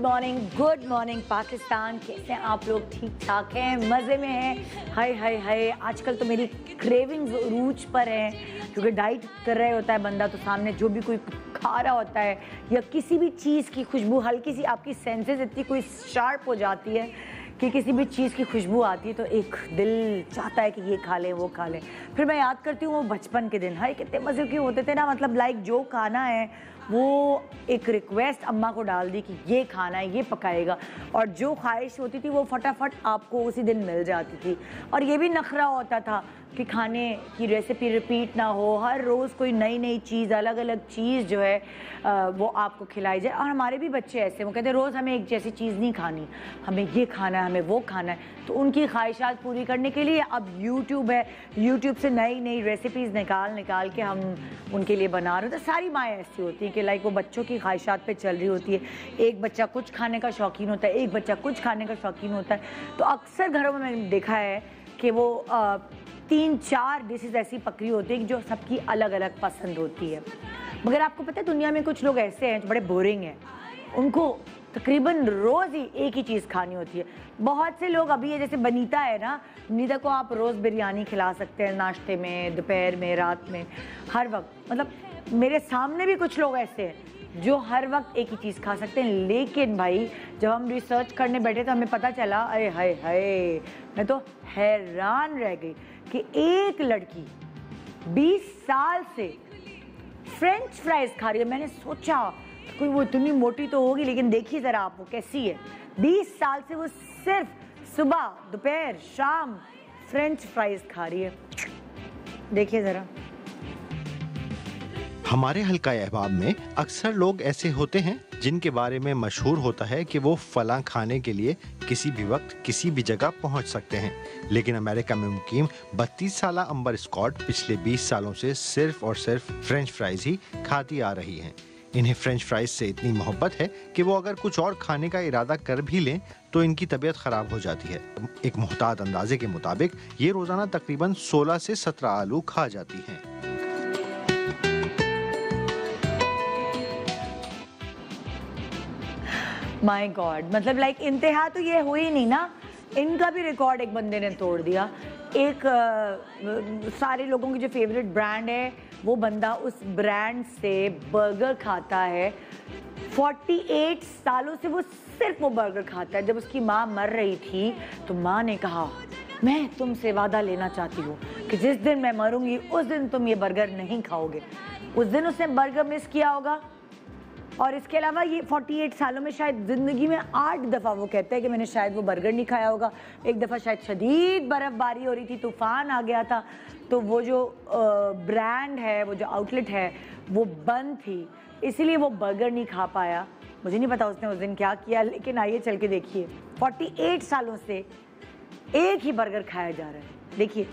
Good morning Pakistan. कैसे हैं आप लोग? ठीक ठाक हैं, मज़े में हैं? हाय हाय हाय, आजकल तो मेरी क्रेविंग्स उरूज पर हैं, क्योंकि डाइट कर रहा होता है बंदा, तो सामने जो भी कोई खा रहा होता है या किसी भी चीज़ की खुशबू, हल्की सी आपकी सेंसेस इतनी कोई शार्प हो जाती है कि किसी भी चीज़ की खुशबू आती है तो एक दिल चाहता है कि ये खा लें वो खा लें। फिर मैं याद करती हूँ वो बचपन के दिन, हाय कितने मज़े के होते थे ना। मतलब लाइक जो खाना है वो एक रिक्वेस्ट अम्मा को डाल दी कि ये खाना है, ये पकाएगा, और जो ख्वाहिश होती थी वो फटाफट आपको उसी दिन मिल जाती थी। और ये भी नखरा होता था कि खाने की रेसिपी रिपीट ना हो, हर रोज़ कोई नई नई चीज़, अलग अलग चीज़ जो है वो आपको खिलाई जाए। और हमारे भी बच्चे ऐसे, वो कहते हैं रोज़ हमें एक जैसी चीज़ नहीं खानी, हमें ये खाना है, हमें वो खाना है। तो उनकी ख्वाहिशात पूरी करने के लिए अब यूट्यूब है, यूट्यूब से नई नई रेसिपीज़ निकाल के हम उनके लिए बना रहे हैं। तो सारी माएँ ऐसी होती हैं कि लाइक वो बच्चों की ख्वाहिशात पे चल रही होती है। एक बच्चा कुछ खाने का शौकीन होता है, एक बच्चा कुछ खाने का शौकीन होता है। तो अक्सर घरों में मैंने देखा है कि वो 3-4 डिशेस ऐसी पकड़ी होती है जो सबकी अलग अलग पसंद होती है। मगर आपको पता है दुनिया में कुछ लोग ऐसे हैं जो बड़े बोरिंग हैं, उनको तकरीबन रोज़ ही एक ही चीज़ खानी होती है। बहुत से लोग अभी है, जैसे बनीता है ना, बनीता को आप रोज़ बिरयानी खिला सकते हैं, नाश्ते में, दोपहर में, रात में, हर वक्त। मतलब मेरे सामने भी कुछ लोग ऐसे हैं जो हर वक्त एक ही चीज़ खा सकते हैं। लेकिन भाई जब हम रिसर्च करने बैठे तो हमें पता चला, अरे हाय हाय, मैं तो हैरान रह गई कि एक लड़की 20 साल से फ्रेंच फ्राइज खा रही है। मैंने सोचा कोई वो इतनी मोटी तो होगी, लेकिन देखिए ज़रा आप वो कैसी है। 20 साल से वो सिर्फ सुबह, दोपहर, शाम फ्रेंच फ्राइज खा रही है। देखिए ज़रा। हमारे हल्का अहबाब में अक्सर लोग ऐसे होते हैं जिनके बारे में मशहूर होता है कि वो फलां खाने के लिए किसी भी वक्त किसी भी जगह पहुंच सकते हैं। लेकिन अमेरिका में मुकीम 32 साला अंबर स्कॉट पिछले 20 सालों से सिर्फ और सिर्फ फ्रेंच फ्राइज ही खाती आ रही हैं। इन्हें फ्रेंच फ्राइज से इतनी मोहब्बत है कि वो अगर कुछ और खाने का इरादा कर भी लें तो इनकी तबीयत खराब हो जाती है। एक मुहतात अंदाजे के मुताबिक ये रोजाना तकरीबन 16 से 17 आलू खा जाती हैं। माय गॉड, मतलब लाइक इंतहा तो ये हुई नहीं ना, इनका भी रिकॉर्ड एक बंदे ने तोड़ दिया। एक सारे लोगों की जो फेवरेट ब्रांड है, वो बंदा उस ब्रांड से बर्गर खाता है। 48 सालों से वो सिर्फ वो बर्गर खाता है। जब उसकी माँ मर रही थी तो माँ ने कहा, मैं तुमसे वादा लेना चाहती हूँ कि जिस दिन मैं मरूंगी उस दिन तुम ये बर्गर नहीं खाओगे। उस दिन उसने बर्गर मिस किया होगा। और इसके अलावा ये 48 सालों में शायद ज़िंदगी में 8 दफ़ा वो कहता है कि मैंने शायद वो बर्गर नहीं खाया होगा। एक दफ़ा शायद शदीद बर्फ़बारी हो रही थी, तूफ़ान आ गया था, तो वो जो ब्रांड है, वो जो आउटलेट है, वो बंद थी, इसीलिए वो बर्गर नहीं खा पाया। मुझे नहीं पता उसने उस दिन क्या किया, लेकिन आइए चल के देखिए। 48 सालों से एक ही बर्गर खाया जा रहा है। देखिए,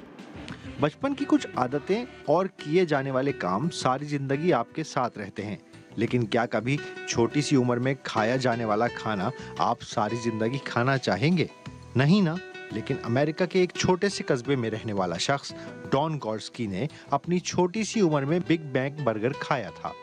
बचपन की कुछ आदतें और किए जाने वाले काम सारी जिंदगी आपके साथ रहते हैं, लेकिन क्या कभी छोटी सी उम्र में खाया जाने वाला खाना आप सारी जिंदगी खाना चाहेंगे? नहीं ना। लेकिन अमेरिका के एक छोटे से कस्बे में रहने वाला शख्स डॉन गॉर्स्की ने अपनी छोटी सी उम्र में बिग बैंग बर्गर खाया था,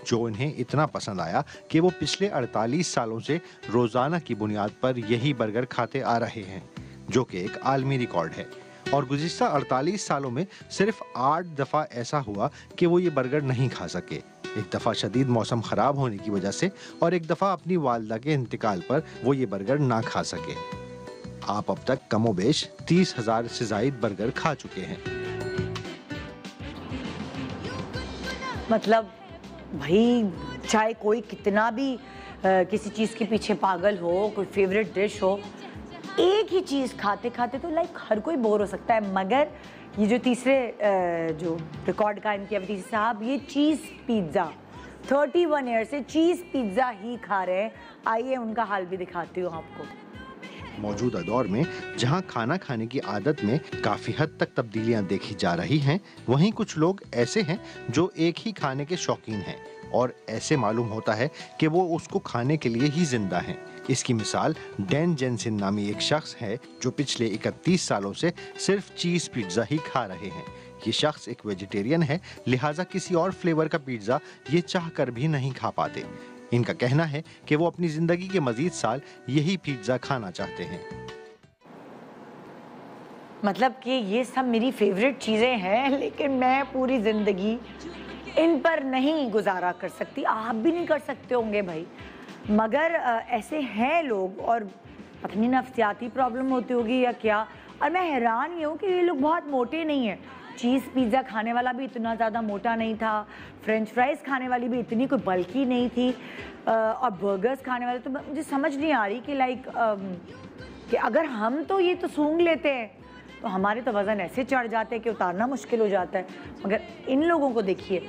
जो उन्हें इतना पसंद आया कि वो पिछले 48 सालों से रोजाना की बुनियाद पर यही बर्गर खाते आ रहे हैं, जो कि एक आलमी रिकॉर्ड है। और गुज़िश्ता 48 सालों में सिर्फ 8 दफ़ा ऐसा हुआ कि वो ये बर्गर नहीं खा सके। एक दफ़ा शदीद मौसम ख़राब होने की वजह से, और एक दफ़ा अपनी वालदा के इंतकाल पर वो ये बर्गर ना खा सके। आप अब तक कमोबेश 30,000 से ज़ायद बर्गर खा चुके हैं। मतलब भाई चाहे कोई कितना भी किसी चीज़ के पीछे पागल हो, कोई फेवरेट डिश हो, एक ही चीज़ खाते खाते तो लाइक हर कोई बोर हो सकता है। मगर ये जो तीसरे जो रिकॉर्ड कायम किया तीसरे साहब, ये चीज़ पिज़्ज़ा 31 ईयर से चीज़ पिज़्ज़ा ही खा रहे हैं। आइए उनका हाल भी दिखाती हूँ आपको। मौजूदा दौर में जहां खाना खाने की आदत में काफ़ी हद तक तब्दीलियां देखी जा रही हैं, वहीं कुछ लोग ऐसे हैं जो एक ही खाने के शौकीन हैं और ऐसे मालूम होता है कि वो उसको खाने के लिए ही जिंदा हैं। इसकी मिसाल डैन जेनसन नामी एक शख्स है जो पिछले 31 सालों से सिर्फ चीज़ पिज़्ज़ा ही खा रहे हैं। ये शख्स एक वेजिटेरियन है, लिहाजा किसी और फ्लेवर का पिज़्ज़ा ये चाह कर भी नहीं खा पाते। इनका कहना है कि वो अपनी जिंदगी के मजीद साल यही पिज्जा खाना चाहते हैं। मतलब कि ये सब मेरी फेवरेट चीज़ें हैं, लेकिन मैं पूरी ज़िंदगी इन पर नहीं गुजारा कर सकती। आप भी नहीं कर सकते होंगे भाई, मगर ऐसे हैं लोग, और पता नहीं नफ्सियाती प्रॉब्लम होती होगी या क्या। और मैं हैरान ये हूँ कि ये लोग बहुत मोटे नहीं हैं। चीज़ पिज़्ज़ा खाने वाला भी इतना ज़्यादा मोटा नहीं था, फ्रेंच फ्राइज़ खाने वाली भी इतनी कोई बल्की नहीं थी, और बर्गर्स खाने वाले, तो मुझे समझ नहीं आ रही कि लाइक कि अगर हम तो ये तो सूंघ लेते हैं तो हमारे तो वज़न ऐसे चढ़ जाते हैं कि उतारना मुश्किल हो जाता है, मगर इन लोगों को देखिए।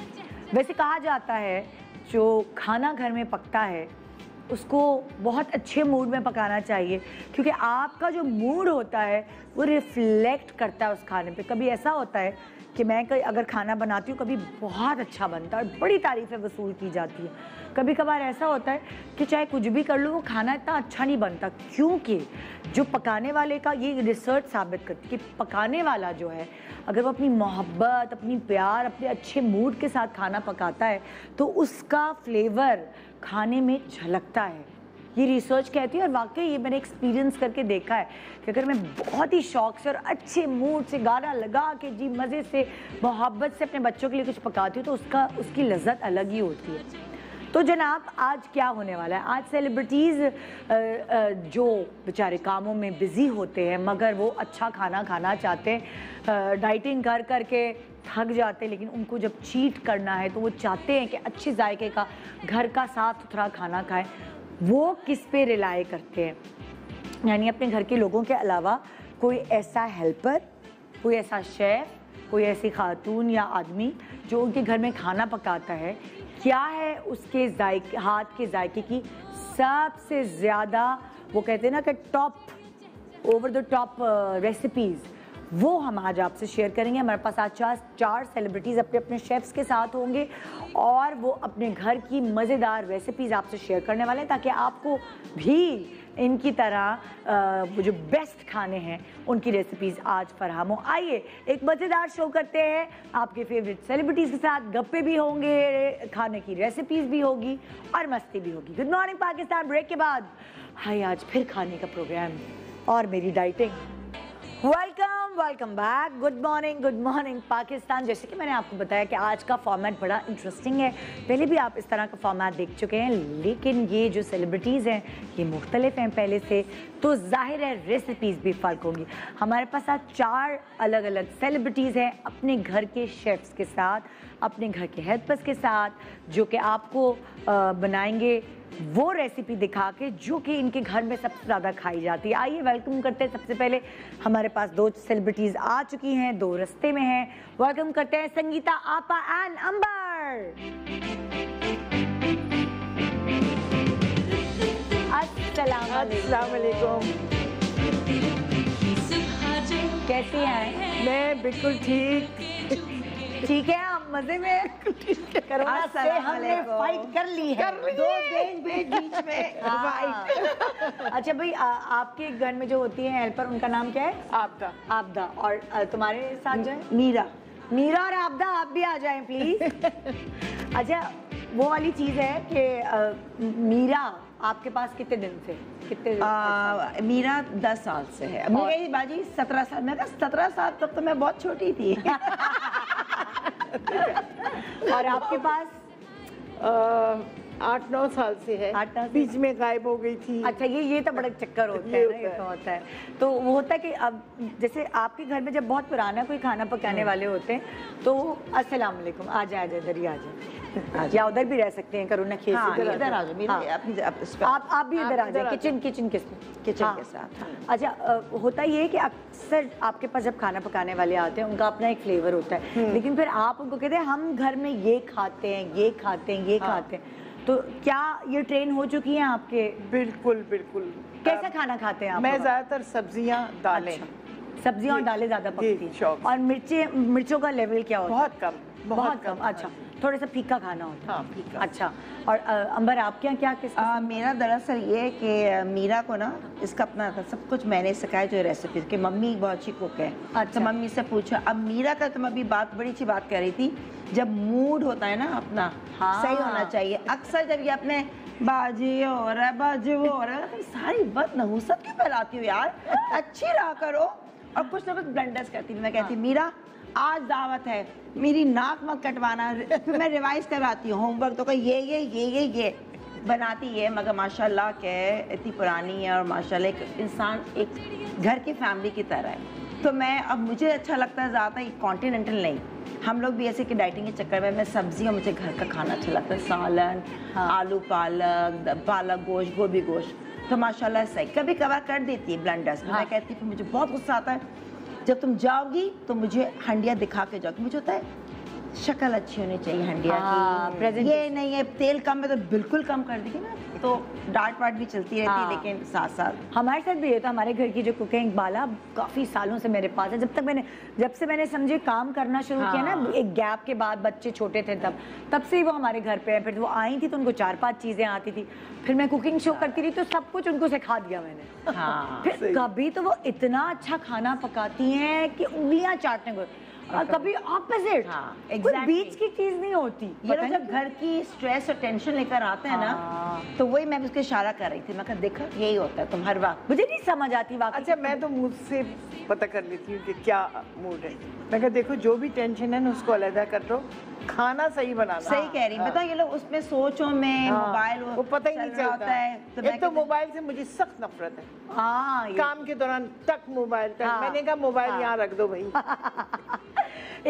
वैसे कहा जाता है जो खाना घर में पकता है उसको बहुत अच्छे मूड में पकाना चाहिए, क्योंकि आपका जो मूड होता है वो रिफ्लेक्ट करता है उस खाने पे। कभी ऐसा होता है कि मैं अगर खाना बनाती हूँ कभी बहुत अच्छा बनता है और बड़ी तारीफ़ें वसूल की जाती है। कभी कभार ऐसा होता है कि चाहे कुछ भी कर लूँ वो खाना इतना अच्छा नहीं बनता, क्योंकि जो पकाने वाले का, ये रिसर्च साबित करती है कि पकाने वाला जो है अगर वो अपनी मोहब्बत, अपनी प्यार, अपने अच्छे मूड के साथ खाना पकाता है तो उसका फ्लेवर खाने में झलकता है। ये रिसर्च कहती है, और वाकई ये मैंने एक्सपीरियंस करके देखा है कि अगर मैं बहुत ही शौक से और अच्छे मूड से गाना लगा के जी मज़े से मोहब्बत से अपने बच्चों के लिए कुछ पकाती हूँ तो उसकी लज्जत अलग ही होती है। तो जनाब आज क्या होने वाला है, आज सेलिब्रिटीज़ जो बेचारे कामों में बिज़ी होते हैं मगर वो अच्छा खाना खाना चाहते हैं, डाइटिंग कर करके थक जाते हैं, लेकिन उनको जब चीट करना है तो वो चाहते हैं कि अच्छे जायके का घर का साफ़ सुथरा खाना खाएं। वो किस पे रिलाय करते हैं, यानी अपने घर के लोगों के अलावा कोई ऐसा हेल्पर, कोई ऐसा शेफ़, कोई ऐसी खातून या आदमी जो उनके घर में खाना पकाता है, क्या है उसके जायके, हाथ के जायके की सबसे ज़्यादा, वो कहते हैं ना कि top, over the top recipes, वो हम आज आपसे शेयर करेंगे। हमारे पास आज चार सेलिब्रिटीज़ अपने अपने शेफ्स के साथ होंगे और वो अपने घर की मज़ेदार रेसिपीज़ आपसे शेयर करने वाले हैं, ताकि आपको भी इनकी तरह वो जो बेस्ट खाने हैं उनकी रेसिपीज़ आज फराहम हो। आइए एक मज़ेदार शो करते हैं आपके फेवरेट सेलिब्रिटीज़ के साथ। गप्पे भी होंगे, खाने की रेसिपीज़ भी होगी और मस्ती भी होगी। गुड मॉर्निंग पाकिस्तान ब्रेक के बाद हाय आज फिर खाने का प्रोग्राम और मेरी dieting. Welcome back. Good morning Pakistan. जैसे कि मैंने आपको बताया कि आज का फॉर्मेट बड़ा इंटरेस्टिंग है, पहले भी आप इस तरह का फॉर्मेट देख चुके हैं, लेकिन ये जो सेलिब्रिटीज़ हैं ये मुख्तलिफ हैं पहले से, तो जाहिर है रेसिपीज़ भी फ़र्क होंगी। हमारे पास आज 4 अलग अलग सेलिब्रिटीज़ हैं अपने घर के शेफ्स के साथ, अपने घर के हेल्पर्स के साथ, जो कि आपको बनाएंगे वो रेसिपी दिखा के जो कि इनके घर में सबसे ज़्यादा खाई जाती है। आइए वेलकम करते हैं। सबसे पहले हमारे पास 2 सेलिब्रिटीज़ आ चुकी हैं, 2 रास्ते में हैं। वेलकम करते हैं संगीता आपा एंड अंबर। अस्सलाम वालेकुम। कैसी हैं? मैं बिल्कुल ठीक है, आप मजे में? कोरोना से हमने फाइट कर ली है, 2 देश बीच में फाइट। अच्छा भाई, आपके घर में जो होती है हेल्पर, उनका नाम क्या है? आबदा। और तुम्हारे साथ जो है? मीरा और आबदा, आप भी आ जाएं प्लीज। अच्छा, वो वाली चीज़ है कि मीरा आपके पास कितने दिन से? मीरा 10 साल से है। मेरी बाजी 17 साल। मैं 17 साल तब तो मैं बहुत छोटी थी। और आपके पास? 8-9 साल से है। 8-9 बीच में गायब हो गई थी। अच्छा, ये तो बड़ा चक्कर होता है ना, ये तो होता है। तो वो होता है कि अब जैसे आपके घर में जब बहुत पुराना कोई खाना पकाने वाले होते हैं तो अस्सलाम वालेकुम, आ जाए इधर ही आ जाए, या उधर भी रह सकते हैं, करुणा खेल इधर आ जाओ। आप भी इधर आ जाए, किचन के साथ। अच्छा, होता ये है कि अक्सर आपके पास जब खाना पकाने वाले आते हैं उनका अपना एक फ्लेवर होता है, लेकिन फिर आप उनको कहते हैं हम घर में ये खाते हैं, ये खाते हैं, तो क्या ये ट्रेन हो चुकी हैं आपके? बिल्कुल। कैसा खाना खाते हैं आप? मैं ज्यादातर सब्जियां, दालें। सब्जियां और दालें ज्यादा पकती हैं। और मिर्चों का लेवल क्या होता है? बहुत कम। अच्छा, थोड़ा सा फीका खाना होता है। हाँ, फीका। अच्छा, और अंबर आपके यहाँ क्या किस मेरा दरअसल ये है कि मीरा को ना इसका अपना सब कुछ मैंने सिखाया जो रेसिपीज कि मम्मी बहुत अच्छी कुक है। अच्छा। तो मम्मी से पूछा। अब मीरा का तुम अभी बात बड़ी अच्छी बात कर रही थी, जब मूड होता है ना अपना हाँ। सही होना चाहिए। अक्सर जब ये अपने बाजी हो रहा है बाजी वो हो रहा है, सारी बद नहुसत क्यों फैलाती हो यार, अच्छी रहा करो। और कुछ ना कुछ ब्लंडर्स करती थी। मैं कहती मीरा आज दावत है, मेरी नाक मत कटवाना। फिर मैं रिवाइज करवाती हूँ होमवर्क, तो ये बनाती है। मगर माशाल्लाह के इतनी पुरानी है और माशाल्लाह एक इंसान एक घर की फैमिली की तरह है। तो मैं अब मुझे अच्छा लगता है ज़्यादा कॉन्टिनेंटल नहीं, हम लोग भी ऐसे कि डाइटिंग के चक्कर में मैं सब्जियाँ, मुझे घर का खाना अच्छा लगता है, सालन, आलू पालक गोश्त, गोभी गोश्त। तो माशाल्लाह सही कभी कभार कर देती है ब्लंडर्स। मैं कहती हूँ मुझे बहुत गुस्सा आता है जब तुम जाओगी तो मुझे हंडिया दिखा के जाओगी। मुझे होता है शक्ल अच्छी होनी चाहिए हंडिया की, ये नहीं है तेल कम है तो बिल्कुल कम कर देगी ना, तो डांट वाट भी चलती रहती है। लेकिन साथ साथ हमारे साथ भी ये तो हमारे घर की जो कुक है इकबाला काफ़ी सालों से मेरे पास है। जब से मैंने समझे काम करना शुरू किया ना, एक गैप के बाद, बच्चे छोटे थे तब से ही वो हमारे घर पे है। फिर वो आई थी तो उनको 4-5 चीज़ें आती थी, फिर मैं कुकिंग शो करती रही तो सब कुछ उनको सिखा दिया मैंने। फिर कभी तो वो इतना अच्छा खाना पकाती हैं कि उंगलियां चाटने को, और कभी ऑपोजिट। कोई बीच की चीज नहीं होती। ये लोग जब घर की स्ट्रेस और टेंशन लेकर आते हैं ना, तो वही मैं उसके इशारा कर रही थी। मैं कहा देखा यही होता है तुम हर वक्त। मुझे नहीं समझ आती वाकई। अच्छा, मैं तो मुझसे पता कर लेती हूँ कि क्या मूड है। मैं कहा देखो जो भी टेंशन है ना उसको अलग कर दो, खाना सही बनाना। सही कह रही बताओ, ये लोग उसमें सोचों में मोबाइल वो पता ही नहीं चलता है। तो एक तो मोबाइल से मुझे सख्त नफरत है। काम के दौरान तक मोबाइल तक। मैंने कहा मोबाइल यहाँ रख दो भाई।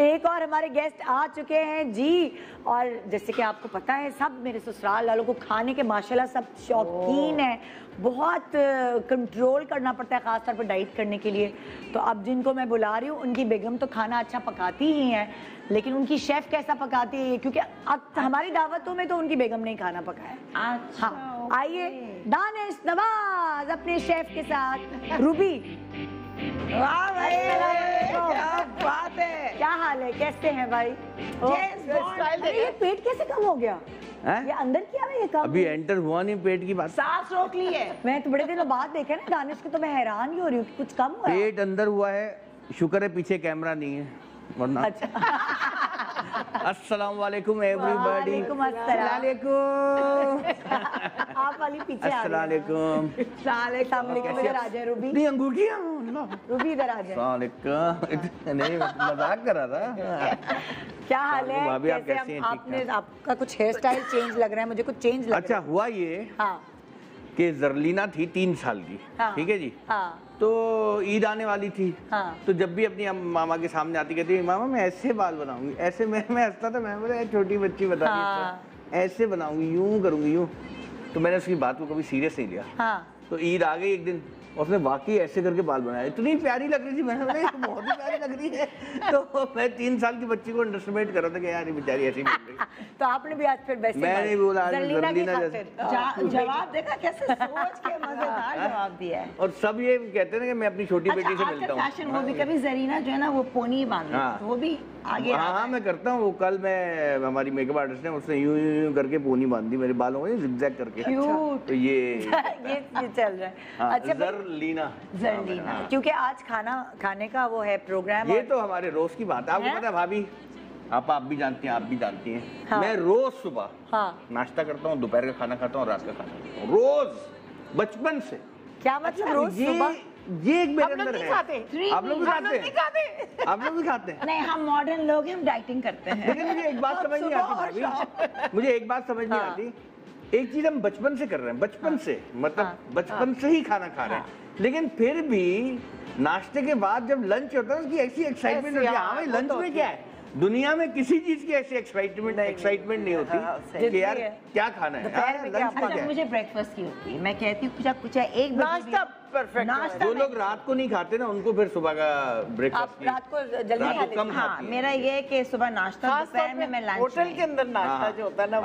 एक और हमारे गेस्ट आ चुके हैं जी, और जैसे कि आपको पता है सब मेरे ससुराल वालों को खाने के माशाल्लाह सब शौकीन है, बहुत कंट्रोल करना पड़ता है खासतौर पर डाइट करने के लिए। तो अब जिनको मैं बुला रही हूँ उनकी बेगम तो खाना अच्छा पकाती ही है, लेकिन उनकी शेफ कैसा पकाती है, क्योंकि अब हमारी दावतों में तो उनकी बेगम ने खाना पकाया। अच्छा, हाँ, आइए दानिश नवाज अपने शेफ के साथ। रूबी, वाह भाई, क्या बात है, क्या हाल है, कैसे हैं भाई? ये पेट कैसे कम हो गया? ये अंदर किया है ये कम? अभी एंटर हुआ नहीं पेट की बात। सांस रोक ली है। मैं तो बड़े दिनों बाद देखा ना दानिश को, तो मैं हैरान ही हो रही हूँ कि कुछ कम हुआ है। पेट अंदर हुआ है, शुक्र है पीछे कैमरा नहीं है वरना। अस्सलाम वालेकुम एवरीबॉडी। वालेकुम अस्सलाम। आप वाली पीछे आ अस्सलाम वालेकुम। इधर आ जाए रूबी। नहीं अंगूठियाँ। रूबी इधर आ जाए। नहीं मजाक कर रहा था। क्या हाल है? भाभी आप कैसी हैं? आपने आपका कुछ हेयर स्टाइल चेंज लग रहा है, मुझे कुछ चेंज लग रहा है। अच्छा हुआ ये कि जरलीना थी 3 साल की, ठीक है जी। तो ईद आने वाली थी। तो जब भी अपनी मामा के सामने आती कहती मामा मैं ऐसे बाल बनाऊंगी, ऐसे मैं हंसता था। मैं बोला छोटी बच्ची बता रही ऐसे बनाऊंगी, यूं करूंगी, यूं। तो मैंने उसकी बात को कभी सीरियस नहीं लिया। तो ईद आ गई एक दिन, उसने वाकई ऐसे करके बाल बनाए, इतनी प्यारी लग रही थी। मैंने बोला बहुत ही प्यारी लग रही है। तो मैं 3 साल की बच्ची को अंडरस्टिमेट कर रहा था कि यार ये बेचारी ऐसी मिल रही। तो आपने भी आज फिर वैसे मैंने बोला जरलीना जैसे जवाब देखा कैसे सोच के मजेदार जवाब दिया है। और सब ये कहते हैं कि मैं अपनी छोटी बेटी से मिलता हूँ। फैशन वो भी कभी जरीना जो है ना वो पोनी बांध वो भी आगे। हाँ मैं करता हूँ। वो कल मैं हमारी मेकअप आर्टिस्ट ने उसने यूं यूं करके पोनी बांध दी मेरे बालों को, जिगजैग करके। तो ये चल रहा है। अच्छा जरलीना, क्योंकि आज खाना खाने का वो है प्रोग्राम। ये तो हमारे रोज की बात है। आपको पता है भाभी, आप भी जानती हैं, आप भी जानती हैं, मैं रोज सुबह नाश्ता करता हूँ, दोपहर का खाना खाता हूँ, रात का खाना खाता हूँ, रोज बचपन से। क्या मतलब रोज सुबह? ये एक मेरे अंदर है। आप लोग भी खाते हैं? आप लोग भी खाते हैं? नहीं, हम मॉडर्न लोग हैं, हम डाइटिंग करते हैं। लेकिन मुझे एक बात समझ नहीं आती भाभी, मुझे एक बात समझ नहीं आती। एक चीज हम बचपन से कर रहे हैं, बचपन से मतलब बचपन से ही खाना खा रहे हैं, लेकिन फिर भी नाश्ते के बाद जब लंच होता है उसकी ऐसी एक्साइटमेंट होती है। हाँ भाई लंच में क्या है, दुनिया में किसी चीज की ऐसी एक्साइटमेंट नहीं होती कि यार क्या खाना है। लंच में क्या? मुझे ब्रेकफास्ट की होती है। मैं कहती हूँ कुछ एक नाश्ता परफेक्ट। नाश्ता जो लोग रात को नहीं खाते ना उनको फिर सुबह का ब्रेकफास्ट रात को जल्दी खा कम हाँ, खाती है। मेरा ये है कि सुबह नाश्ता, दोपहर में मैं लंच। होटल के अंदर नाश्ता जो होता है ना वो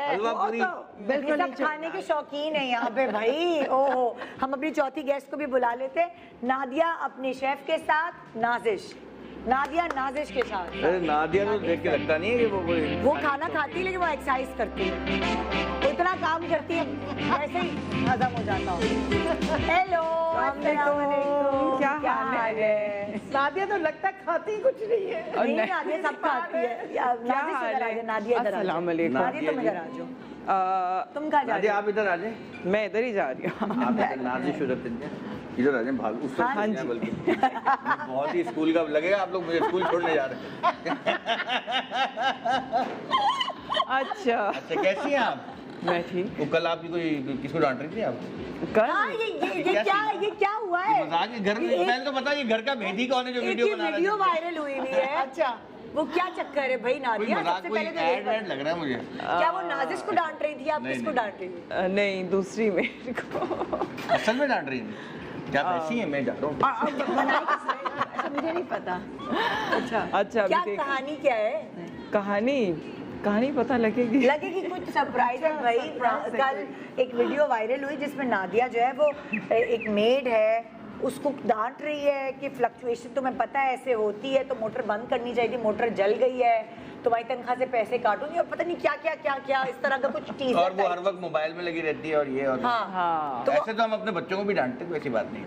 हलवा पूरी बिल्कुल सब खाने के शौकीन है यहाँ पे भाई। ओहो, हम अपनी चौथी गेस्ट को भी बुला लेते। नादिया अपने शेफ के साथ नाजिश। नादिया नाजिश के साथ। अरे नादिया को देख के लगता नहीं है कि वो खाना खाती है लेकिन वो एक्सरसाइज करती है, वो इतना काम करती है वैसे ही हजम हो जाता हो। हेलो, क्या हाल है? नादिया तो लगता है खाती कुछ नहीं है। नहीं, नादिया सब खाती है। नादिया इधर आ जाओ। नादिया तुम इधर आ जाओ। तुम कहाँ जा रही हो? आप इधर आ जाए। मैं इधर ही जा रही हूँ। आप नाजिश इधर आ जाए, भाग उस हाँ जी। बल्कि बहुत ही स्कूल का लगेगा आप लोग मुझे स्कूल छोड़ने जा रहे हैं। अच्छा, कैसी हैं आप? मैं ठीक। वो कल आपकी कोई किसको डांट रही थी आप? हाँ, ये क्या हुआ है? मजाक है, घर में पहले तो बताइए घर का भेदी कौन है जो वीडियो बना रहा है? वीडियो वायरल हुई हुई है। अच्छा, वो क्या चक्कर है भाई नादिया? सबसे पहले तो ऐड लग रहा है मुझे। क्या वो नाजिश को डांट रही थी? आप किसको डांट रही थी? नहीं, दूसरी मेरे को। असल में डांट रही थी क्या? वैसी है, मैं जा रहा हूँ। मुझे नहीं पता। अच्छा, क्या कहानी क्या है? कहानी पता लगेगी कुछ सरप्राइज है भाई। कल एक वीडियो वायरल हुई जिसमें नादिया जो है वो एक मेड है, उसको डांट रही है कि फ्लक्चुएशन तुम्हें पता है ऐसे होती है तो मोटर बंद करनी चाहिए थी, मोटर जल गई है, तुम्हारी तनख्वाह से पैसे काटूंगी और पता नहीं क्या इस तरह का कुछ टीजर। और वो हर वक्त मोबाइल में लगी रहती है और ये और हाँ। तो ऐसे तो हम अपने बच्चों को भी डांटते हैं, ऐसी बात नहीं।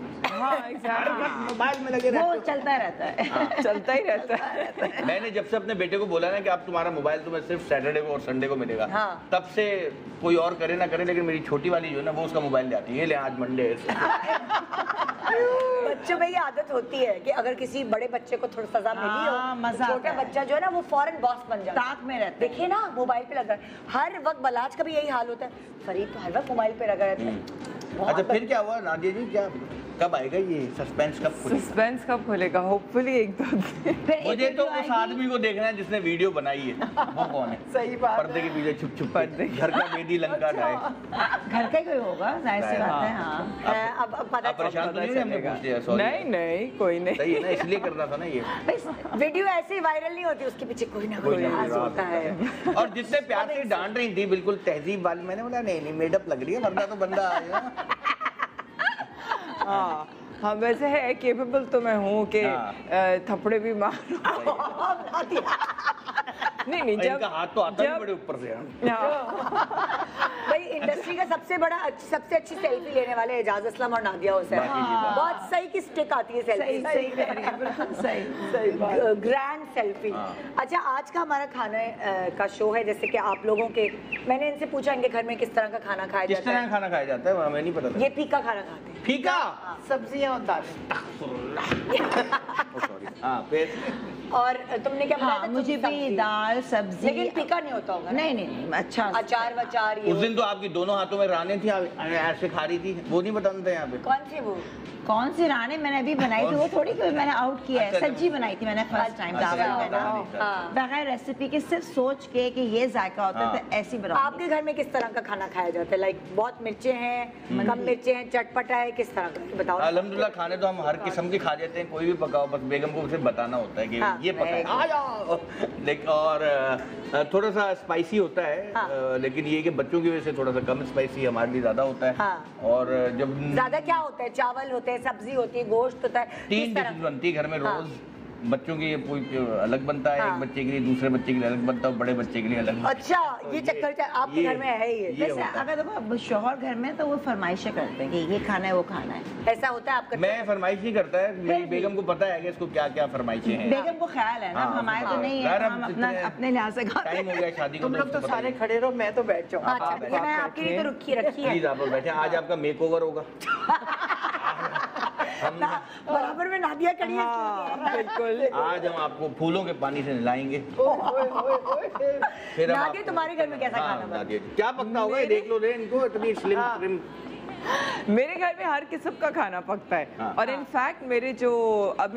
मोबाइल में लगे वो चलता रहता है। चलता ही रहता है। मैंने जब से अपने बेटे को बोला ना कि आप तुम्हारा मोबाइल तुम्हें सिर्फ सैटरडे को और संडे को मिलेगा, तब से कोई और करे ना करे, लेकिन मेरी छोटी वाली जो है ना वो उसका मोबाइल ले आती है, ये ले आज मंडे है। बच्चों में ये आदत होती है कि अगर किसी बड़े बच्चे को थोड़ी सजा मिली हो, तो छोटा बच्चा जो है ना वो फौरन बॉस बन जाता है, ताक में रहता है। देखिए ना मोबाइल पे लगा है हर वक्त। बलाज का भी यही हाल होता है, फरीद तो हर वक्त मोबाइल पे लगा रहता है। अच्छा, फिर क्या हुआ नादिया जी? क्या कब आएगा ये सस्पेंस? कब खुलेगा? होपफुली एक दो दिन। मुझे तो उस आदमी को देखना है जिसने वीडियो बनाई है, वो कौन है? सही बात। पर्दे के पीछे छुप छुप घर का बेदी लंका ढाए। घर का कोई होगा, जाहिर सी बात है। हाँ, अब पता परेशान तो नहीं हमने पूछ लिया? सॉरी। नहीं, कोई नहीं। सही है ना, इसलिए करना था ना ये वीडियो ऐसे ही वायरल नहीं होती, उसके पीछे कोई ना कोई राज होता है। और जितने प्यार से डांट रही थी बिल्कुल तहजीब वाली, मैंने बोला नहीं मेडअप लग रही है, वरना तो बंदा आएगा। हाँ, वैसे है केपेबल तो मैं हूँ कि थप्पड़े भी मारूं। नहीं, जब हाथ तो आता है बड़े ऊपर से। भाई इंडस्ट्री का सबसे अच्छी सेल्फी लेने वाले एजाज असलम और नादिया हुसैन। बहुत सही की स्टिक आती है सेल्फी। सही ग्रैंड सेल्फी। अच्छा, आज का हमारा खाने का शो है, जैसे कि आप लोगों के, मैंने इनसे पूछा इनके घर में किस तरह का खाना खाया जाता है। किस तरह का खाना खाया जाता है हमें नहीं पता था। ये फीका खाना खाते हैं। फीका? सब्जियां और दाल। और तुमने क्या बताया? मुझे भी दाल सब्जी। लेकिन फीका नहीं होता होगा। नहीं, अच्छा अचार वचार। उस दिन तो आपकी दोनों हाथों में राने थी, ऐसे खा रही थी, वो नहीं बताना था यहाँ पे। कौन सी वो? कौन सी राने मैंने अभी बनाई थी, वो थोड़ी कोई मैंने आउट किया है। सब्जी बनाई थी मैंने फर्स्ट टाइम बगैर रेसिपी के, सिर्फ सोच के कि ये जायका होता है तो ऐसी बनाओ। आपके घर में किस तरह का खाना खाया जाता है? लाइक बहुत मिर्चे हैं, कम मिर्चे हैं, चटपटा है, किस तरह का बताओ। अल्हम्दुलिल्लाह खाने तो हम हर किस्म के खा जाते हैं, कोई भी पकाओ, बस बेगम को सिर्फ बताना होता है कि ये पका है। और थोड़ा सा स्पाइसी होता है, लेकिन ये कि बच्चों की वजह से थोड़ा सा कम स्पाइसी, हमारे लिए ज्यादा होता है। और जब ज्यादा क्या होता है? चावल होते हैं, सब्जी होती है, गोश्त होता है। 3 डिशेस बनती है घर में रोज। बच्चों के लिए अलग बनता है, एक बच्चे के लिए, दूसरे बच्चे के लिए अलग बनता है, बड़े बच्चे के लिए अलग। अच्छा, ये चक्कर आपके घर में है ये? वैसे अगर देखो शौहर घर में तो वो फरमाइशें करते हैं कि ये खाना है वो खाना है, ऐसा होता है आपका? मैं फरमाइश नहीं करता है, मेरी बेगम को पता है कि इसको क्या क्या फरमाइशें हैं। बेगम को ख्याल है ना, हमारे तो नहीं है, हम अपना अपने लिहाज से खाते हैं। टाइम हो गया शादी को। तुम लोग तो सारे खड़े रहो, मैं तो बैठ जाऊँ। अच्छा, मैं आपके लिए तो रखी है। प्लीज आप बैठे, आज आपका मेकओवर होगा। बराबर में नादिया खड़ी है। बिल्कुल। आज हम आपको फूलों के पानी से नहलाएंगे। फिर नादिया, तुम्हारे घर में कैसा खाना बनता है? क्या पकता होगा, देख लो इनको, इतनी स्लिम स्लिम। मेरे घर में हर किस्म का खाना पकता है। और इनफैक्ट मेरे जो अब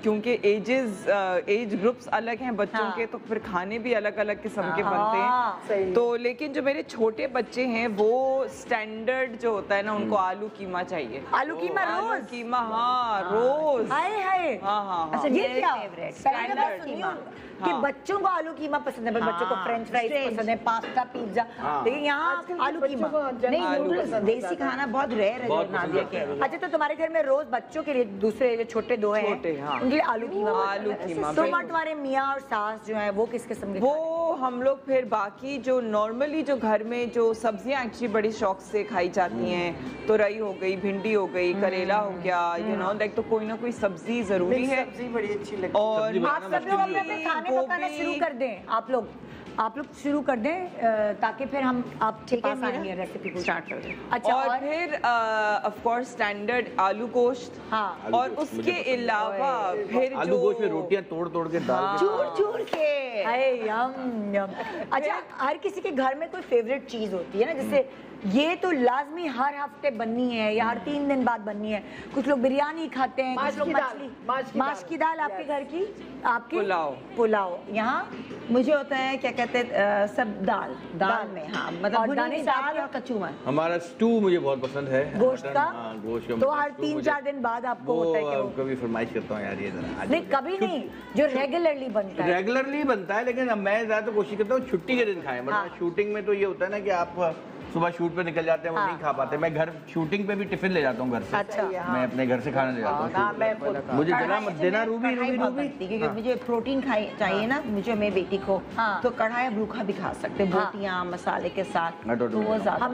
क्योंकि एज ग्रुप्स अलग हैं बच्चों के, तो फिर खाने भी अलग अलग किस्म के बनते हैं। तो लेकिन जो मेरे छोटे बच्चे हैं वो स्टैंडर्ड जो होता है ना, उनको आलू कीमा चाहिए। आलू कीमा रोज? कीमा, हाँ रोज। हाय हाय। हाँ। अच्छा, ये क्या फेवरेट स्टैंडर्ड कीमा? कि बच्चों को आलू कीमा पसंद है, बच्चों को फ्रेंच फ्राइज पसंद है, पास्ता, पिज्जा, लेकिन यहाँ आलू कीमा नहीं, देसी खाना बहुत रेयर है जो नादिया कह रही है। अच्छा, तो तुम्हारे घर में रोज बच्चों के लिए, दूसरे जो छोटे दो हैं उनके लिए आलू कीमा। तो तुम्हारे मियाँ और सास जो है वो किस किस्म के? वो हम लोग फिर बाकी जो नॉर्मली जो घर में जो सब्जियां एक्चुअली बड़ी शौक से खाई जाती हैं, तुरई हो गई, भिंडी हो गई, करेला हो गया, यू नो लाइक, तो कोई ना कोई सब्जी जरूरी है। सब्जी बड़ी अच्छी लगती है। और आप सब लोग अपने खाने पकाना शुरू कर दें, आप लोग शुरू कर दें ताकि फिर हम आप पास आएंगे रेसिपी को स्टार्ट कर दें। अच्छा, और फिर ऑफ कोर्स स्टैंडर्ड आलू गोश्त, हाँ, और उसके अलावा फिर आलू गोश्त में रोटियां तोड़ के डाल चूर के, यम यम। अच्छा, हर किसी के घर में कोई फेवरेट चीज होती है ना, जैसे ये तो लाजमी हर हफ्ते बननी है या हर 3 दिन बाद बननी है। कुछ लोग बिरयानी खाते हैं, कुछ लोग मछली, माश की दाल। आपके घर की, आपकी पुलाव। यहाँ मुझे होता है क्या कहते हैं सब दाल में, हाँ, मतलब दाल और कचूमर। हमारा स्टू मुझे बहुत पसंद है, गोश्त का। गोश्त का तो हर 3-4 दिन बाद आपको होता है कि वो कभी फरमाइश करता हूँ यार ये जरा। नहीं, कभी नहीं, जो रेगुलरली बनता है। रेगुलरली बनता है, लेकिन मैं ज्यादा कोशिश करता हूँ छुट्टी के दिन खाएं। मतलब शूटिंग में तो ये होता है ना कि आप सुबह शूट पे निकल जाते हैं, वो नहीं खा पाते। मैं घर शूटिंग पे भी टिफिन ले जाता हूँ घर से। अच्छा, मैं अपने घर से खाना ले जाता हूँ। मुझे जरा मत देना रूबी, क्योंकि मुझे प्रोटीन चाहिए ना, मुझे मेरी बेटी को, तो कढ़ाई रूखा भी खा सकते हैं, बोटियां मसाले के साथ। तो वो ज्यादा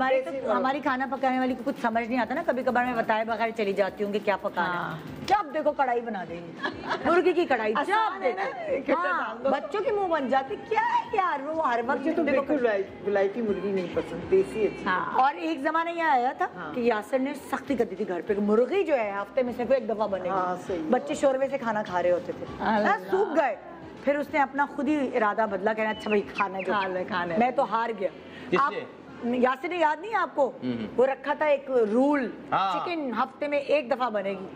हमारी खाना पकाने वाली को कुछ समझ नहीं आता ना, कभी कभार मैं बताए बगैर चली जाती हूँ कि क्या पकाना है। जब देखो कढ़ाई बना देंगे, मुर्गी की कढ़ाई, जब देखो बच्चों के मुंह बन जाते। क्या है यार, वो हर वक्त विलायती मुर्गी नहीं पसंद, देसी अच्छी। और एक जमाना ये आया था कि यासर ने सख्ती कर दी थी घर पे, मुर्गी जो है हफ्ते में सिर्फ 1 दफा बनेगी। बच्चे शोरबे से खाना खा रहे होते थे, सूख गए। फिर उसने अपना खुद ही इरादा बदला, कहना अच्छा भाई खाना, मैं तो हार गया। यासिर ने याद नहीं है आपको, वो रखा था एक रूल, चिकन हफ्ते में 1 दफा बनेगी।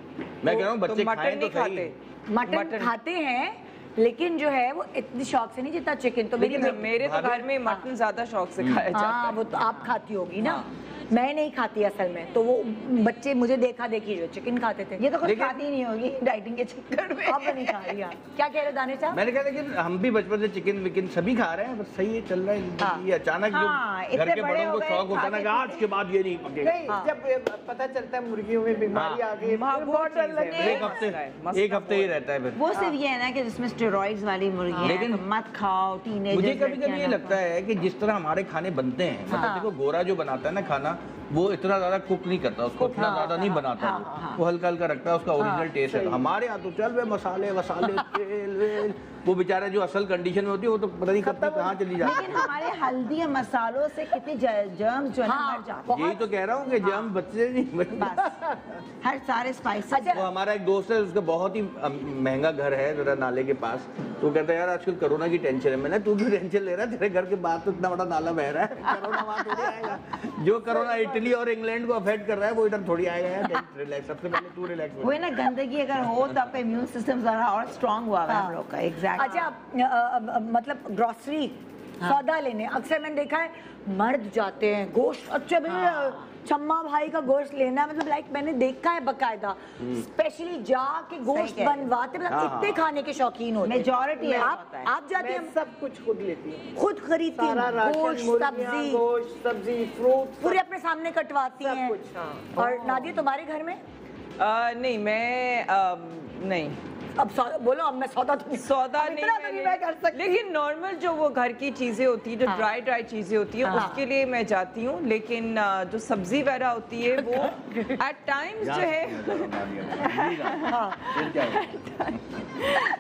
मैं कह रहा हूँ बच्चे मटन नहीं खाते, मटन खाते हैं, लेकिन जो है वो इतनी शौक से नहीं जितना चिकन। तो मेरे तो घर में मटन ज्यादा शौक से खाया जाता है। वो तो आप खाती होगी ना, मैं नहीं खाती असल में। तो वो बच्चे मुझे देखा देखी जो चिकन खाते थे, ये तो कुछ खाती नहीं होगी डाइटिंग के चक्कर में। अब नहीं खा रही। क्या कह रहे दाने साहब? मैंने कहा लेकिन हम भी बचपन से चिकन विकन सभी खा रहे हैं, बस सही है, चल रहा है। ये अचानक जो घर के बड़ों को शौक होता है ना, आज के बाद ये नहीं पकेगा। जब पता चलता है मुर्गियों में बीमारी आ गई, एक हफ्ते ही रहता है फिर। वो सिर्फ ये है ना कि जिसमें स्टेरॉइड्स वाली मुर्गी, लेकिन मत खाओ। टीनेजर्स मुझे कभी कभी ये लगता है कि जिस तरह हमारे खाने बनते हैं, मतलब देखो गोरा जो बनाता है ना खाना, वो इतना ज्यादा कुक नहीं करता, उसको इतना ज्यादा नहीं बनाता, वो हल्का हल्का रखता है, उसका ओरिजिनल टेस्ट है। हमारे यहाँ तो चल वे मसाले तेल वेल, वो बेचारा जो असल कंडीशन में होती है वो तो पता नहीं कब तक कहाँ चली जाती है। लेकिन हमारे हल्दी और मसालों से कितने जर्म्स जो है मर जाते हैं। यही तो कह रहा हूँ कि जर्म बच्चे नहीं, हर सारे स्पाइसेस। वो हमारा एक दोस्त है, उसका बहुत ही महंगा घर है जरा नाले के पास, तो कहता है यार आजकल कोरोना की टेंशन है। मैंने तू भी टेंशन ले रहा है, तेरे घर के बाद तो इतना बड़ा नाला बह रहा है, कोरोना वहाँ थोड़ी आएगा। जो कोरोना इटली और इंग्लैंड को अफेक्ट कर रहा है वो इधर थोड़ी आएगा यार। रिलैक्स, सबसे पहले तू रिलैक्स हो। वो ना गंदगी अगर हो तो आपका इम्यून सिस्टम जरा और स्ट्रांग हुआ है हम लोग का। एग्जैक्टली। अच्छा, मतलब ग्रोसरी सौदा लेने अक्सर मैंने देखा है मर्द जाते हैं, गोश्त, अच्छा भैया चम्मा भाई का गोश्त लेना है, मतलब लाइक मैंने देखा है बकायदा स्पेशली जाके गोश्त बनवाते, मतलब इतने खाने के शौकीन होते हैं। मेजॉरिटी आप जाते हैं, सब कुछ खुद लेती हूँ, खुद खरीदती हैं, गोश्त सब्जी फ्रूट पूरे अपने सामने कटवाती हैं। और नादिया तुम्हारे घर में? नहीं, मैं नहीं। अब बोलो, अब मैं सौदा नहीं मैं कर सकती, लेकिन नॉर्मल जो वो घर की चीजें होती है, जो ड्राई चीजें होती है, उसके लिए मैं जाती हूँ। लेकिन जो सब्जी वगैरह होती है वो एट टाइम्स जो है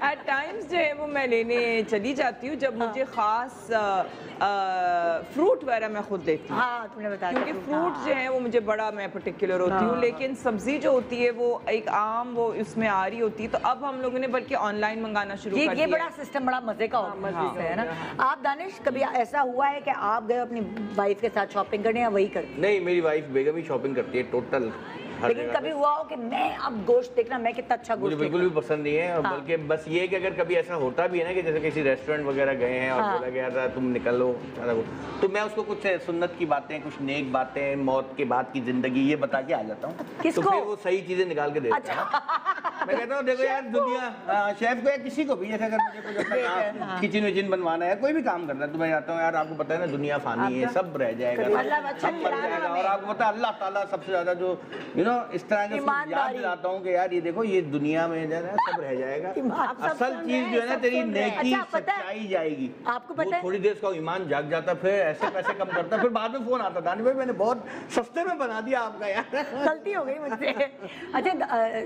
एट टाइम्स जो है वो मैं लेने चली जाती हूँ, जब मुझे खास फ्रूट वगैरह मैं खुद देखती हूँ। तुमने बताया, क्योंकि फ्रूट जो है वो मुझे बड़ा मैं पर्टिकुलर होती हूँ, लेकिन सब्जी जो होती है वो एक आम वो उसमें आ रही होती है। तो अब हम लोगों ने बल्कि ऑनलाइन मंगाना शुरू कर दिया। ये बड़ा सिस्टम बड़ा मजे का है ना। आप दानिश, कभी ऐसा हुआ है कि आप गए अपनी वाइफ के साथ शॉपिंग करने या वही करते? नहीं, मेरी वाइफ बेगम ही शॉपिंग करती है टोटल। लेकिन कभी हुआ हो कि मैं अब गोश्त देखना, मैं कितना अच्छा गोश्त, मुझे बिल्कुल भी पसंद नहीं है। बल्कि बस ये कि अगर कभी ऐसा होता भी है ना कि जैसे किसी रेस्टोरेंट वगैरह गए हैं और बोला गया था तुम निकलो, तो मैं उसको कुछ सुन्नत की बातें, कुछ नेक बातें, मौत के बाद की जिंदगी ये बता के आ जाता हूँ। तो फिर वो सही चीजें निकाल के देता है। मैं कहता हूँ देखो यार दुनिया शेफ को या किसी को भी, जैसे अगर मुझे कुछ अपना किचन विचन बनवाना है, कोई भी काम करना है तो मैं जाता हूँ यार, आपको पता है ना दुनिया फानी है, सब रह जाएगा, सब मर जाएगा। और आपको पता है अल्लाह ताला सबसे ज्यादा जो इस तरह के याद दिलाता हूँ कि यार ये देखो ये दुनिया में जो है सब रह जाएगा, असल चीज जो है ना तेरी नेकी सच्चाई जाएगी। आपको पता है थोड़ी देर का ईमान जाग जाता, फिर ऐसे पैसे कम करता, फिर बाद में फोन आता दानिश भाई मैंने बहुत सस्ते में बना दिया आपका, यार गलती हो गई मुझसे। अच्छा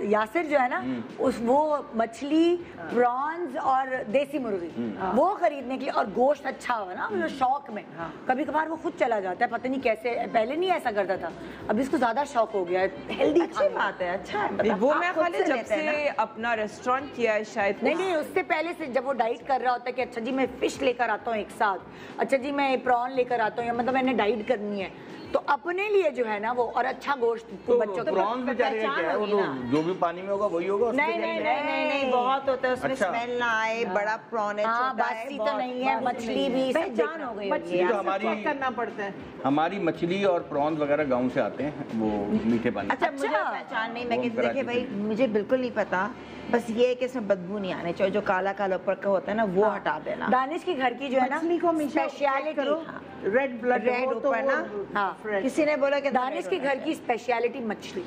यासिर जो है ना वो मछली, प्रॉन्स और देसी मुर्गी वो खरीदने के लिए, और गोश्त अच्छा हो ना मतलब शौक में, कभी कभार वो खुद चला जाता है, पता नहीं कैसे, पहले नहीं ऐसा करता था, अब इसको ज्यादा शौक हो गया है। हेल्दी अच्छी बात है, अच्छा है। वो मैं खाली जब से अपना रेस्टोरेंट किया है शायद, नहीं उससे पहले से जब वो डाइट कर रहा होता है कि अच्छा जी मैं फिश लेकर आता हूँ एक साथ, अच्छा जी मैं प्रॉन लेकर आता हूँ, या मतलब मैंने डाइट करनी है तो अपने लिए जो है ना वो, और अच्छा गोश्त तो बच्चों को प्रॉन्स बेचारे क्या है, वो तो जो भी पानी में होगा वही होगा। नहीं बहुत होता है उसमें, स्मेल ना आए, बड़ा प्रॉन है, बासी तो नहीं है, मछली भी पहचान हो गई, मछली तो हमारी करना पड़ता है। हमारी मछली और प्रॉन्स वगैरह गांव से आते हैं, वो मीठे पानी। अच्छा मुझे पहचान नहीं, मैं कहती देखिए भाई मुझे बिल्कुल नहीं पता, बस ये है कि इसमें बदबू नहीं आने चाहिए, जो काला काला ऊपर का होता है ना वो हटा देना। दानिश की घर की जो है ना स्पेशलिटी, रेड ब्लड ऊपर ना, हाँ किसी ने बोला कि दानिश के घर की स्पेशलिटी मछली,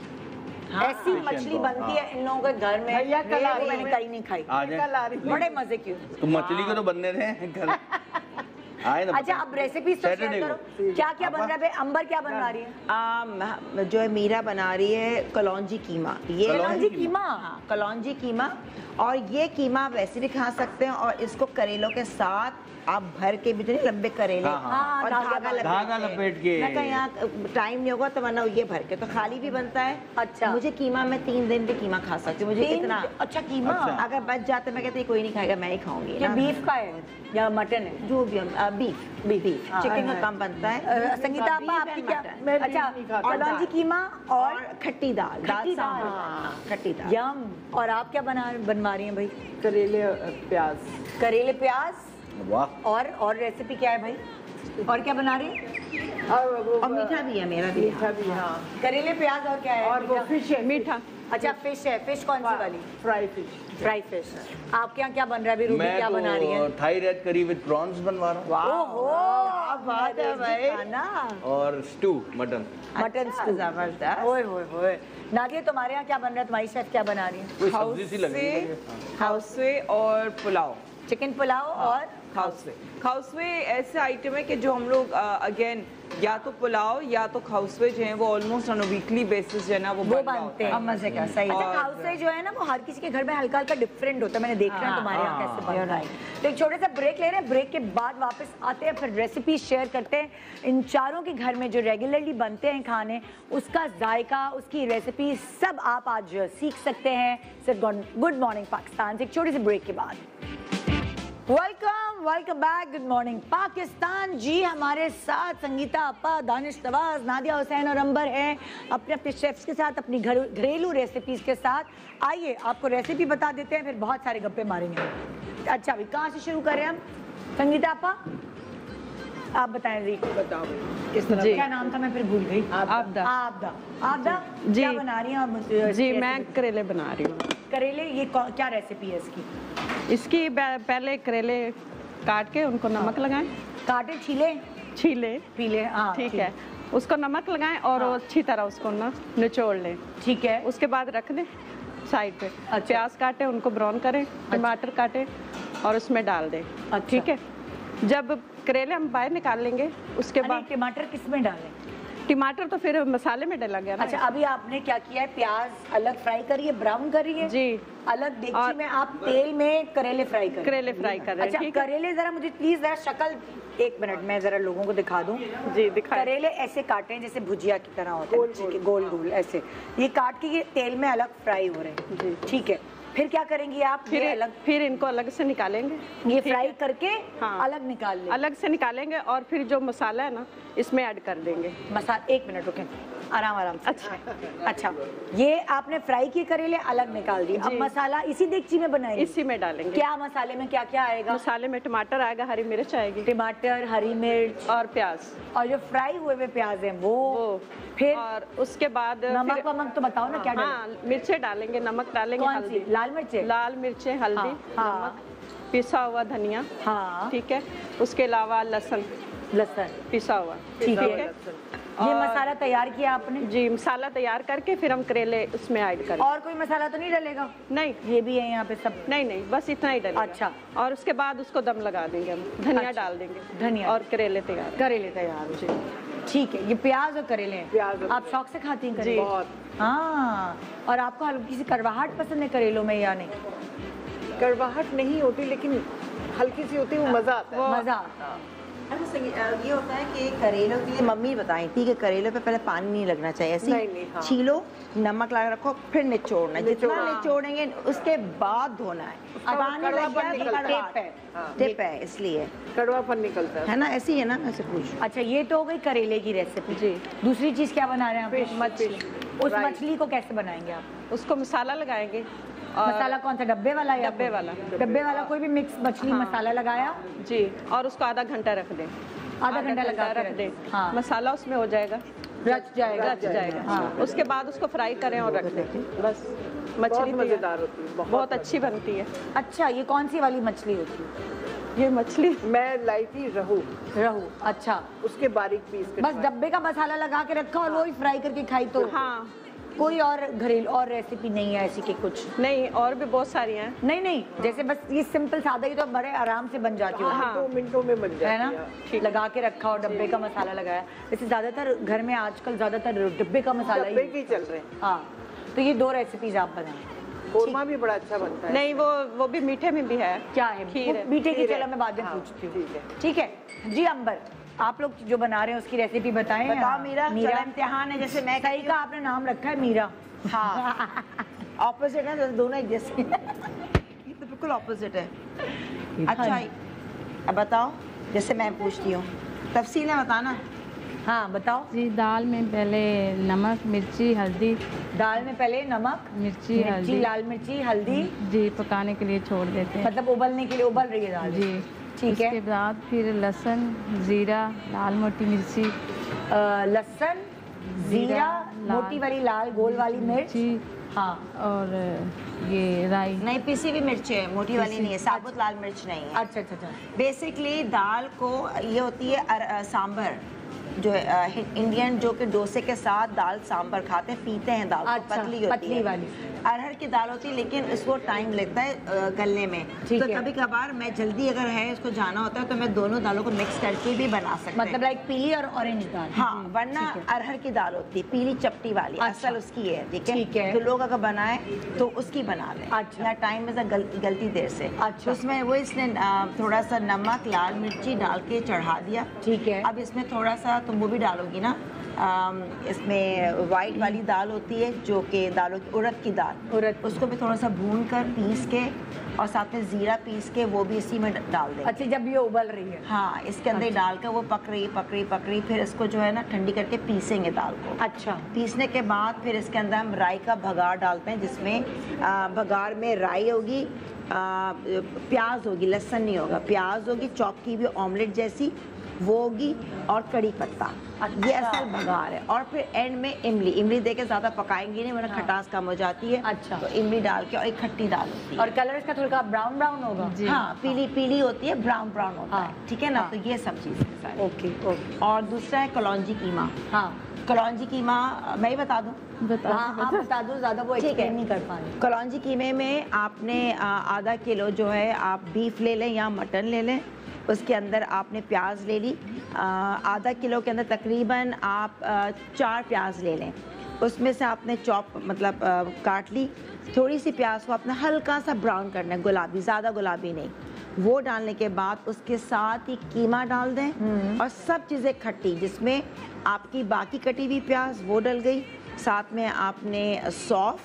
ऐसी मछली बनती है इन लोगों के घर में, मैंने कहीं नहीं खाई, बड़े मजे की। तो मछली को तो बनने थे अच्छा अब रेसिपी शेयर करो, क्या क्या बन रहा है? अंबर क्या बना रही है? जो है मीरा बना रही है कलौंजी कीमा, ये कलौंजी कीमा, कलौंजी कीमा, और ये कीमा वैसे भी खा सकते हैं, और इसको करेलों के साथ आप भर के भी, लंबे करेले और धागा लपेट के, मैं कहीं यहाँ टाइम नहीं होगा तो वरना ये भर के तो खाली भी बनता है। अच्छा मुझे कीमा में 3 दिन भी कीमा खा सकती हूँ, मुझे इतना अच्छा कीमा अगर बच जाते मैं कहती कोई नहीं खाएगा, मैं ही खाऊंगी। बीफ का है या मटन है? जो भी, बीफ चिकन का कम बनता है। संगीता आपकी क्या? अच्छा कलौंजी कीमा और खट्टी दाल, खट्टी दाल। यम। और आप क्या बनवा रही हैं भाई? करेले प्याज, करेले प्याज। वाह। और रेसिपी क्या है भाई? और क्या बना रही है? और मीठा भी है मेरा भी, मीठा भी, हाँ करेले प्याज और क्या है? और वो फिश है मीठा। अच्छा फिश है, फिश कौन सी वाली? Fry fish. Fry fish. आपके यहाँ क्या बन रहा है? रूबी क्या बना रही है? थाई रेड करी विद प्रॉन्स बनवा रहा हूँ। ओहो क्या बात है भाई। और स्टू मटन स्टू, जबरदस्त। ओए होए होए। नादिया तुम्हारे यहाँ क्या बन रहा है? तुम्हारी शेफ क्या बना रही है? कोई सब्जी सी लग रही है। खाउसवे और पुलाव, चिकन पुलाव और खाउसवे। खाउसवे ऐसे आइटम है कि जो हम लोग अगेन या तो पुलाव या तो खाउसवे जो है वो ऑलमोस्ट ऑन वीकली बेसिस जो है ना वो बनते हैं। मजे का सही। अच्छा खाउसवे जो है ना वो हर किसी के घर में हल्का हल्का डिफरेंट होता है, मैंने देखा है तुम्हारे यहाँ कैसे बनता है। तो एक छोटे सा ब्रेक ले रहे हैं, ब्रेक के बाद वापस आते हैं, फिर रेसिपी शेयर करते हैं इन चारों के घर में जो रेगुलरली बनते हैं खाने, उसका जायका, उसकी रेसिपी सब आप आज सीख सकते हैं सिर्फ गुड मॉर्निंग पाकिस्तान से एक छोटी सी ब्रेक के बाद। Welcome back, good morning Pakistan. जी हमारे साथ संगीता अपा, दानिश नवाज, नादिया हुसैन और अंबर हैं अपने अपने शेफ्स के साथ, अपनी घरेलू रेसिपीज के साथ। आइए आपको रेसिपी बता देते हैं, फिर बहुत सारे गप्पे मारेंगे। अच्छा अभी कहाँ से शुरू करें हम? संगीता अपा आप बताएं। जी बताओ किस तरह, क्या नाम था मैं फिर भूल गई। आपदा जी क्या बना रही हैं? जी मैं करेले बना रही हूँ। करेले, ये क्या रेसिपी है इसकी? इसकी पहले करेले काट के उनको नमक लगाएं, काटे छीले पीले, हाँ ठीक है, उसको नमक लगाएं और अच्छी तरह उसको ना निचोड़ लें, ठीक है। उसके बाद रख दें साइड पे। प्याज काटे उनको ब्राउन करें, टमाटर काटे और उसमें डाल दें, ठीक है। जब करेले हम बाहर निकाल लेंगे उसके बाद टमाटर किस में डालें? टमाटर तो फिर मसाले में डाला गया ना। अच्छा अभी आपने क्या किया है? प्याज अलग फ्राई करी है, ब्राउन करी है जी, अलग देगची में आप तेल में करेले फ्राई कर रहे हैं। अच्छा करेले जरा मुझे प्लीज जरा शक्ल, एक मिनट मैं जरा लोगों को दिखा दूं। जी दिखा। करेले ऐसे काटे हैं जैसे भुजिया की तरह होते हैं, गोल गोल ऐसे, ये काट के ये तेल में अलग फ्राई हो रहे हैं जी, ठीक है। फिर क्या करेंगे आप? फिर इनको अलग से निकालेंगे, ये फ्राई करके अलग निकाल लेंगे, अलग से निकालेंगे और फिर जो मसाला है ना इसमें ऐड कर देंगे। मसाला, एक मिनट रुकें, आराम आराम से। अच्छा, ये आपने फ्राई किए करेले अलग निकाल दिए, अब मसाला इसी देगची में बनाएंगे? इसी में डालेंगे। क्या मसाले में क्या क्या आएगा? मसाले में टमाटर आएगा, हरी मिर्च आएगी, टमाटर, हरी मिर्च और प्याज, और जो फ्राई हुए हुए प्याज हैं वो फिर, और उसके बाद नमक वमक तो बताओ ना क्या डालें? हाँ, मिर्चें डालेंगे, नमक डालेंगे, कौन हल्दी, सी? लाल मिर्चें? लाल मिर्चें, हल्दी, नमक, पिसा हुआ धनिया, हाँ ठीक है, उसके अलावा लहसुन पिसा हुआ, ठीक है। ये मसाला तैयार किया आपने? जी, मसाला तैयार करके फिर हम करेले उसमें ऐड करें। और कोई मसाला तो नहीं डलेगा? नहीं, ये भी है यहाँ पे सब? नहीं, बस इतना ही डलेगा। अच्छा, और उसके बाद उसको दम लगा देंगे हम, धनिया डाल देंगे, धनिया, और करेले तैयार। करेले तैयार जी, ठीक है। ये प्याज और करेले हैं? प्याज। आप शौक से खाती हैं करेले? बहुत। हाँ, और आपको हल्की सी कड़वाहट पसंद है करेलों में या नहीं? कड़वाहट नहीं होती, लेकिन हल्की सी होती है, वो मजा आता है। मजा आता है। ये होता है कि करेलों के लिए मम्मी बताई थी कि करेलों पे पहले पानी नहीं लगना चाहिए, ऐसे नहीं, हाँ। छीलो, नमक लगा रखो, फिर निचोड़ना है, जितना निचोड़ेंगे उसके बाद धोना है। पानी टिप है इसलिए कड़वापन निकलता है ना, ऐसी है ना, ऐसे पूछ। अच्छा, ये तो हो गई करेले की रेसिपी जी। दूसरी चीज क्या बना रहे हैं आप? मछली। उस मछली को कैसे बनाएंगे आप? उसको मसाला लगाएंगे। मसाला कौन सा, डब्बे वाला? डब्बे वाला। डब्बे वाला कोई भी मिक्स मछली मसाला लगाया जी, और उसको आधा घंटा रख दें। आधा घंटा लगा रख दें, हाँ, मसाला उसमें हो जाएगा, रच जाएगा। हाँ, उसके बाद उसको फ्राई करें और रख दें, बस। मछली मजेदार होती है, बहुत अच्छी बनती है। अच्छा, ये कौन सी वाली मछली होती है? ये मछली मैं लाई थी रहू। अच्छा, उसके बारीक पीस बस डब्बे का मसाला लगा के रखा और वो ही फ्राई करके खाई तो? हाँ, कोई और घरेलू और रेसिपी नहीं है ऐसी कि कुछ? नहीं, और भी बहुत सारी हैं। नहीं, जैसे बस ये सिंपल सादा ही तो बड़े आराम से बन जाती है। हाँ, 2 मिनटों में बन जाती है ना, लगा के रखा और डब्बे का मसाला लगाया। वैसे ज्यादातर घर में आजकल ज्यादातर डब्बे का मसाला डब्बे ही चल रहे हैं। हाँ, तो ये 2 रेसिपीज आप बनाएं। कोरमा भी बड़ा अच्छा बनता है। नहीं, वो भी मीठे में भी है। क्या है? खीर है। मीठे की चलो मैं बाद में पूछती हूँ। ठीक है जी। अंबर, आप लोग जो बना रहे हैं उसकी रेसिपी बताएं। बताओ मीरा, मीरा इम्तिहान है, जैसे मैं सही का आपने नाम रखा है मीरा। हाँ, ऑपोजिट है, दोनों एक जैसे। ये तो बिल्कुल ऑपोजिट है। अच्छा, अब बताओ, जैसे मैं पूछती हूँ, तफसील है बताना। हाँ बताओ जी। दाल में पहले नमक, मिर्ची, हल्दी। दाल में पहले नमक, मिर्ची, हल्दी, लाल मिर्ची, हल्दी जी पकाने के लिए छोड़ देते हैं। मतलब उबलने के लिए उबल रही है दाल जी, ठीक है। उसके बाद फिर लहसुन, जीरा, लाल मोटी मिर्ची, लहसुन, जीरा, मोटी वाली लाल गोल वाली मिर्ची, हाँ, और ये राई। नहीं, पीसी हुई मिर्च है, मोटी वाली नहीं है, साबुत लाल मिर्च नहीं है। अच्छा। बेसिकली दाल को ये होती है सांभर, जो इंडियन जो कि डोसे के साथ दाल सांभर खाते हैं, पीते हैं दाल। अच्छा, पतली होती है वाली। अरहर की दाल होती है, लेकिन इसको टाइम लगता है गलने में। तो कभी कभार मैं जल्दी अगर है इसको जाना होता है तो मैं दोनों दालों को मिक्स करके भी बना सकते हैं। मतलब लाइक पीली और ऑरेंज दाल। हाँ, वरना अरहर की दाल होती है पीली चपटी वाली। असल उसकी है, ठीक है। तो लोग अगर बनाए तो उसकी बना लें। अच्छा। या टाइम में गलती देर से। अच्छा। उसमें वो इसने थोड़ा सा नमक, लाल मिर्ची डाल के चढ़ा दिया, ठीक है। अब इसमें थोड़ा सा तुम वो भी डालोगी ना, इसमें वाइट वाली दाल होती है जो कि दालों की उड़द की दाल, उसको भी थोड़ा सा भून कर पीस के और साथ में जीरा पीस के वो भी इसी में डाल दें। अच्छा, जब ये उबल रही है। हाँ, इसके अंदर डाल कर वो पक रही, फिर इसको जो है ना ठंडी करके पीसेंगे दाल को। अच्छा। पीसने के बाद फिर इसके अंदर हम राई का भगार डालते हैं, जिसमें भगार में राई होगी, प्याज होगी, लहसुन नहीं होगा, प्याज होगी चॉप की हुई ऑमलेट जैसी, वो होगी, और कड़ी पत्ता। ये असल भगार है। और फिर एंड में इमली देके ज्यादा पकाएंगे नहीं, वरना खटास कम हो जाती है। अच्छा। तो इमली डाल के, और एक खट्टी दाल होती है। और कलर इसका थोड़ा ब्राउन होगा। हाँ, पीली होती है, ब्राउन होता है, ठीक है ना। तो ये सब चीज़। ओके। और दूसरा है कलौंजी कीमा। हाँ, कलौंजी कीमा मैं ही बता दूं? आप बता दो, ज्यादा वो एक्सप्लेन नहीं कर पाए। कलौंजी कीमे में आपने आधा किलो जो है आप बीफ ले लें या मटन ले लें, उसके अंदर आपने प्याज ले ली, आधा किलो के अंदर तकरीबन आप 4 प्याज ले लें, उसमें से आपने चॉप मतलब काट ली। थोड़ी सी प्याज को आपने हल्का सा ब्राउन करना है, गुलाबी, ज़्यादा गुलाबी नहीं। वो डालने के बाद उसके साथ ही कीमा डाल दें और सब चीज़ें खट्टी, जिसमें आपकी बाकी कटी हुई प्याज वो डल गई, साथ में आपने सौंफ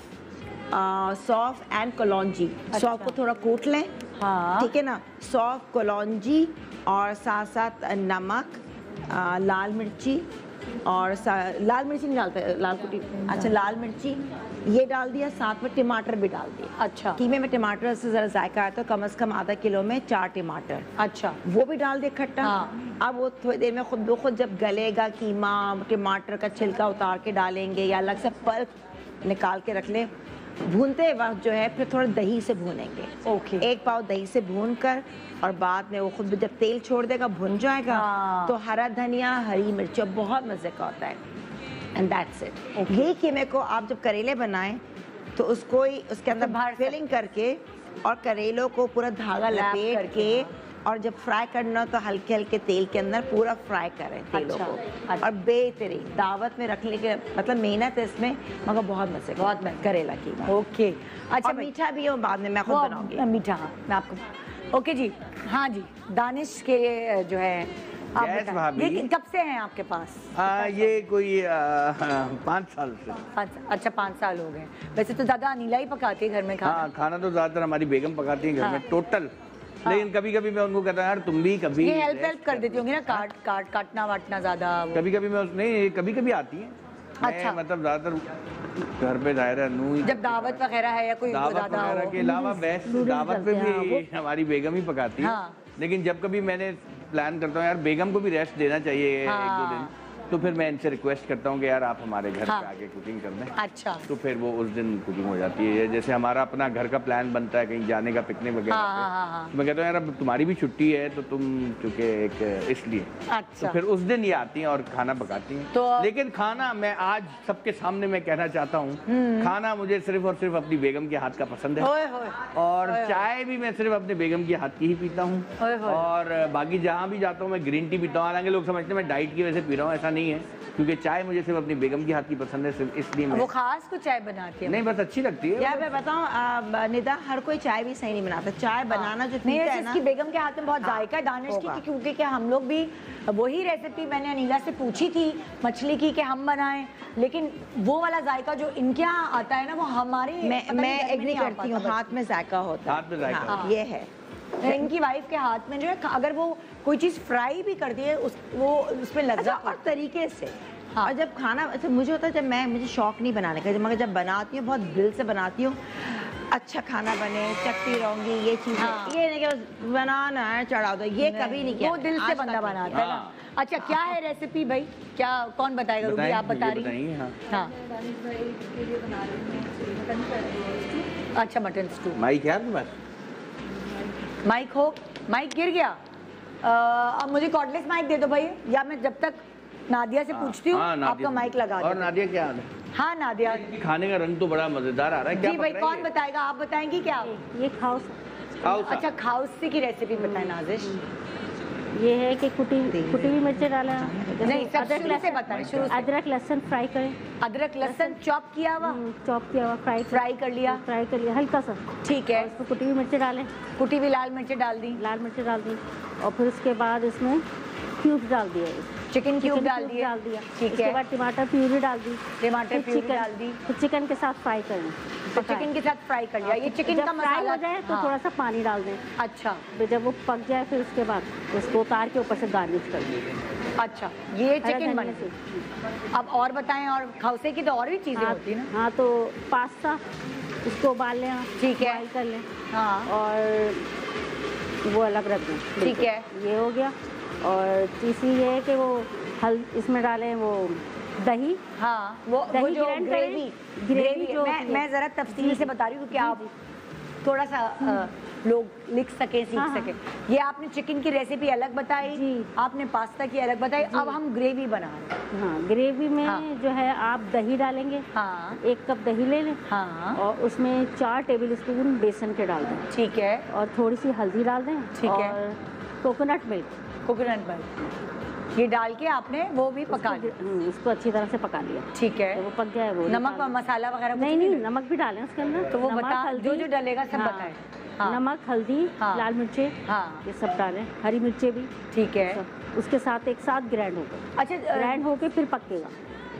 एंड कलौंजी। सौंफ को थोड़ा कूट लें, हाँ, ठीक है ना। सौंफ, कलौंजी और साथ साथ नमक, लाल मिर्ची और लाल मिर्ची नहीं डालते, लाल कुटी, अच्छा लाल मिर्ची ये डाल दिया, साथ में टमाटर भी डाल दिया। अच्छा, कीमे में टमाटर से ज़रा जायका आता है, कम से कम आधा किलो में 4 टमाटर। अच्छा, वो भी डाल दिया खट्टा। हाँ। अब वो थोड़ी देर में खुद ब खुद जब गलेगा कीमा, टमाटर का छिलका उतार के डालेंगे या अलग से पल्प निकाल के रख ले। भूनते वक्त जो है फिर थोड़ा दही से भूनेंगे। ओके। 1 पाव दही से भून कर और बाद में वो खुद भी जब तेल छोड़ देगा, भुन जाएगा, हाँ। तो हरा धनिया, हरी मिर्च बहुत मज़े का होता है। And that's it. यही कीमे को आप जब करेले बनाएं तो उसको ही उसके अंदर फिलिंग करके और करेलों को पूरा धागा लपेट के और जब फ्राई करना तो हल्के हल्के तेल के अंदर पूरा फ्राई करें तेलों को। अच्छा। और बेहतरीन दावत में रखने के मतलब मेहनत है इसमें, मगर बहुत मजे का, बहुत मजे करेला कीमा। ओके। अच्छा, और मीठा भी हो बाद में मैं खुद बनाऊंगी मीठा। हाँ, मैं आपको ओके जी। हाँ जी, दानिश के लिए जो है आप Yes, बताएं। भाभी। ये कब से हैं आपके पास? ये कोई 5 साल से। अच्छा, 5 साल हो गए। वैसे तो दादा अनिला ही पकाती है घर में खाना। हाँ, खाना तो ज्यादातर हमारी बेगम पकाती है घर में टोटल। लेकिन कभी कभी मैं उनको कहता हूँ यार तुम भी कभी ये हेल्प कर देती होंगी ना, काटना वाटना ज्यादा। कभी कभी मैं नहीं, कभी कभी आती है। अच्छा। मतलब ज्यादातर घर पे दायरा जब दावत वगैरह है या कोई दावत वगैरह के अलावा दावत पे भी हमारी बेगम ही पकाती है। लेकिन जब कभी मैंने प्लान करता हूँ यार बेगम को भी रेस्ट देना चाहिए 1-2 दिन, तो फिर मैं इनसे रिक्वेस्ट करता हूँ कि यार आप हमारे घर पे आके कुकिंग कर दें। अच्छा। तो फिर वो उस दिन कुकिंग हो जाती है। जैसे हमारा अपना घर का प्लान बनता है कहीं जाने का, पिकनिक वगैरह पे, तो मैं कहता हूँ यार अब तुम्हारी भी छुट्टी है तो तुम चूंकि एक इसलिए तो फिर उस दिन ये आती हैं और खाना पकाती हैं। तो लेकिन खाना मैं आज सबके सामने मैं कहना चाहता हूँ, खाना मुझे सिर्फ और सिर्फ अपनी बेगम के हाथ का पसंद है। और चाय भी मैं सिर्फ अपने बेगम के हाथ की ही पीता हूँ। और बाकी जहाँ भी जाता हूँ मैं ग्रीन टी पीता हूँ। हालांकि लोग समझते हैं मैं डाइट की वजह से पी रहा हूँ, ऐसा नहीं है, क्योंकि चाय मुझे सिर्फ अपनी बेगम की हाथ की पसंद है, सिर्फ इसलिए मैं वो खास कुछ चाय बनाती है। नहीं, बस अच्छी लगती है। यार मैं बताऊँ निदा, हर कोई चाय भी सही नहीं बनाता। चाय बनाना जो पीता है ना, इसकी बेगम के हाथ में बहुत जायका है दानिश की, क्योंकि क्या हम लोग भी वही रेसिपी मैंने अनीला से पूछी थी मछली की कि हम बनाएं, लेकिन वो वाला जायका जो इनके यहाँ आता है ना, वो हमारे मैं एग्री करती हूँ, हाथ में जायका होता है। हाथ में जायका ये है। इनकी वाइफ के हाथ में जो है, अगर वो कोई चीज फ्राई भी करती है वो उसमें लज्जा और तरीके से। और जब खाना अच्छा मुझे होता है, जब मुझे शौक नहीं बनाने का, मगर जब बनाती हूँ बहुत दिल से बनाती हूँ, अच्छा खाना बने, चटती रहूंगी, ये चीज़ ये नहीं कि बनाना है चढ़ा दो, ये कभी नहीं किया। वो दिल से बंदा बनाता है ना। अच्छा, क्या है रेसिपी भाई? क्या कौन बताएगा? रूबी आप बता रही हैं? हाँ। अच्छा, मटन स्टू। माइक है बस, माइक हो, माइक गिर गया। अब मुझे कॉर्डलेस माइक दे दो भाई, या मैं जब तक नादिया से पूछती हूँ आपका माइक लगा दो। और नादिया क्या हाल है? हाँ नादिया, खाने का रंग तो बड़ा मजेदार आ रहा है। क्या जी भाई, कौन बताएगा? आप बताएंगी क्या? ये खाउस। अच्छा, खाउसी की रेसिपी बताएं नाजिश। ये है कि कुटी हुई मिर्ची डाला, नहीं शुरू से बताएं, शुरू से। अदरक लहसुन फ्राई करें। अदरक लहसुन चॉप किया हुआ फ्राई कर लिया हल्का सा, ठीक है। उसमें कुटी हुई मिर्ची डालें, कुटी हुई लाल मिर्ची डाल दी, और फिर उसके बाद इसमें क्यूब डाल दिए, चिकन क्यूब डाल दिया, ठीक है। उसके बाद टमाटर प्यूरी डाल दी, टमाटर प्यूरी डाल दी, फिर चिकन के साथ फ्राई करें। तो चिकन के साथ फ्राई कर लिया। ये चिकन का मसाला हो जाए तो थोड़ा सा पानी डाल दें। अच्छा, फिर जब वो पक जाए फिर उसके बाद उसको उतार के ऊपर से गार्निश कर दें। अच्छा, ये चिकन बन से। अब और बताएं, और खाउसे की तो और भी चीजें होती है ना? हाँ, तो पास्ता उसको उबाल लें, ठीक है, बॉइल कर लें, हाँ, और वो अलग रख दें, ठीक है। ये हो गया। और तीसरी ये है कि वो इसमें डालें वो दही, हाँ, वो जो ग्रेवी जो मैं जरा तफसील से बता रही हूँ क्योंकि आप थोड़ा सा लोग लिख सके, सीख सके। ये आपने चिकन की रेसिपी अलग बताई, आपने पास्ता की अलग बताई, अब हम ग्रेवी बना रहे हैं। हाँ, ग्रेवी में जो है आप दही डालेंगे, 1 कप दही ले लें, और उसमें 4 टेबल स्पून बेसन के डाल दें, ठीक है, और थोड़ी सी हल्दी डाल दें, ठीक है, कोकोनट मिल्क ये डाल के आपने वो भी पका लिया, उसको अच्छी तरह से पका लिया, ठीक है। वो पक गया है, वो नमक मसाला वगैरह नहीं, नमक भी डालें उसके अंदर, तो वो बता, जो डलेगा सब बताएं। नमक, हल्दी, लाल मिर्चे, ये सब डालें, हरी मिर्चे भी, ठीक है। उसके साथ एक साथ ग्राइंड होकर, अच्छा ग्राइंड होके फिर पकेगा।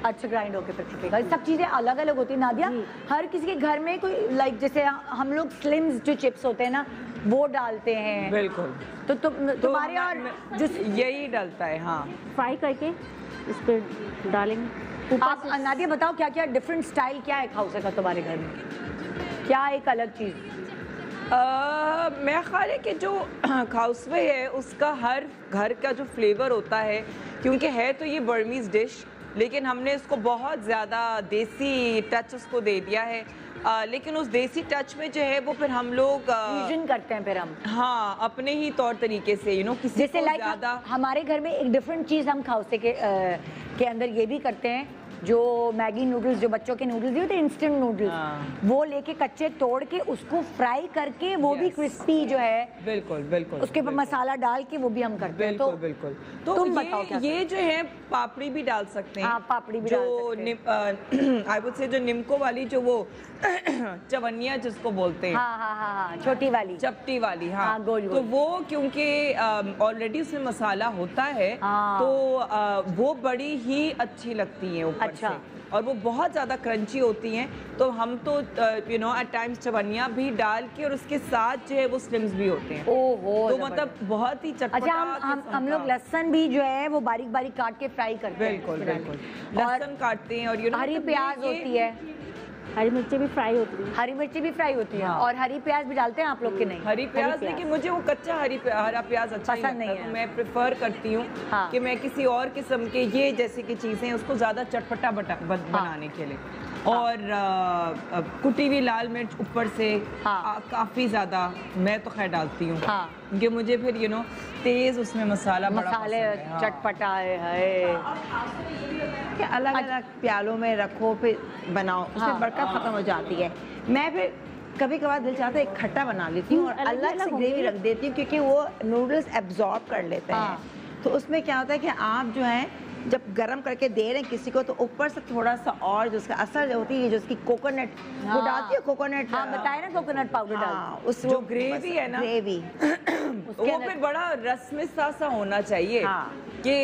अच्छा, ग्राइंड होके फिर पकेगा। सब चीजें अलग अलग होती है नादिया, हर किसी के घर में कोई लाइक जैसे हम लोग स्लिम्स जो चिप्स होते हैं ना वो डालते हैं, बिल्कुल। तो तुम्हारे और जो यही डलता है, हाँ, फ्राई करके इस पर डालेंगे। आप नादिया बताओ क्या क्या डिफरेंट स्टाइल क्या है खाउसे का तुम्हारे घर में, क्या एक अलग चीज़? मेरा ख्याल है कि जो खाउसवे है उसका हर घर का जो फ्लेवर होता है, क्योंकि है तो ये बर्मीज़ डिश, लेकिन हमने इसको बहुत ज़्यादा देसी टच उसको दे दिया है। लेकिन उस देसी टच में जो है वो फिर हम लोग फ्यूजन करते हैं फिर हम, हाँ, अपने ही तौर तरीके से किसी जैसे को लाइक ज़्यादा। हमारे घर में एक डिफरेंट चीज़ हम खाउसे के अंदर ये भी करते हैं, जो मैगी नूडल्स, जो बच्चों के नूडल्स होते हैं इंस्टेंट नूडल्स, वो लेके कच्चे तोड़ के उसको फ्राई करके वो भी क्रिस्पी जो है, बिल्कुल बिल्कुल, उसके ऊपर मसाला डाल के वो भी हम करते हैं। तो बिल्कुल तो तुम बताओ क्या ये जो है पापड़ी भी डाल सकते हैं। हाँ, पापड़ी भी डाल सकते हैं। आई वुड से जो निम्को वाली जो वो चवनिया जिसको बोलते हैं, हाँ, छोटी वाली, चपटी वाली, हाँ, गोल गोल। तो वो क्योंकि ऑलरेडी उसमें मसाला होता है, तो वो बड़ी ही अच्छी लगती है ऊपर से, और वो बहुत ज़्यादा क्रंची होती हैं। तो हम तो एट टाइम्स चवनिया भी डाल के और उसके साथ जो है वो स्लिम्स भी होते हैं। ओहो, तो मतलब बहुत ही चटपटा। अच्छा, हम लोग लहसुन भी जो है वो बारीक बारीक काट के फ्राई करते हैं। बिल्कुल बिल्कुल, लहसुन काटते हैं, और हरी प्याज होती है, हरी मिर्ची भी फ्राई होती है, हरी मिर्ची भी फ्राई होती है, और हरी प्याज भी डालते हैं आप लोग के? नहीं, हरी प्याज, लेकिन मुझे वो कच्चा हरा प्याज अच्छा पसंद नहीं है, तो मैं प्रेफर करती हूँ कि मैं किसी और किस्म के ये जैसे की चीज़ें उसको ज़्यादा चटपटा बनाने के लिए, और कुटी हुई लाल मिर्च ऊपर से काफ़ी ज़्यादा मैं तो खैर डालती हूँ, क्योंकि मुझे फिर तेज़ उसमें मसाले चटपटा है। अलग अलग प्यालों में रखो फिर बनाओ, उसमें बरकत खत्म हो जाती है। मैं फिर कभी कभार दिल चाहता है एक खट्टा बना लेती हूँ और अलग से ग्रेवी रख देती हूँ, क्योंकि वो नूडल्स एब्जॉर्ब कर लेते हैं। तो उसमें क्या होता है कि आप जो है जब गरम करके दे रहे हैं किसी को, तो ऊपर से थोड़ा सा और जो उसका असर होती है, जो उसकी कोकोनट वो डालती है, कोकोनट, बताए ना, कोकोनट पाउडर डाल, उस जो ग्रेवी है ना, ग्रेवी वो फिर बड़ा रसमिसा सा होना चाहिए कि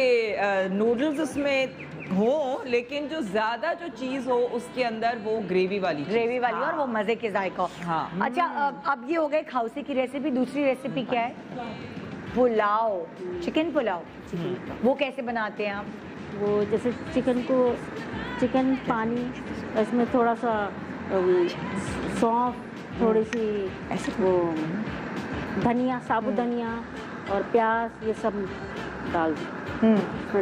नूडल्स उसमें हो, लेकिन जो ज्यादा जो चीज हो उसके अंदर वो ग्रेवी वाली और वो मजे के जायका। अच्छा, अब ये हो गए खाउसे की रेसिपी। दूसरी रेसिपी क्या है? पुलाव, चिकन पुलाव। वो कैसे बनाते हैं आप? वो जैसे चिकन पानी, इसमें थोड़ा सा सौंफ, थोड़ी सी वो धनिया, साबुत धनिया और प्याज, ये सब डाल दें,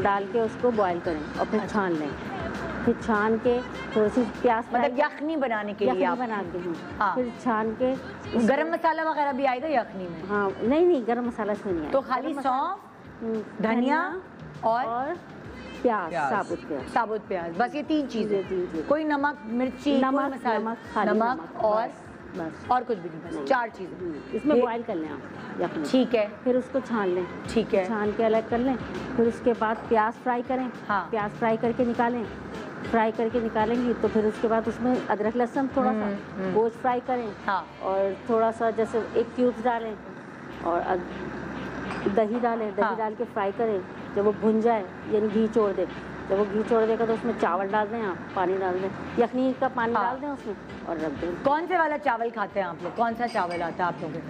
डाल के उसको बॉईल करें और फिर छान लें। फिर छान के थोड़ी सी प्याज, मतलब यखनी बनाने के लिए आप बनाते हैं। फिर छान के गरम मसाला वगैरह भी आएगा यखनी में? हाँ, नहीं, गरम मसाला इसमें नहीं आएगा। तो खाली सौंफ, धनिया और प्याज, साबुत प्याज, बस ये तीन चीजें। कोई नमक, मिर्ची, नमक और कुछ भी नहीं, बस 4 चीजें। इसमें बॉईल कर लें आप यखनी। ठीक है। फिर उसको छान लें। ठीक है। छान के अलग कर लें। फिर उसके बाद प्याज फ्राई करें। प्याज फ्राई करके निकालें। फ्राई करके निकालेंगी तो फिर उसके बाद उसमें अदरक लहसुन थोड़ा सा गोश्त फ्राई करें, और थोड़ा सा जैसे 1 क्यूब डालें, और दही डालें, दही डाल के फ्राई करें। जब वो भुन जाए, यानी घी छोड़ दे, जब वो घी छोड़ देगा तो उसमें चावल डाल दें, आप पानी डाल दें, यखनी का पानी डाल दें उसमें और रख दें। कौन से वाला चावल खाते हैं आप लोग? कौन सा चावल आता है आप लोगों के?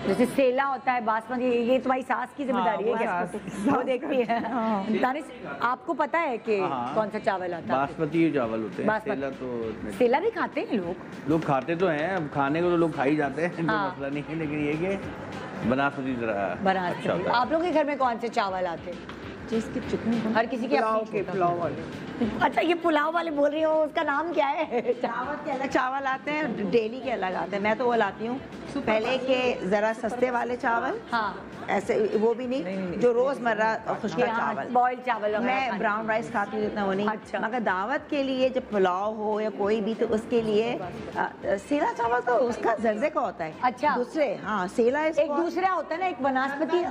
जैसे सेला होता है, बासमती, ये तुम्हारी सास की जिम्मेदारी है क्या? वो देखती है। दानिश, आपको पता है कि कौन सा चावल आता है? बासमती चावल होते हैं। सेला तो सेला भी खाते हैं लोग खाते तो हैं, अब खाने को तो लोग खा ही जाते हैं, मसला नहीं है, लेकिन ये कि बनासमती अच्छा होता है। आप लोग के घर में कौन से चावल आते हैं? जिसके चिकन, हर किसी के पुलाव वाले। अच्छा, ये पुलाव वाले बोल रही हो, उसका नाम क्या है? दावत के अलग चावल आते हैं, डेली के अलग आते हैं। मैं तो वो लाती हूँ पहले के जरा सस्ते वाले चावल, ऐसे वो भी नहीं, जो रोजमर्रा खुशका चावल, बॉइल्ड चावल। मैं ब्राउन राइस खाती हूँ, इतना वो नहीं। अच्छा। मगर दावत के लिए जब पुलाव हो या कोई भी, तो उसके लिए सेला चावल तो उसका जर्जे का होता है। अच्छा। दूसरे, सेला एक दूसरा होता है ना, एक बनास्पति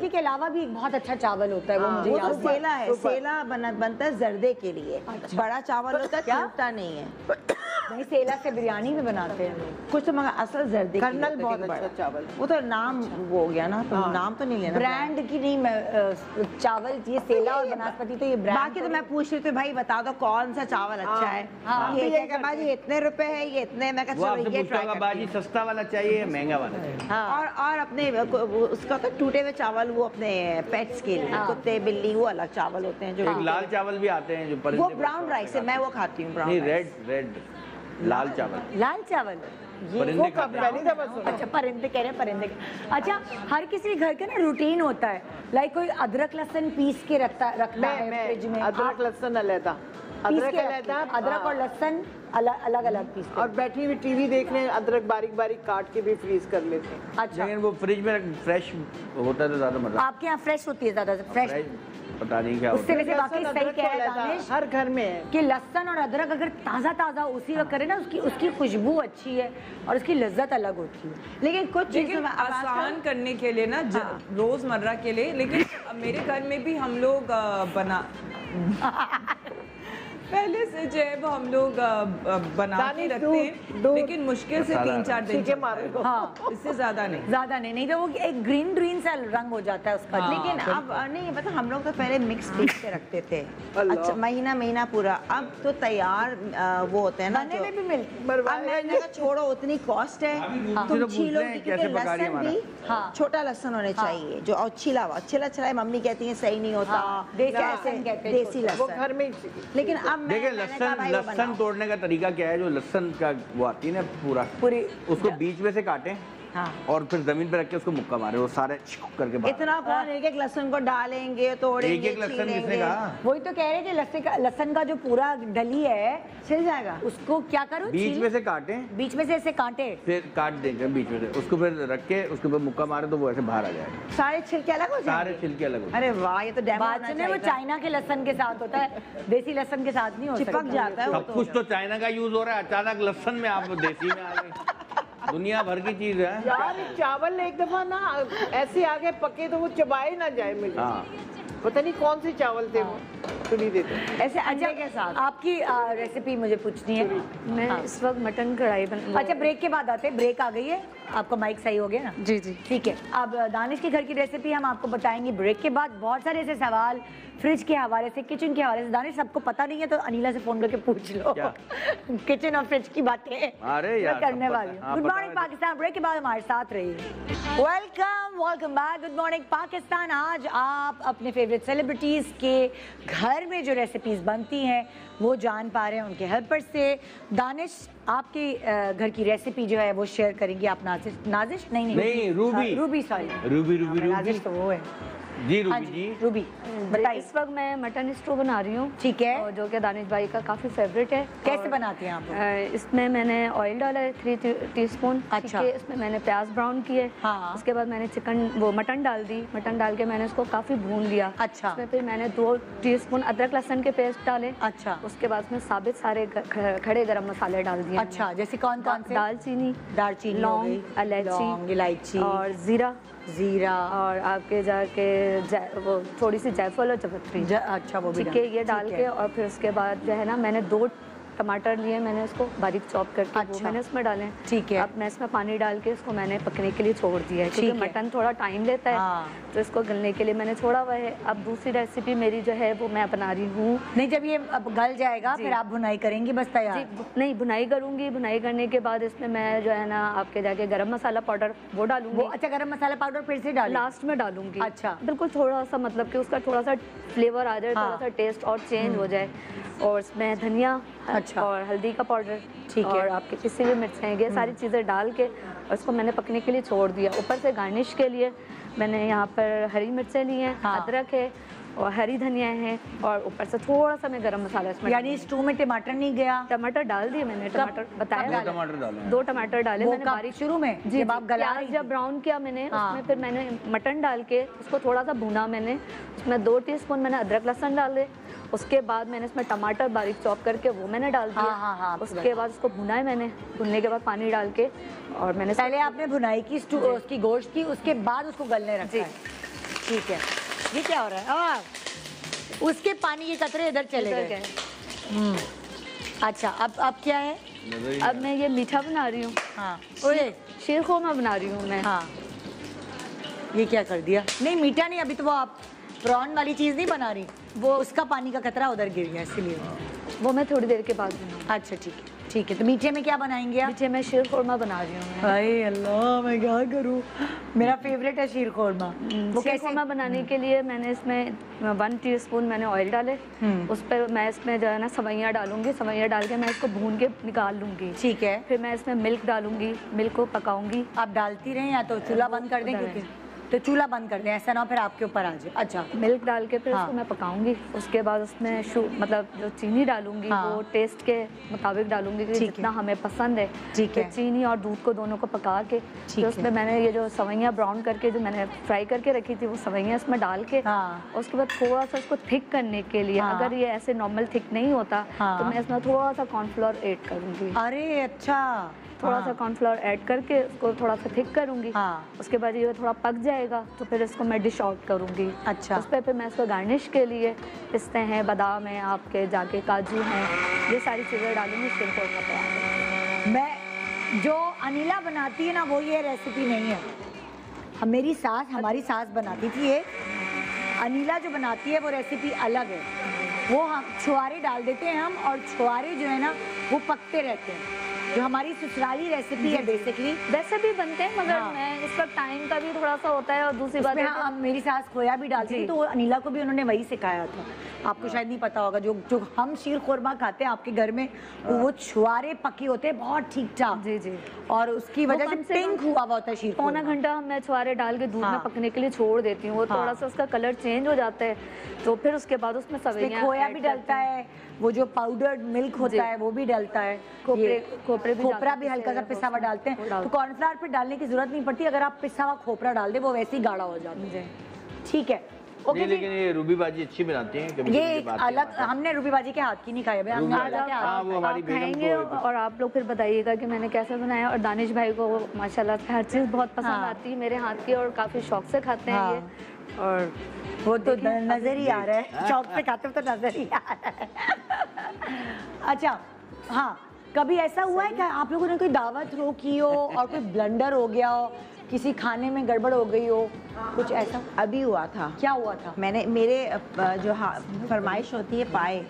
के अलावा भी एक बहुत अच्छा चावल होता है, वो मुझे याद है। सेला है, सेला बनता है जर्दे के लिए। बड़ा चावल होता है, टूटता नहीं है। नहीं, सेला से बिरयानी भी बनाते हैं लोग। कुछ तो मगर असल जर्दी कर्नल बहुत अच्छा चावल, वो तो नाम वो हो गया ना, तो नाम तो नहीं लेना। ब्रांड की नहीं, चावल ये सेला और बनास्पति तो ये ब्रांड। बाकी तो मैं पूछ रही थी भाई बता दो कौन सा चावल अच्छा है। ये बाजी इतने रुपए है, ये इतने, मैं कहती हूँ ये ट्राई करती बाजी सस्ता वाला चाहिए महंगा वाला चाहिए। और अपने उसका तो टूटे हुए चावल वो अपने पेट्स के लिए, कुत्ते बिल्ली, वो अलग चावल होते हैं जो लाल चावल भी आते हैं जो वो ब्राउन राइस है, मैं वो खाती हूँ ब्राउन। नहीं, रेड लाल चावल। लाल चावल परिंदे खाते हैं। अच्छा, परिंदे कह रहे हैं, परिंदे। अच्छा, हर किसी घर का ना रूटीन होता है, लाइक कोई अदरक लहसुन पीस के रखता है फ्रिज में। अदरक लहसुन अलग, अदरक और लहसुन अलग अलग पीस। और बैठी हुई टीवी देख रहे हैं, अदरक बारीक बारीक काट के भी फ्रीज कर लेते हैं। अच्छा, लेकिन वो फ्रिज में फ्रेश होता है तो ज्यादा मजा। आपके यहाँ फ्रेश होती है ज्यादा फ्रेश? पता नहीं क्या उससे वैसे वाकई सही कह रहा है दानिश, हर घर में है कि लहसुन और अदरक अगर ताज़ा ताज़ा उसी वक्त करे ना, उसकी खुशबू अच्छी है और उसकी लज्जत अलग होती है। लेकिन कुछ चीज़ें आसान करने के लिए ना, रोजमर्रा के लिए। लेकिन मेरे घर में भी हम लोग बना पहले से जो है वो हम लोग बना के रखते हैं, लेकिन मुश्किल से 3-4 दिन। हाँ, इससे ज्यादा नहीं तो वो एक ग्रीन सा रंग हो जाता है उसका। लेकिन अब नहीं पता, हम लोग तो पहले मिक्स पीस के रखते थे, अच्छा महीना पूरा। अब तो तैयार वो होते हैं ना, बने में भी मिलते। अब मैंने कहा छोड़ो, उतनी कॉस्ट है, तुम छीलो, क्योंकि लहसुन भी छोटा लहसुन होने चाहिए जो, और छिला हुआ छिला मम्मी कहती है सही नहीं होता, देसी लहसुन वो घर में। लेकिन अब देखिए लहसुन तोड़ने का तरीका क्या है, जो लहसुन का वो आती है ना पूरी उसको बीच में से काटें और फिर जमीन पे रख के उसको मुक्का मारे, वो सारे करके बाहर। इतना कौन एक लहसुन को डालेंगे, तोड़ेंगे, एक लहसुन किसने कहा? वही तो कह रहे थे, लहसुन का जो पूरा डली है छिल जाएगा, उसको क्या करो, बीच में से काटें, बीच में से ऐसे काटे, फिर काट देंगे बीच में से, उसको फिर रख के उसके ऊपर मुक्का मारे तो वो ऐसे बाहर आ जाएगा। सारे छिलके अलग हो जाएंगे, सारे छिलके अलग हो। अरे वाह, ये तो बात सुने, वो चाइना के लहसुन के साथ होता है, देसी लहसुन के साथ नहीं होता, चिपक जाता है। सब कुछ तो चाइना का यूज हो रहा है, अचानक लहसुन में आप देसी में आ गए। दुनिया भर की चीज है यार। चावल एक दफा ना ऐसे आगे पके तो वो चबाए ना जाए मुझे। पता नहीं कौन से चावल थे वो, सुनी देते ऐसे अंडे के साथ। आपकी रेसिपी मुझे पूछनी है। मैं इस वक्त मटन कढ़ाई अच्छा, ब्रेक के बाद आते हैं, ब्रेक आ गई है, आपका माइक सही हो गया ना? जी ठीक है। अब दानिश के घर की रेसिपी हम आपको बताएंगे ब्रेक के बाद। बहुत सारे ऐसे सवाल फ्रिज के हवाले से, किचन के हवाले से, दानिश सबको पता नहीं है तो अनीला से फोन करके पूछ लो किचन और फ्रिज की बातें करने वाली। गुड मॉर्निंग पाकिस्तान, ब्रेक के बाद हमारे साथ रहिए। Welcome back, good morning Pakistan. आज आप अपने फेवरेट सेलिब्रिटीज के घर में जो रेसिपीज बनती हैं वो जान पा रहे हैं उनके हेल्पर से। दानिश आपके घर की रेसिपी जो है वो शेयर करेंगे आप। नाजिश नहीं रूबी सॉरी रूबी नाजिश तो वो है जी। रूबी बताइए। इस वक्त मैं मटन स्टू बना रही हूँ। ठीक है। और जो कि दानिश भाई का काफ़ी फेवरेट है। कैसे बनाते हैं आप? इसमें मैंने ऑयल डाला है 3 टीस्पून। अच्छा। इसमें मैंने प्याज ब्राउन किए। हाँ। उसके बाद मैंने मटन डाल दी। मटन डाल के मैंने इसको काफ़ी भून लिया। अच्छा। उसमें फिर मैंने 2 टीस्पून अदरक लहसुन के पेस्ट डाले। अच्छा। उसके बाद उसमें साबित सारे खड़े गरम मसाले डाल दिए। अच्छा, जैसे कौन से? दालचीनी, लौंग, इलायची और जीरा और आपके जाके वो थोड़ी सी जायफल और जावित्री। अच्छा, वो भी ठीक है, ये डाल के और फिर उसके बाद जो है ना मैंने 2 टमाटर लिए, मैंने उसको बारीक चॉप करके वो मैंने उसमें डाले। ठीक है। अब मैं इसमें पानी डाल के इसको मैंने पकने के लिए छोड़ दिया है, क्योंकि मटन थोड़ा टाइम लेता है तो इसको गलने के लिए मैंने छोड़ा हुआ है। अब दूसरी रेसिपी मेरी जो है वो मैं बना रही हूँ। नहीं, जब ये अब गल जाएगा फिर आप भुनाई करेंगी, बस तैयार? नहीं, भुनाई करूंगी। भुनाई करने के बाद इसमें मैं जो है ना आपके जाके गरम मसाला पाउडर वो डालूंगी। अच्छा, गरम मसाला पाउडर फिर से लास्ट में डालूंगी। अच्छा, बिल्कुल थोड़ा सा, मतलब कि उसका थोड़ा सा फ्लेवर आ जाए, थोड़ा सा टेस्ट और चेंज हो जाए। और इसमें धनिया और हल्दी का पाउडर, ठीक है, और आपकी पिसी हुई मिर्चें, ये सारी चीज़ें डाल के और इसको मैंने पकने के लिए छोड़ दिया। ऊपर से गार्निश के लिए मैंने यहाँ पर हरी मिर्चें ली हैं, अदरक है और हरी धनिया है, और ऊपर से थोड़ा सा मैं गरम मसाला इसमें। यानी स्टू में टमाटर नहीं गया? टमाटर डाल दिए मैंने, टमाटर बताया, 2 टमाटर डाले मैंने बारीक शुरू में। जी, जब ब्राउन किया मैंने उसमें फिर मैंने मटन डाल के उसको थोड़ा सा भुना मैंने। उसमें 2 टीस्पून मैंने अदरक लहसुन डाले। उसके बाद मैंने इसमें टमाटर बारीक चॉप करके वो मैंने डाल दिया। उसके बाद उसको भुना है मैंने, भुनने के बाद पानी डाल के, और मैंने पहले आपने भुनाई की उसकी गोश्त की, उसके बाद उसको गलने रखा है। ठीक है। ये क्या हो रहा है? उसके पानी के कतरे इधर चले गए। अच्छा, अब क्या है? अब मैं ये मीठा बना रही हूँ। हाँ, शीर खोरमा बना रही हूँ मैं। हाँ, ये क्या कर दिया? नहीं मीठा नहीं, अभी तो वो आप प्रॉन वाली चीज़ नहीं बना रही, वो उसका पानी का कतरा उधर गिर गया इसलिए। वो मैं थोड़ी देर के बाद बनाऊँ। अच्छा ठीक है, ठीक है। तो मीठे में क्या बनाएंगे आप? मीठे में शीर खोरमा बना रही हूँ। हाय अल्लाह, मैं क्या करूँ, मेरा फेवरेट है शीर खोरमा। वो शीर खोरमा बनाने के लिए मैंने इसमें 1 टीस्पून मैंने ऑयल डाले, उस पर मैं इसमें जो है ना सवैयाँ डालूंगी, सवैयाँ डाल के मैं इसको भून के निकाल लूँगी। ठीक है। फिर मैं इसमें मिल्क डालूंगी, मिल्क को पकाऊंगी। आप डालती रहें या तो चूल्हा बंद कर दें, क्योंकि तो चूल्हा बंद कर दें, ऐसा ना हो फिर आपके ऊपर आ जाए। अच्छा, मिल्क डाल के फिर उसको मैं पकाऊंगी। उसके बाद उसमें मतलब जो चीनी डालूंगी वो टेस्ट के मुताबिक डालूंगी कि जितना हमें पसंद है। ठीक है। चीनी और दूध को दोनों को पका के फिर उसमें मैंने ये जो सवैयाँ ब्राउन करके जो मैंने फ्राई करके रखी थी वो सवैयाँ इसमें डाल के उसके बाद थोड़ा सा इसको थिक करने के लिए, अगर ये ऐसे नॉर्मल थिक नहीं होता तो मैं इसमें थोड़ा सा कॉर्नफ्लोर ऐड करूँगी। अरे अच्छा, थोड़ा सा कॉर्नफ्लोर ऐड करके उसको थोड़ा सा थिक करूंगी। उसके बाद ये थोड़ा पक जाएगा तो फिर इसको मैं डिश आउट करूंगी। अच्छा, उस पर फिर मैं इसको गार्निश के लिए पिस्ते हैं, बादाम हैं, आपके जाके काजू हैं, ये सारी चीज़ें डालूंगी। शीर खोरमा तैयार। मैं जो अनिला बनाती है ना वो ये रेसिपी नहीं है, मेरी सास, हमारी सास बनाती थी ये। अनिला जो बनाती है वो रेसिपी अलग है, वो हम छुआरे डाल देते हैं हम, और छुआरे जो है ना वो पकते रहते हैं। जो हमारी ससुराली रेसिपी है बेसिकली, वैसे भी बनते हैं मगर मैं इस वक्त टाइम का भी थोड़ा सा होता है, और दूसरी बात है मेरी सास खोया भी डालती थी, तो अनिला को भी उन्होंने वही सिखाया था। आपको शायद नहीं पता होगा, जो हम शीर खोरमा खाते हैं आपके घर में वो छुआरे पके होते हैं बहुत ठीक ठाक। जी जी, और उसकी वजह से पिंक हुआ होता है शीर खोरमा। पौना घंटा मैं छुआरे डाल के दूध में पकने के लिए छोड़ देती हूँ, वो थोड़ा सा उसका कलर चेंज हो जाता है, तो फिर उसके बाद उसमें सवैयाँ, खोया भी डलता है, वो जो पाउडर्ड मिल्क होता है वो भी डलता है, खोपरा भी हल्का सा पिसा हुआ डालते हैं। तो कॉर्नफ्लावर पे डालने की जरूरत नहीं पड़ती, अगर आप पिसा हुआ खोपरा डाल दे वो वैसे ही गाढ़ा हो जाता है। ठीक है, ओके। लेकिन ये रूबी बाजी अच्छी बनाती हैं। कभी ये अलग, हमने रूबी बाजी के हाथ की नहीं खाई है, हमने वो हमारी खाएंगे और आप लोग फिर बताइएगा कि मैंने कैसे बनाया। और दानिश भाई को माशाल्लाह हर चीज़ बहुत पसंद आती है मेरे हाथ की, और काफ़ी शौक से खाते हैं ये, और वो तो नजर ही आ रहा है, शौक से खाते तो नजर ही आ रहा है। अच्छा हाँ, कभी ऐसा हुआ है कि आप लोगों ने कोई दावत थ्रो की हो और कोई ब्लंडर हो गया हो, किसी खाने में गड़बड़ हो गई हो, कुछ ऐसा? अभी हुआ था। क्या हुआ था? मेरे जो फरमाइश होती है पाए,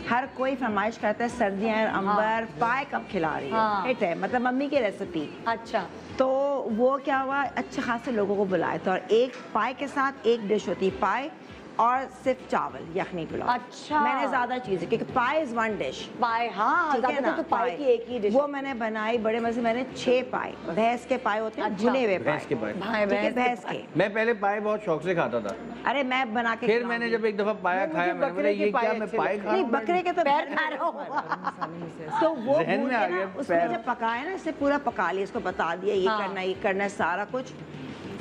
हर कोई फरमाइश करता है सर्दियाँ अंबर पाए कब खिला रही है, हिट है, मतलब मम्मी की रेसिपी। अच्छा, तो वो क्या हुआ, अच्छे खासे लोगों को बुलाया था, और एक पाए के साथ एक डिश होती है पाए और सिर्फ चावल यखनी पुलाव। अच्छा, मैंने ज्यादा चीजें, क्योंकि पाए इज 1 डिश। पाए, हाँ, तो पाए की एक ही डिश। वो मैंने बनाई बड़े मजे, मैंने 6 पाए, भैंस के पाए होते हैं, भुने हुए भैंस के पाए, भैंस के। मैं पहले पाए बहुत शौक से खाता था। अरे मैं बना के, फिर मैंने जब एक दफा पाया खाया, मैंने बोला ये क्या मैं पाए खा रहा हूं? बकरे के तो पैर खा रहा हूं। तो वो ज़हन में आ गया, उसने जब पकाया ना, इससे पूरा पका लिया, इसको बता दिया ये करना है सारा कुछ।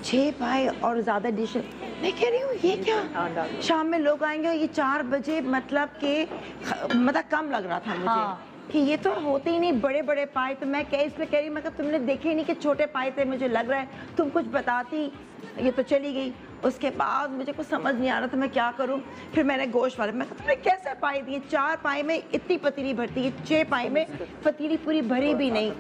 6 पाए और ज्यादा डिश। मैं कह रही हूँ ये क्या, शाम में लोग आएंगे, ये 4 बजे, मतलब कम लग रहा था मुझे कि ये तो होते ही नहीं बड़े बड़े पाए। तो मैं इसमें कह रही, मैं तुमने देखे नहीं कि छोटे पाए थे, मुझे लग रहा है तुम कुछ बताती, ये तो चली गई। उसके बाद मुझे कुछ समझ नहीं आ रहा था मैं क्या करूं। फिर मैंने गोश्त वाले, मैं तुमने कैसे पाए दिए, 4 पाए में इतनी पतीली भरती है, 6 पाए में पतीली पूरी भरी भी नहीं।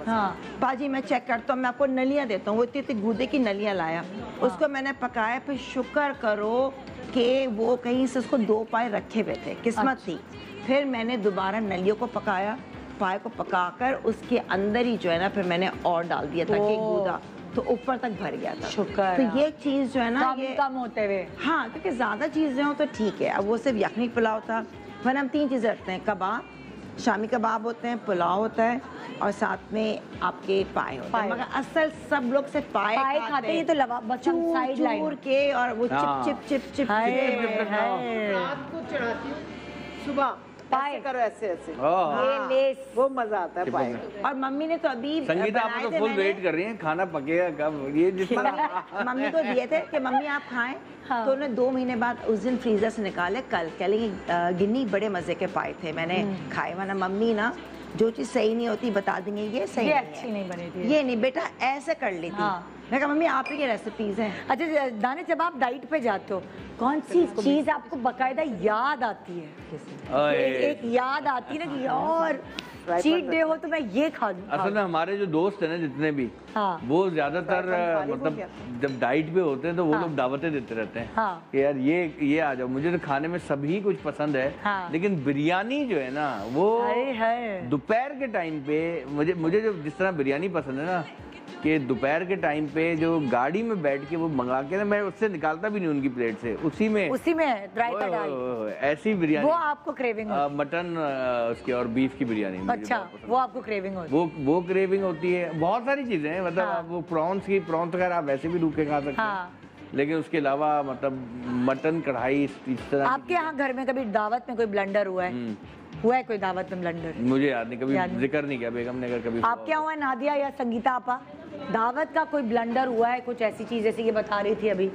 बाजी मैं चेक करता हूँ, मैं आपको नलियाँ देता हूँ, वो इतनी गूदे की नलियाँ लाया, उसको मैंने पकाया। फिर शुक्र करो कि वो कहीं से उसको 2 पाए रखे हुए थे, किस्मत थी। फिर मैंने दोबारा नलियों को पकाया, पाए को पकाकर उसके अंदर ही जो है ना फिर मैंने और डाल दिया ताकि गूदा तो ऊपर तक भर गया था। शुक्र। तो ये चीज जो है ना ये कम होते हुए, हाँ, क्योंकि ज्यादा चीजें हो तो ठीक है। अब वो सिर्फ यखनी पुलाव था, वरना हम 3 चीजें रखते हैं, कबाब, शामी कबाब होते हैं, पुलाव होता है, और साथ में आपके पाए होते हैं। मगर असल सब लोग सिर्फ पाए खाते हैं। ये तो साइड लाइन के, और वो चिप चिप चिप रात को चढ़ाती हूँ, सुबह पाए करो ऐसे ये लेस, वो मजा आता है पाए। और मम्मी ने तो अभी संगीता आप तो फुल वेट कर रही हैं, खाना पकेगा कब, ये मम्मी को दिए थे कि मम्मी आप खाएं। तो उन्होंने 2 महीने बाद उस दिन फ्रीजर से निकाले, कल कह लेंगे गिन्नी बड़े मजे के पाए थे, मैंने खाए। वरना मम्मी ना जो चीज सही नहीं होती बता देंगे ये सही ये नहीं अच्छी नहीं बनी थी, ये नहीं बेटा ऐसे कर ली थी। मैं कहा मम्मी आप ही की रेसिपीज हैं। अच्छा दाने, जब आप डाइट पे जाते हो कौन सी चीज आपको बकायदा याद आती है? एक याद आती है ना कि यार चीट डे हो तो मैं ये खा दूं। असल में हमारे जो दोस्त हैं ना जितने भी, वो ज्यादातर मतलब जब डाइट पे होते हैं तो वो लोग दावतें देते रहते हैं कि यार ये आ जाओ। मुझे तो खाने में सभी कुछ पसंद है, लेकिन बिरयानी जो है ना वो दोपहर के टाइम पे मुझे जो जिस तरह बिरयानी पसंद है ना कि दोपहर के टाइम पे जो गाड़ी में बैठ के वो मंगा के ना, मैं उससे निकालता भी नहीं उनकी प्लेट से, उसी में रायता डाल ऐसी बिरयानी। वो आपको क्रेविंग होती है? मटन उसकी और बीफ की बिरयानी। अच्छा, वो आपको क्रेविंग होती है? वो क्रेविंग होती है। बहुत सारी चीजें हैं, मतलब वो प्रॉन्स वगैरह आप वैसे भी रूखे खा सकते हैं, लेकिन उसके अलावा मतलब मटन कढ़ाई इस तरह। आपके यहाँ घर में कभी दावत में कोई ब्लंडर हुआ है? हुआ है कोई दावत में ब्लंडर? मुझे याद नहीं, कभी जिक्र नहीं किया बेगम ने अगर कभी। आपके यहाँ हुआ है नादिया या संगीता आपा? दावत का कोई ब्लंडर हुआ है, कुछ ऐसी चीज जैसे ये बता रही थी अभी?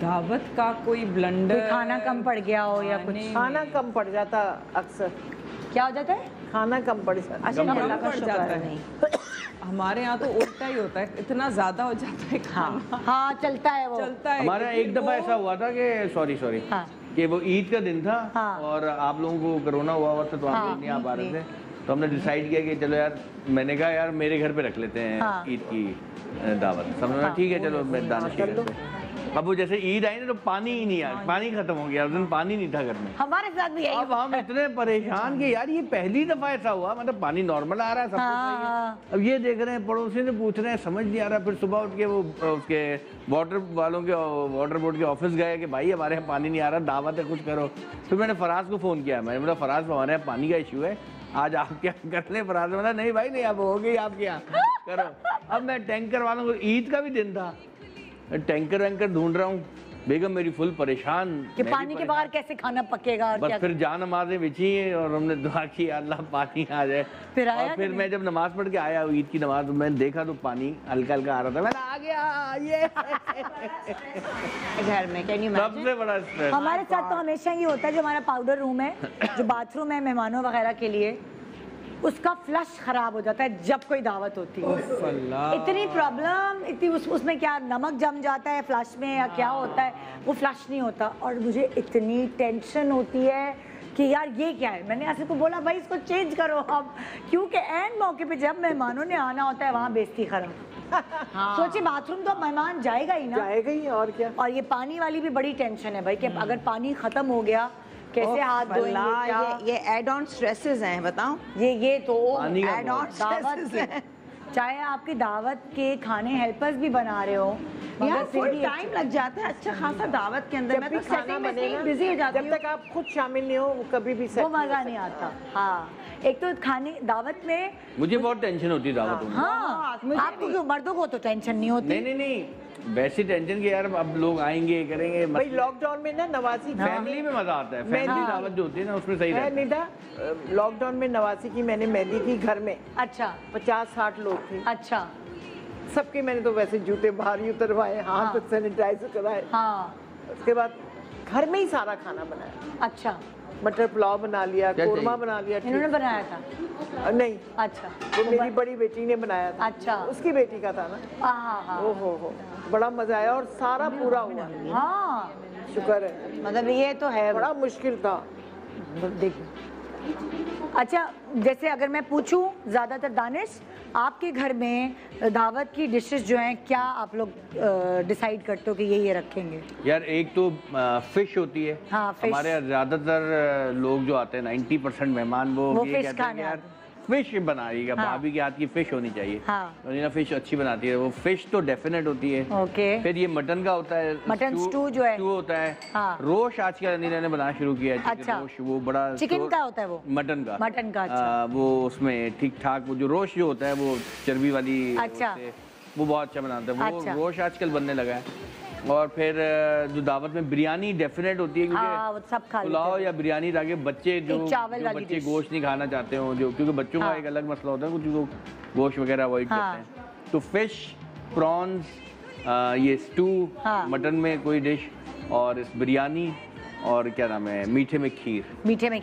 दावत का कोई ब्लंडर? कोई खाना कम पड़ गया हो या कुछ? खाना कम पड़ जाता अक्सर। क्या हो जाता है? खाना कम पड़ जाता है। कम पड़ जाता है। हमारे यहाँ तो उल्टा ही होता है, इतना ज्यादा हो जाता है खाना। हाँ चलता है वो, चलता है। हमारा एक दफा ऐसा हुआ था कि सॉरी कि वो ईद का दिन था और आप लोगों को कोरोना हुआ था तो आप लोग नहीं आ पा रहे थे, तो हमने डिसाइड किया कि चलो यार, मैंने कहा यार मेरे घर पे रख लेते हैं ईद की दावत। समझना ठीक है, चलो मैं दानिश के घर पे। अब वो जैसे ईद आई ना तो पानी ही नहीं आया, पानी खत्म हो गया, उस दिन पानी नहीं था घर में। हमारे साथ भी यही। अब हम इतने परेशान कि यार ये पहली दफा ऐसा हुआ, मतलब पानी नॉर्मल आ रहा है, सब कुछ सही है। अब ये देख रहे हैं, पड़ोसी से पूछ रहे हैं, समझ नहीं आ रहा। फिर सुबह उठ के वो उसके वाटर वालों के वाटर बोर्ड के ऑफिस गए कि भाई हमारे यहाँ पानी नहीं आ रहा, दावत है, कुछ करो। फिर मैंने फराज को फ़ोन किया, मैंने बोला फराज हमारे यहाँ पानी का इशू है, आज आप क्या कर ले? फराज ने बोला नहीं भाई नहीं, अब हो गई आपके यहाँ, करो। अब मैं टैंकर वालों को, ईद का भी दिन था, टैंकर वैंकर ढूंढ रहा हूँ। बेगम मेरी फुल परेशान कि पानी के बगैर कैसे खाना पकेगा। और बस क्या फिर जा नमाजें बिछी और हमने दुआ की अल्लाह पानी आ जाए। फिर आया और फिर मैं जब नमाज पढ़ के आया ईद की नमाज, तो मैंने देखा तो पानी हल्का हल्का आ रहा था, मैंने आ गया ये घर में। Can you imagine? सबसे बड़ा स्ट्रेस हमारे साथ तो हमेशा ये होता है, जो हमारा पाउडर रूम है, जो बाथरूम है मेहमानों वगैरह के लिए, उसका फ्लश खराब हो जाता है जब कोई दावत होती है। इतनी प्रॉब्लम, इतनी उसमें क्या नमक जम जाता है फ्लश में या क्या होता है, वो फ्लश नहीं होता। और मुझे इतनी टेंशन होती है कि यार ये क्या है। मैंने ऐसे को बोला भाई इसको चेंज करो अब, क्योंकि एंड मौके पे जब मेहमानों ने आना होता है वहाँ बेइज्जती खराब। सोचिए बाथरूम तो मेहमान जाएगा ही ना, जाएगा ही, और क्या। और ये पानी वाली भी बड़ी टेंशन है भाई कि अगर पानी खत्म हो गया कैसे हाथ धोएंगे। ये एड ऑन स्ट्रेसेस हैं, बताओ। ये तो एड ऑन स्ट्रेसेस हैं। चाहे आपकी दावत के खाने हेल्पर्स भी बना रहे हो, यार फुल टाइम लग जाता है अच्छा खासा दावत के अंदर। मैं तो खाना बनेगा, बिजी हो जाती हूँ। जब तक आप खुद शामिल नहीं हो कभी भी वो मजा नहीं आता। हाँ, एक तो खाने दावत में मुझे बहुत टेंशन होती है दावतों में। हाँ, आपको क्यों? मर्दों को तो टेंशन नहीं होती। नहीं, वैसी टेंशन कि यार अब लोग आएंगे करेंगे। भाई लॉकडाउन में ना नवासी फैमिली में मजा आता है, फैमिली दावत जो होती है ना उसमें सही रहता है। निदा लॉकडाउन में नवासी की मैंने मेहंदी की घर में। अच्छा। 50-60 लोग थे। अच्छा। सबके मैंने तो वैसे जूते बाहर ही उतरवाए, हाथ सैनिटाइजर कराए। हाँ। उसके बाद घर में ही सारा खाना बनाया। अच्छा। मटर पुलाव बना लिया, कोरमा बना लिया। इन्होंने बनाया था? नहीं। अच्छा। वो मेरी बड़ी बेटी ने बनाया था। अच्छा। उसकी बेटी का था ना। ओहो, बड़ा मजा आया और सारा पूरा हुआ। हाँ, शुक्र है। मतलब ये तो है, बड़ा मुश्किल था। देखिए अच्छा, जैसे अगर मैं पूछूं ज्यादातर दानिश, आपके घर में दावत की डिशेस जो हैं क्या आप लोग डिसाइड करते हो कि ये रखेंगे? यार एक तो फिश होती है। हाँ, फिश। हमारे ज्यादातर लोग जो आते हैं 90% मेहमान वो ये कहते हैं यार फिश बनाइएगा। हाँ। भाभी के हाथ की फिश होनी चाहिए। हाँ। फिश अच्छी बनाती है, वो फिश तो डेफिनेट होती है। ओके। फिर ये मटन का होता है, मटन स्टू जो है, स्टू होता है। हाँ। रोश आजकल अनिला ने बनाना शुरू किया है। अच्छा। रोश वो बड़ा चिकन का होता है, वो मटन का। अच्छा। वो उसमें ठीक ठाक वो जो रोश जो होता है वो चर्बी वाली। अच्छा। वो बहुत अच्छा बनाता है। वो अच्छा। रोश आजकल बनने लगा है। और फिर जो दावत में बिरयानी डेफिनेट होती है, क्योंकि सब खा पुलाव या बिरयानी ताकि बच्चे जो बच्चे गोश्त नहीं खाना चाहते हो, जो क्योंकि बच्चों का एक अलग मसला होता है, कुछ लोग गोश्त वगैरह अवॉइड करते हैं। तो फिश, प्रॉन्स, ये स्टू, मटन में कोई डिश, और इस बिरयानी, और क्या नाम है, मीठे में खीर।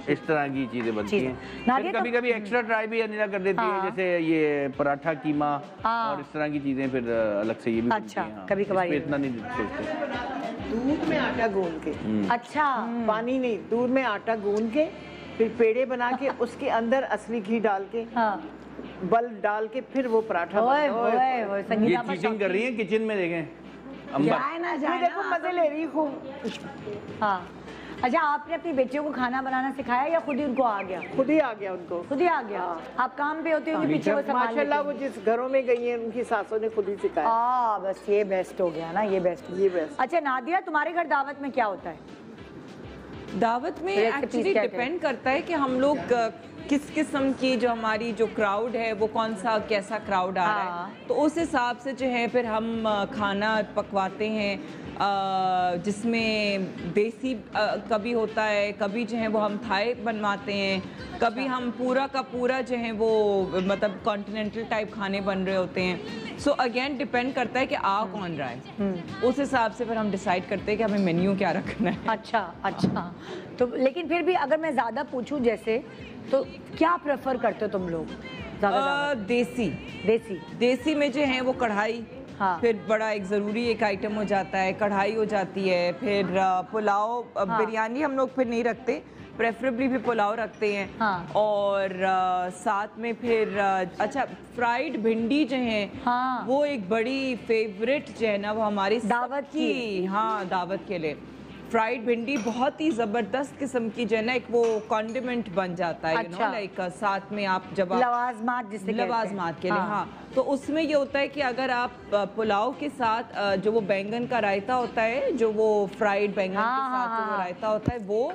इस तरह की चीजें बनती हैं। कभी कभी एक्स्ट्रा ट्राई भी अनिला कर देती है, जैसे ये पराठा कीमा और इस तरह की चीजें फिर अलग से ये भी अच्छा, कभी कभार इतना नहीं सोचते। दूध में आटा गूंद के। अच्छा। पानी नहीं, दूध में आटा गूंद के फिर पेड़े बना के उसके अंदर असली घी डाल के, बल्ब डाल के, फिर वो पराठा ये चीटिंग कर रही है किचन में, देखें जाए ना देखो मजे ले रही खूब। हाँ, अच्छा आपने अपनी बेटियों को खाना बनाना सिखाया या खुद ही उनको आ गया? खुद ही आ गया उनको, खुद ही आ गया। आप काम पे होते होंगे, पीछे वो संभाल लेती माशाल्लाह वो जिस घरों में गई हैं उनकी सासों ने खुद ही सिखाया। बस ये बेस्ट हो गया ना, ये बेस्ट। अच्छा नादिया, तुम्हारे घर दावत में क्या होता है? दावत में एक्चुअली डिपेंड करता है कि हम लोग किस किस्म की जो हमारी जो क्राउड है वो कौन सा कैसा क्राउड आ रहा है, तो उस हिसाब से जो है फिर हम खाना पकवाते हैं, जिसमें देसी कभी होता है, कभी जो है वो हम थाई बनवाते हैं, कभी हम पूरा का पूरा जो है वो मतलब कॉन्टिनेंटल टाइप खाने बन रहे होते हैं। सो अगेन डिपेंड करता है कि आ कौन रहा है, उस हिसाब से फिर हम डिसाइड करते हैं कि हमें मेन्यू क्या रखना है। अच्छा। तो लेकिन फिर भी अगर मैं ज़्यादा पूछूं जैसे, तो क्या प्रेफर करते हो तुम लोग? देसी में जो है वो कढ़ाई, फिर बड़ा एक ज़रूरी एक आइटम हो जाता है, कढ़ाई हो जाती है, फिर पुलाव, बिरयानी हम लोग फिर नहीं रखते, प्रेफरेबली भी पुलाव रखते हैं। और साथ में फिर अच्छा फ्राइड भिंडी जो है वो एक बड़ी फेवरेट जो है ना वो हमारी दावत की, दावत के लिए फ्राइड भिंडी बहुत ही जबरदस्त किस्म की जो है ना एक वो कॉन्डिमेंट बन जाता है। अच्छा। लाइक साथ में आप जब लवाजमात के लिए तो उसमें ये होता है कि अगर आप पुलाव के साथ जो वो बैंगन का रायता होता है, जो वो फ्राइड बैंगन के साथ जो वो रायता होता है वो,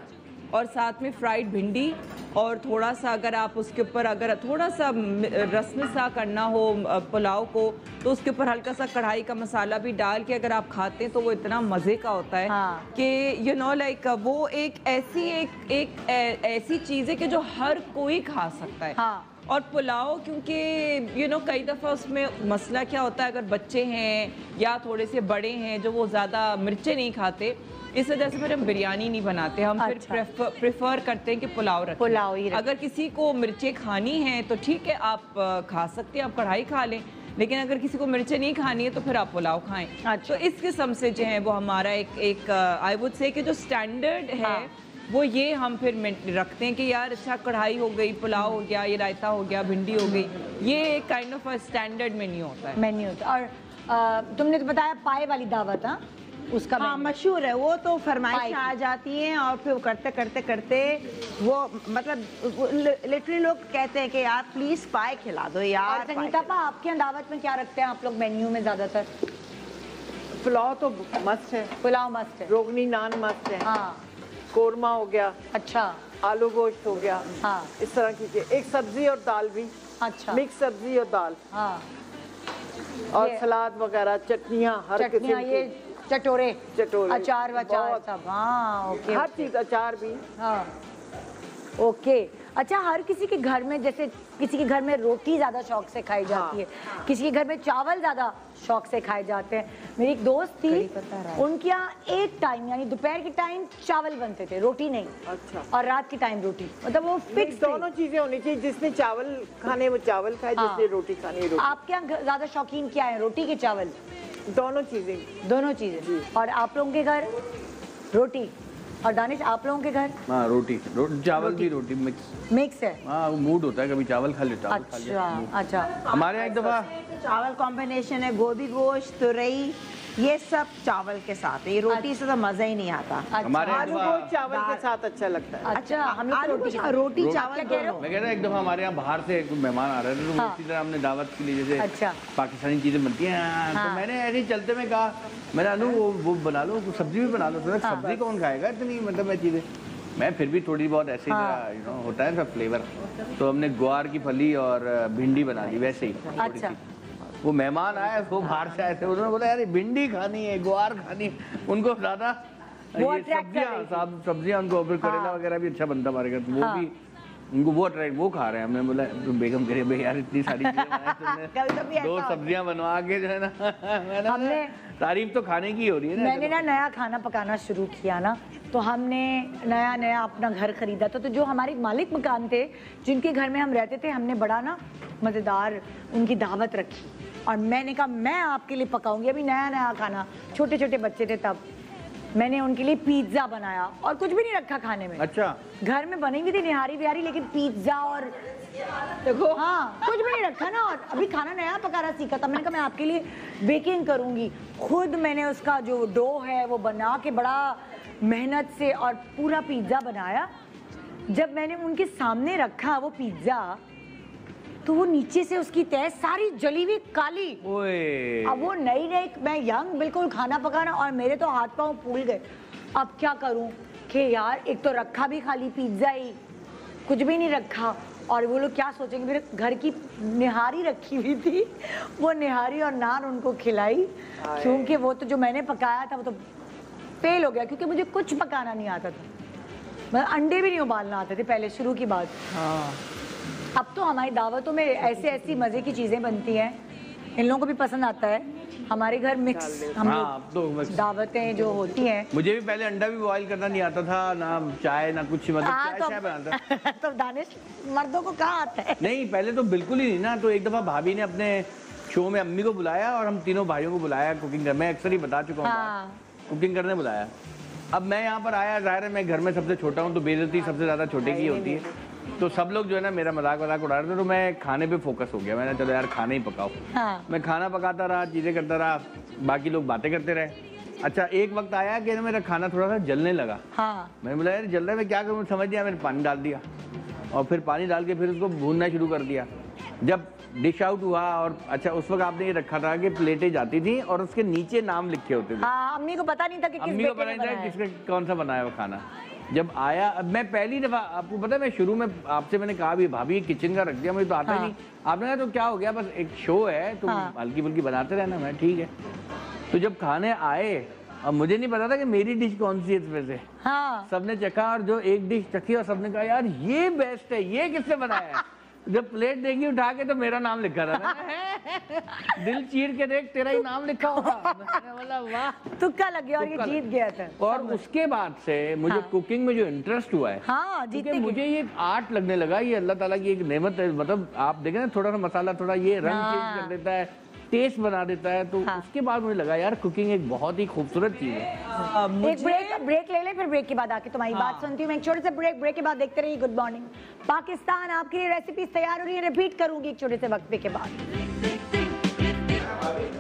और साथ में फ्राइड भिंडी, और थोड़ा सा अगर आप उसके ऊपर अगर थोड़ा सा रस्म सा करना हो पुलाव को, तो उसके ऊपर हल्का सा कढ़ाई का मसाला भी डाल के अगर आप खाते हैं तो वो इतना मज़े का होता है कि यू नो लाइक वो एक ऐसी चीज़ है कि जो हर कोई खा सकता है। और पुलाव क्योंकि यू नो कई दफ़ा उसमें मसला क्या होता है, अगर बच्चे हैं या थोड़े से बड़े हैं जो वो ज़्यादा मिर्चें नहीं खाते, इस वजह से फिर हम बिरयानी नहीं बनाते, हम फिर प्रेफर करते हैं कि पुलाव रखें। पुलाव ही अगर किसी को मिर्चें खानी हैं तो ठीक है, आप खा सकते हैं, आप कढ़ाई खा लें, लेकिन अगर किसी को मिर्चें नहीं खानी है तो फिर आप पुलाव खाएं। तो इस किस्म से जो है वो हमारा एक आई वुड से कि जो स्टैंडर्ड है वो ये हम फिर रखते हैं कि यार अच्छा कढ़ाई हो गई, पुलाव हो गया, ये रायता हो गया, भिंडी हो गई, ये काइंड ऑफ स्टैंडर्ड मेन्यू होता है। और तुमने तो बताया पाए वाली दावत, उसका मशहूर है वो, तो फरमाइश आ जाती हैं और फिर करते करते करते वो मतलब लिटरली लोग कहते हैं कि यार प्लीज पाए खिला दो यार। और संगीता पा, आपके यहाँ दावत में क्या रखते हैं आप लोग मेन्यू में ज्यादातर? पुलाव तो मस्त है, पुलाव मस्त है, रोगनी नान मस्त है, कोरमा हो गया, अच्छा आलू गोश्त हो गया, इस तरह की एक सब्जी और दाल भी, अच्छा मिक्स सब्जी और दाल, और सलाद वगैरह, चटनियाँ, हर किस्म की, चटोरे अचार वचार सब, ओके, हर चीज, अचार भी, ओके। अच्छा, हर किसी के घर में, जैसे किसी के घर में रोटी ज़्यादा शौक से खाई जाती है, किसी के घर में चावल ज़्यादा शौक से खाए जाते हैं। मेरी एक दोस्त थी, उनके यहाँ एक टाइम यानी दोपहर के टाइम चावल बनते थे, रोटी नहीं। अच्छा। और रात के टाइम रोटी, मतलब वो फिक्स दोनों चीजें होनी चाहिए, जिसने चावल खाने वो चावल खाए, जिसने रोटी खानी रोटी। आपके यहाँ ज़्यादा शौकीन क्या है, रोटी के चावल? दोनों चीजें। और आप लोगों के घर रोटी? और दानिश आप लोगों के घर? रोटी चावल भी, रोटी मिक्स है। वो मूड होता है, कभी चावल खा लेता है। अच्छा। हमारे यहाँ एक दफा चावल कॉम्बिनेशन है, गोभी गोश्त, तुरई, ये सब चावल के साथ है, ये रोटी से तो मजा ही नहीं आता। हमारे आलू गोश्त चावल के साथ अच्छा लगता है। अच्छा, हम रोटी चावल। मैं कह रहा एक दफा हमारे यहाँ बाहर से एक मेहमान आ रहे थे, तो उसी तरह हमने दावत के लिए जैसे पाकिस्तानी चीजें बनती हैं, तो मैंने ऐसे ही चलते में कहा, मैंने अनु वो बना लो, सब्जी भी बना लो। तो सब्जी कौन खाएगा इतनी, मतलब मैं चीजें, मैं फिर भी थोड़ी बहुत ऐसे ही यू नो होता है सब फ्लेवर, तो हमने ग्वार की फली और भिंडी बना दी वैसे ही। अच्छा। वो मेहमान आए, वो बाहर से आए थे, उन्होंने बोला यार भिंडी खानी है, ग्वार खानी है, उनको ज्यादा सब्जियां उनको, फिर करेला वगैरह भी अच्छा बनता हमारे घर, वो भी उनको वो अट्रैक्ट, वो खा रहे हैं। हमने बोला तुम बेगम करे भाई यार इतनी सारी चीजें 2 सब्जियां बनवा के जो है ना, हमने तारीफ तो खाने की हो रही है ना। मैंने ना नया खाना पकाना शुरू किया ना, तो हमने नया अपना घर खरीदा था, तो जो हमारे मालिक मकान थे जिनके घर में हम रहते थे, हमने बड़ा ना मज़ेदार उनकी दावत रखी, और मैंने कहा मैं आपके लिए पकाऊंगी। अभी नया खाना, छोटे छोटे बच्चे थे तब, मैंने उनके लिए पिज्जा बनाया और कुछ भी नहीं रखा खाने में। अच्छा, घर में बनी हुई थी निहारी बिहारी, लेकिन पिज्जा और देखो हाँ कुछ भी नहीं रखा ना। और अभी खाना नया पकाना सीखा था, मैंने कहा मैं आपके लिए बेकिंग करूंगी। खुद मैंने उसका जो डो है वो बना के बड़ा मेहनत से और पूरा पिज्जा बनाया। जब मैंने उनके सामने रखा वो पिज्जा, तो वो नीचे से उसकी तह सारी जली हुई काली। अब वो नई नई, मैं यंग बिल्कुल खाना पकाना, और मेरे तो हाथ पांव फूल गए। अब क्या करूं कि यार एक तो रखा भी खाली पिज्जा ही, कुछ भी नहीं रखा, और वो लोग क्या सोचेंगे। मेरे घर की निहारी रखी हुई थी, वो निहारी और नान उनको खिलाई, क्योंकि वो तो जो मैंने पकाया था वो तो फेल हो गया, क्योंकि मुझे कुछ पकाना नहीं आता था। मैं अंडे भी नहीं उबालना आते थे पहले, शुरू की बात। अब तो हमारी दावतों में ऐसे ऐसी मजे की चीजें बनती हैं, इन लोगों को भी पसंद आता है। हमारे घर मिक्स हम दावतें जो होती हैं। मुझे भी पहले अंडा भी बॉईल करना नहीं आता था, ना चाय ना कुछ, मतलब चाय बनाता। तो दानिश मर्दों को कहाँ आता है? नहीं, पहले तो बिल्कुल ही नहीं ना। तो एक दफा भाभी ने अपने शो में अम्मी को बुलाया और हम तीनों भाइयों को बुलाया कुकिंग करने। मैं अक्सर ही बता चुका हूँ, कुकिंग करने बुलाया। अब मैं यहाँ पर आया, जाहिर है मैं घर में सबसे छोटा हूँ, तो बेइज्जती सबसे ज्यादा छोटे की होती है। तो सब लोग जो है ना मेरा मजाक उड़ा रहे थे, तो मैं खाने पे फोकस हो गया। मैंने चलो यार खाना ही पकाओ। मैं खाना पकाता रहा, चीजें करता रहा, बाकी लोग बातें करते रहे। अच्छा, एक वक्त आया कि मेरा खाना थोड़ा सा जलने लगा। मैंने बोला यार जल रहा है, मैं क्या करूँ, समझ लिया। मैंने पानी डाल दिया, और फिर पानी डाल के फिर उसको भूनना शुरू कर दिया। जब डिश आउट हुआ, और अच्छा उस वक्त आपने ये रखा था कि प्लेटें जाती थी और उसके नीचे नाम लिखे होते थे। अम्मी को पता नहीं था कि अम्मी को पता नहीं था किसने कौन सा बनाया वो खाना। जब आया, अब मैं पहली दफा, आपको पता है मैं शुरू में आपसे मैंने कहा भी भाभी किचन का रख दिया, मुझे तो आता ही नहीं। आपने कहा तो क्या हो गया, बस एक शो है, तुम हल्की फुल्की बनाते रहना। मैं ठीक है। तो जब खाने आए, अब मुझे नहीं पता था कि मेरी डिश कौन सी है इसमें से। सबने चखा, और जो एक डिश चखी और सबने कहा यार ये बेस्ट है, ये किसने बनाया है। जब प्लेट देखी उठा के तो मेरा नाम लिखा था। दिल चीर के देख, तेरा ही नाम लिखा होगा। मैंने बोला वाह, तुक्का लग गया और ये जीत गया था। और उसके बाद से मुझे कुकिंग में जो इंटरेस्ट हुआ है, क्योंकि मुझे ये आर्ट लगने लगा। ये अल्लाह ताला की एक नेमत है। मतलब आप देखें ना, थोड़ा सा मसाला थोड़ा ये रंग चेंज कर देता है, टेस्ट बना देता है। तो उसके बाद मुझे लगा यार कुकिंग एक बहुत ही खूबसूरत चीज है। एक ब्रेक ले ले, फिर ब्रेक के बाद आके तुम्हारी बात सुनती हूँ मैं। एक छोटे से ब्रेक के बाद देखते रहिए गुड मॉर्निंग पाकिस्तान। आपके लिए रेसिपीज तैयार हो रही है, रिपीट करूंगी एक छोटे से वक्फे के बाद।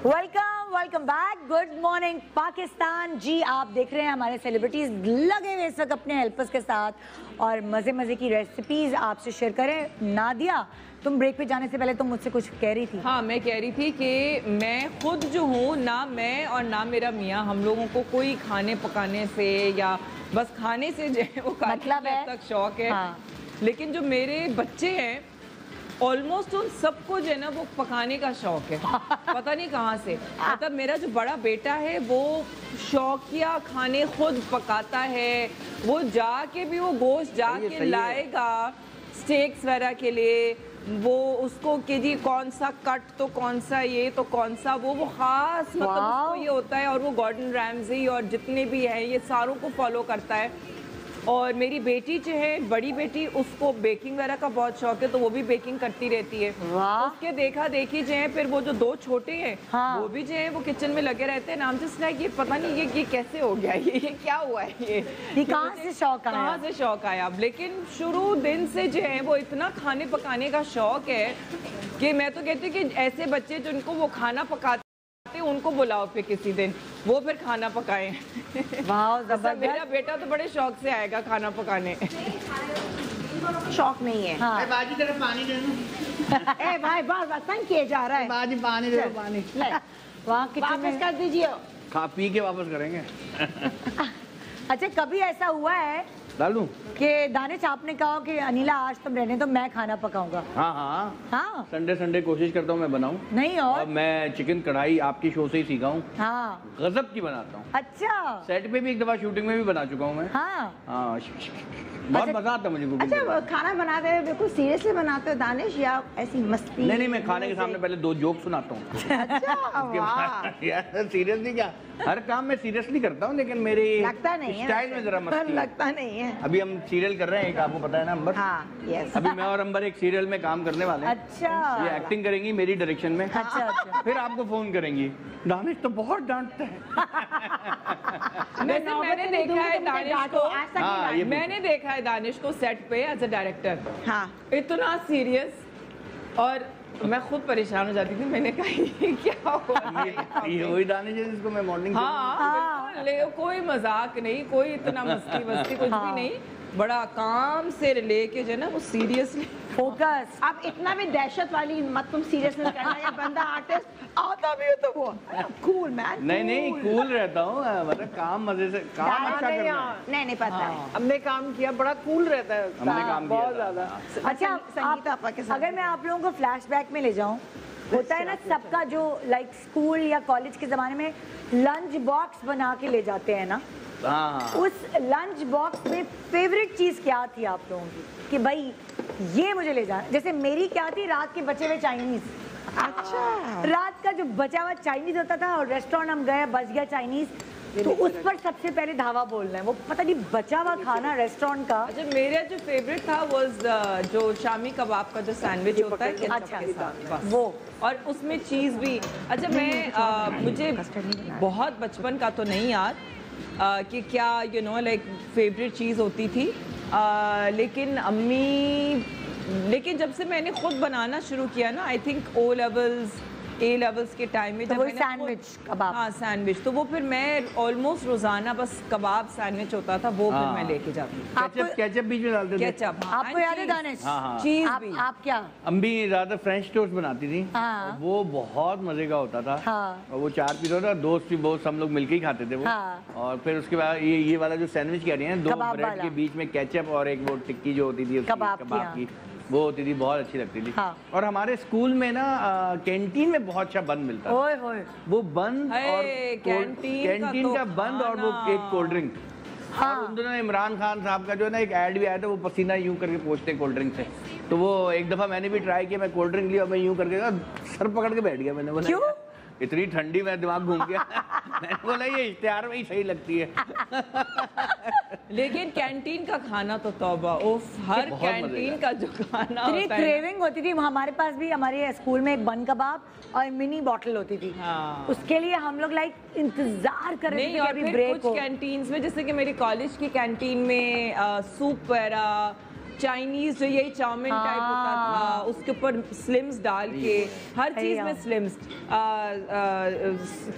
Welcome back, good morning Pakistan. जी आप देख रहे हैं हमारे सेलिब्रिटीज लगे हुए इस वक्त अपने हेल्पर्स के साथ, और मजे मजे की रेसिपीज आपसे शेयर करें। नादिया, तुम ब्रेक पे जाने से पहले तुम मुझसे कुछ कह रही थी। हाँ, मैं कह रही थी कि मैं खुद जो हूँ ना, मैं और ना मेरा मियाँ, हम लोगों को कोई खाने पकाने से या बस खाने से जो है वो मतलब तक शौक है। लेकिन जो मेरे बच्चे हैं, ऑलमोस्ट उन सबको जो है ना वो पकाने का शौक है। पता नहीं कहाँ से। मतलब मेरा जो बड़ा बेटा है वो शौकिया खाने खुद पकाता है। वो जाके भी वो गोश्त जाके लाएगा स्टेक्स वगैरह के लिए। वो उसको कि जी कौन सा कट तो कौन सा ये तो कौन सा वो खास, मतलब उसको ये होता है। और वो गॉर्डन रैमजी और जितने भी हैं ये सारों को फॉलो करता है। और मेरी बेटी जो है, बड़ी बेटी, उसको बेकिंग वगैरह का बहुत शौक है, तो वो भी बेकिंग करती रहती है। उसके देखा देखी जो है, फिर वो जो दो छोटे हैं वो भी जो है वो किचन में लगे रहते हैं। नाम से ये पता नहीं ये कैसे हो गया, ये क्या हुआ है, ये कहाँ से शौक आया। लेकिन शुरू दिन से जो है वो इतना खाने पकाने का शौक है कि मैं तो कहती हूँ कि ऐसे बच्चे जिनको वो खाना पकाते उनको बुलाओ फिर किसी दिन, वो फिर खाना पकाएं। वाह जबरदस्त। मेरा बेटा तो बड़े शौक से आएगा खाना पकाने। शौक नहीं है। हाँ। बाजी तेरा पानी दे दो। ए भाई बार तंग किए जा रहा है। बाजी पानी दे दो, पानी वहाँ वापस कर दीजिए। खा पी के वापस करेंगे। अच्छा, कभी ऐसा हुआ है डालूं कि दानिश आपने कहा कि अनिला आज तुम रहने तो मैं खाना पकाऊंगा? हाँ, संडे कोशिश करता हूँ मैं बनाऊं। नहीं और मैं चिकन कढ़ाई आपकी शो से ही सीखा हूँ। हाँ, गजब की बनाता हूँ। अच्छा, सेट पे भी एक दफा शूटिंग में भी बना चुका हूँ मैं। हाँ, बहुत मजा आता मुझे कुकिंग। अच्छा, खाना बनाते हुए बिल्कुल सीरियसली बनाते हो दानिश या ऐसी मस्ती? नहीं, मैं खाने के सामने पहले 2 जोक सुनाता हूँ। अच्छा, यार सीरियसली क्या, हर काम में सीरियसली करता हूँ, लेकिन मेरे लगता नहीं स्टाइल में जरा मस्ती लगता नहीं है। हैं। अभी हम सीरियल कर रहे हैं एक, आपको पता है ना अंबर? हाँ, यस। अभी मैं और अंबर एक सीरियल में काम करने वाले हैं। अच्छा। ये एक्टिंग करेंगी मेरी डायरेक्शन में। अच्छा। फिर आपको फोन करेंगी, दानिश तो बहुत डांटता है। मैंने देखा है दानिश को, हाँ, ये मैंने देखा है दानिश को सेट पे एज अ डायरेक्टर, हाँ, इतना सीरियस, और मैं खुद परेशान हो जाती थी। मैंने कहा ये क्या हुआ? ये वही दानिश है जिसको मैं मॉर्निंग कोई मजाक नहीं, कोई इतना मस्ती वस्ती कुछ भी नहीं, बड़ा काम से लेके जो है ना वो सीरियसली फोकस। अब इतना भी दहशत वाली मत तुम सीरियस नहीं करना, ये बंदा आर्टिस्ट आता भी हो तो वो कूल मैन। नहीं कूल रहता हूँ, मतलब काम मजे से, काम अच्छा करना है। नहीं पता है, हमने काम किया, बड़ा कूल रहता है, हमने काम किया बहुत ज्यादा। अच्छा, संगीता आपा के साथ अगर मैं आप लोगों को फ्लैशबैक में ले जाऊं, होता है ना सबका जो लाइक स्कूल या कॉलेज के जमाने में लंच बॉक्स बना के ले जाते हैं ना, उस लंच बॉक्स में फेवरेट चीज क्या थी आप लोगों की कि भाई ये मुझे ले जाना? जैसे मेरी क्या थी, रात के बचे हुए चाइनीज। अच्छा। रात का जो बचा हुआ चाइनीज होता था और रेस्टोरेंट हम गए, बच गया चाइनीज, तो उस पर सबसे पहले धावा बोलना है, वो पता नहीं बचा हुआ खाना रेस्टोरेंट का। अच्छा, मेरा जो फेवरेट था वो जो शामी कबाब का जो सैंडविच होता है केचप के साथ, वो, और उसमें चीज़ भी। अच्छा, मैं मुझे बहुत बचपन का तो नहीं याद कि क्या यू नो लाइक फेवरेट चीज़ होती थी, लेकिन जब से मैंने खुद बनाना शुरू किया ना, आई थिंक ए लेवल्स के टाइम में, तो जब मैंने सैंडविच कबाब, हाँ सैंडविच, तो वो फिर मैं ऑलमोस्ट रोजाना बस कबाब सैंडविच होता था, वो फिर मैं लेके जाती थी। केचप बीच में डालते थे। केचप, आपको याद है दानिश? चीज भी। आप क्या? अम्बी ज्यादा फ्रेंच टोस्ट बनाती थी, हाँ। वो बहुत मजे का होता था। हाँ। और वो 4 पीस होता, दोस्त भी बहुत, हम लोग मिलके ही खाते थे वो। हाँ। और फिर उसके बाद ये वाला जो सैंडविच कह रही है, 2 कबाब ब्रेड वाला। के बीच में केचप और एक वो टिक्की जो होती थी उसकी, कबाब की, वो होती थी, बहुत अच्छी लगती थी। हाँ। और हमारे स्कूल में ना कैंटीन में बहुत अच्छा बन मिलता था। ओए होए। वो बंद और कैंटीन का बंद और वो एक कोल्ड ड्रिंक। हाँ। और उन दिनों इमरान खान साहब का जो है ना एक ऐड भी आया था, वो पसीना यूं करके पोंछते कोल्ड ड्रिंक से, तो वो एक दफा मैंने भी ट्राई किया, मैं कोल्ड ड्रिंक लिया, मैं यूं करके सर पकड़ के बैठ गया। मैंने बोला क्यों? इतनी ठंडी, में दिमाग घूम गया। मैंने बोला ये इश्तेहार में ही सही लगती है। लेकिन कैंटीन का खाना तो तौबा, उफ, हर कैंटीन का जो खाना होता है, क्रेविंग होती थी। हमारे पास भी हमारे स्कूल में एक बन कबाब और मिनी बॉटल होती थी। हाँ। उसके लिए हम लोग लाइक इंतजार कर रहे थे कि और अभी फिर ब्रेक कुछ हो। कैंटीन्स में, जैसे कि मेरी कॉलेज की कैंटीन में सूप वगैरह, चाइनीज जो यही चाउमीन टाइप होता था, उसके ऊपर स्लिम्स डाल के, हर चीज में स्लिम्स,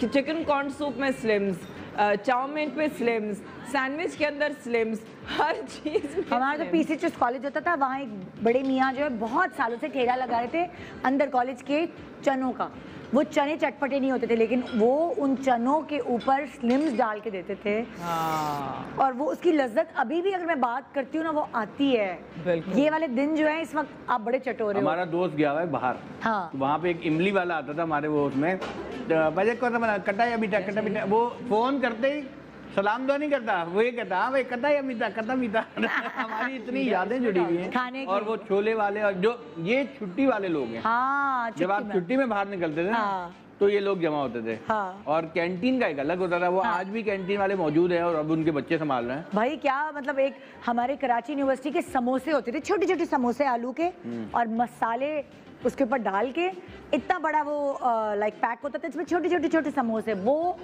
चिकन कॉर्न सूप में स्लिम्स, चाउमीन पे स्लिम्स, सैंडविच के अंदर स्लिम्स, हर चीज में। हमारा तो पीसीएचएस कॉलेज होता था, वहाँ एक बड़े मियाँ जो है बहुत सालों से ठेला लगा रहे थे अंदर कॉलेज के चनों का। वो चने चटपटे नहीं होते थे, लेकिन वो उन चनों के ऊपर स्लिम्स डाल के देते थे। हाँ। और वो उसकी लज्जत अभी भी अगर मैं बात करती हूँ ना, वो आती है। बिल्कुल। ये वाले दिन जो है, इस वक्त आप बड़े चटोरे हो। हमारा दोस्त गया हुआ है बाहर, हाँ। तो वहाँ पे एक इमली वाला आता था हमारे वो उसमें, बजट कौन सा बना, कटा या मीठा, कटा मीठा, वो फोन करते ही सलाम दुआ नहीं करता, वो ये कहता हाँ भाई कटा या मीठा, कटा मीठा। हमारी इतनी यादें जुड़ी हुई हैं खाने की। और वो छोले वाले, और जो ये छुट्टी वाले लोग हैं, हाँ, जब आप छुट्टी में बाहर निकलते थे ना, हाँ। तो ये लोग जमा होते थे। हाँ। और कैंटीन का एक अलग होता था, वो आज भी कैंटीन वाले मौजूद है और अब उनके बच्चे संभाल रहे हैं। भाई क्या मतलब, एक हमारे कराची यूनिवर्सिटी के समोसे होते थे, छोटे छोटे समोसे आलू के, और मसाले उसके ऊपर डाल के, इतना बड़ा वो लाइक पैक होता था, इसमें छोटे छोटे छोटे समोसे, वो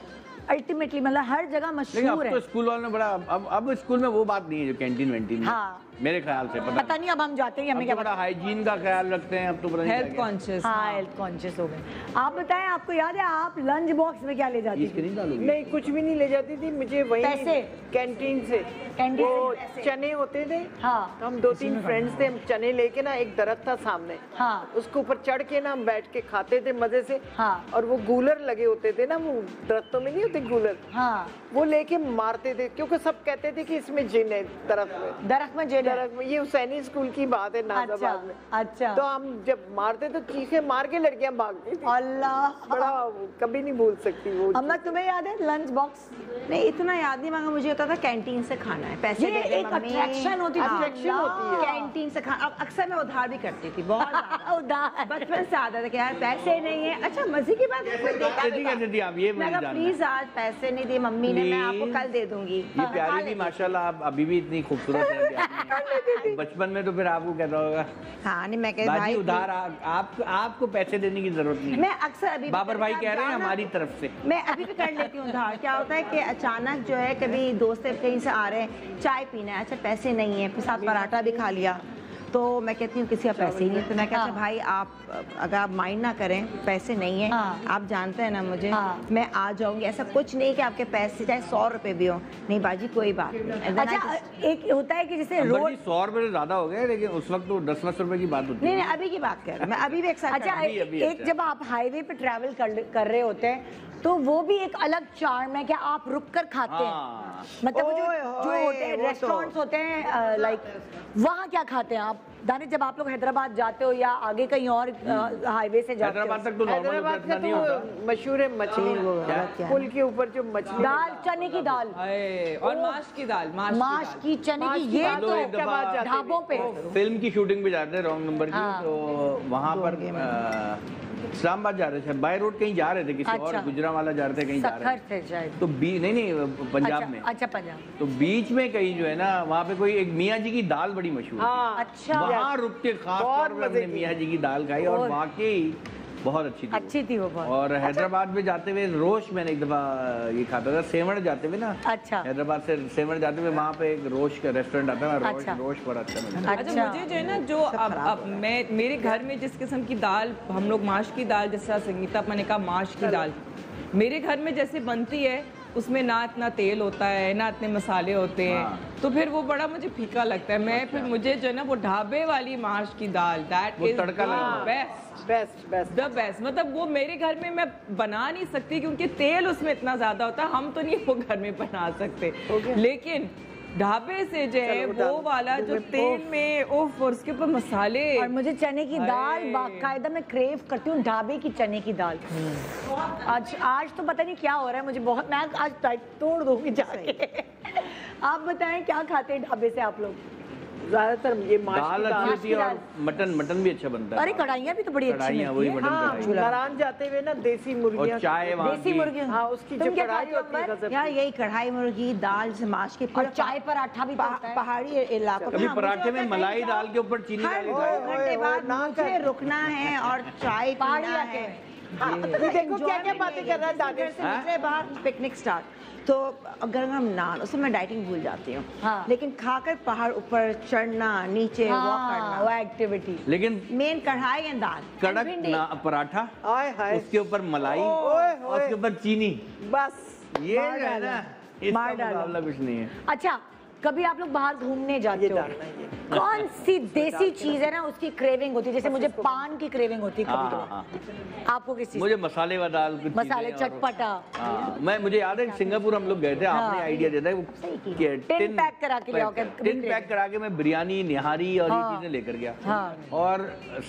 अल्टीमेटली मतलब हर जगह मशहूर है। तो स्कूल वालों ने बड़ा, अब स्कूल में वो बात नहीं है जो कैंटीन वेंटीन में। हाँ। मेरे ख्याल से पता नहीं अब हम जाते हैं, हमें क्या बड़ा हाइजीन का ख्याल रखते हैं अब तो, हेल्थ कॉन्शियस। हाँ, हेल्थ कॉन्शियस हो गए। आप बताएं, आपको याद है आप लंच बॉक्स में क्या ले जाती थी? नहीं, कुछ भी नहीं ले जाती थी, मुझे वही पैसे? कैंटीन से कैंटीन वो से चने होते थे। हाँ। तो हम 2-3 फ्रेंड्स थे, हम चने लेके ना, एक दरख्त था सामने, हाँ। उसके ऊपर चढ़ के ना हम बैठ के खाते थे मजे से। हाँ। और वो गूलर लगे होते थे ना, वो दरख्तों में नहीं होते गूलर, हाँ। वो लेके मारते थे, क्योंकि सब कहते थे कि इसमें जिन है, दरख्त में। दरख्त में जिन है। दरख्त में, ये हुसैनी स्कूल की बात है नाज़ाबाद में। अच्छा। तो हम जब मारते तो चीखे मार के लड़कियां भागती थी। अल्लाह, बड़ा कभी नहीं भूल सकती वो। अम्मा तुम्हें याद है लंच बॉक्स? नहीं, इतना याद नहीं, मगर मुझे होता था कैंटीन से खाना है, पैसे ये दे दे एक मम्मी। अट्रैक्शन होती थी। अट्रैक्शन होती है। कैंटीन से खाना, अब अक्सर मैं उधार भी करती थी, बहुत ज़्यादा। उधार बचपन से आदत है कि यार पैसे नहीं है। अच्छा, मज़े की बात है, कोई देता कैसी था। कैसे थी आप, ये मैं कहा प्लीज आज आज पैसे नहीं दिए मम्मी ने, मैं आपको कल दे दूंगी। ये प्यारी भी माशाल्लाह, आप अभी भी इतनी खूबसूरत है। बचपन में तो फिर आपको कहता होगा हाँ नहीं, मैं भाई उधार आपको पैसे देने की जरूरत नहीं। मैं अक्सर अभी बाबर भाई कह रहे हैं हमारी तरफ से, मैं अभी भी कर लेती हूँ उधार। क्या होता है कि अचानक जो है कभी दोस्त कहीं से आ रहे हैं, चाय पीना है, अच्छा पैसे नहीं है, फिर साथ पराठा भी खा लिया, तो मैं कहती हूँ किसी का पैसे ही नहीं, तो मैं कहती हूँ भाई आप अगर आप माइंड ना करें, पैसे नहीं है, आप जानते हैं ना मुझे, मैं आ जाऊंगी। ऐसा कुछ नहीं कि आपके पैसे चाहे 100 रुपए भी हो, नहीं बाजी कोई बात नहीं। अच्छा एक होता है कि जैसे रोड 100 रुपए ज्यादा हो गए, लेकिन उस वक्त तो 10-10 रुपए की बात होती है। नहीं अभी की बात कर रहा हूँ मैं, अभी भी एक साथ। अच्छा एक जब आप हाईवे पे ट्रैवल कर रहे होते हैं तो वो भी एक अलग चार्म है, क्या आप रुक कर खाते हैं? मतलब जो होते हैं रेस्टोरेंट्स होते हैं लाइक, वहाँ क्या खाते हैं आप दानिश जब आप लोग हैदराबाद जाते हो या आगे कहीं और हाईवे से जाते हो? हैदराबाद तक तो हैदराबाद का तो मशहूर है मछली, पुल के ऊपर जो मछली, दाल, चने की दाल और माश की दाल, माश की चने की, ये तो ढाबों पे फिल्म की शूटिंग पे जाते हैं रॉन्ग नंबर की, तो वहाँ पर इस्लामाबाद जा रहे थे, बाय रोड कहीं जा रहे थे, किसी और गुजरांवाला जा रहे थे, कहीं जा रहे थे, तो नहीं पंजाब में, अच्छा पंजाब, तो बीच में कहीं जो है ना वहाँ पे कोई एक मियाँ जी की दाल बड़ी मशहूर है। अच्छा वहाँ रुक के खास तौर पे हमने मियाँ जी की दाल खाई और वाकई बहुत अच्छी थी वो बहुत। और हैदराबाद में जाते हुए रोश मैंने एक दफा ये खाता था, सेवण जाते हुए ना, अच्छा हैदराबाद से सेवण जाते हुए वहाँ पे एक रोश का रेस्टोरेंट आता है, रोश बड़ा अच्छा मिलता है। अच्छा मुझे जो है ना, जो अब मैं मेरे घर में जिस किस्म की दाल, हम लोग माश की दाल, जैसा संगीता मैंने कहा माश की दाल मेरे घर में जैसे बनती है, उसमें ना इतना तेल होता है, ना इतने मसाले होते हैं, तो फिर वो बड़ा मुझे फीका लगता है। मैं फिर मुझे जो है ना वो ढाबे वाली माश की दाल, that is tadka the best. मतलब वो मेरे घर में मैं बना नहीं सकती क्योंकि तेल उसमें इतना ज्यादा होता है, हम तो नहीं वो घर में बना सकते, लेकिन ढाबे से जो है वो वाला जो तेल में उफ, और उसके ऊपर मसाले, और मुझे चने की दाल बाकायदा मैं क्रेव करती हूँ, ढाबे की चने की दाल। आज तो पता नहीं क्या हो रहा है मुझे, बहुत, मैं आज डाइट तोड़ दूंगी जाके। आप बताएं क्या खाते हैं ढाबे से आप लोग? ज्यादातर ये दाल अच्छी होती है और मटन भी अच्छा बनता है। अरे कढ़ाइयाँ भी तो बड़ी अच्छी हैं। वही मटन कढ़ाई। नारायण जाते हुए ना देसी मुर्गियाँ, चाय, देसी मुर्गी, हाँ उसकी जो कढ़ाई होती है यार, यही कढ़ाई मुर्गी दाल से माश के, और चाय पराठा भी पहाड़ी इलाकों कभी पराठे में मलाई डाल के ऊपर चीनी डाल के 2 घंटे बाद मुझे रुकना है और चाय पीना है। देखो क्या क्या बातें कर रहा है दानिश। निकले बाहर पिकनिक स्टार्ट, तो गरम गरम नान, उसमें मैं डाइटिंग भूल जाती हूँ, लेकिन खाकर पहाड़ ऊपर चढ़ना, नीचे वॉक करना, वो एक्टिविटी, लेकिन मेन कढ़ाई है दाल, कड़क पराठा, उसके ऊपर मलाई और उसके ऊपर चीनी, बस ये जो है ना इसका मुकाबला कुछ नहीं है। अच्छा कभी आप लोग बाहर घूमने जाते हो, कौन सी देसी चीज है ना उसकी क्रेविंग होती है? जैसे मुझे पान की क्रेविंग होती है कभी, आपको किस चीज? मुझे मसाले वाला दाल, मसाले चटपटा। मुझे याद है सिंगापुर हम लोग गए थे, आपने आइडिया दिया था, वो टिन पैक करा के ले आओ, टिन पैक करा के मैं बिरयानी, निहारी और ये चीजें लेकर गया, और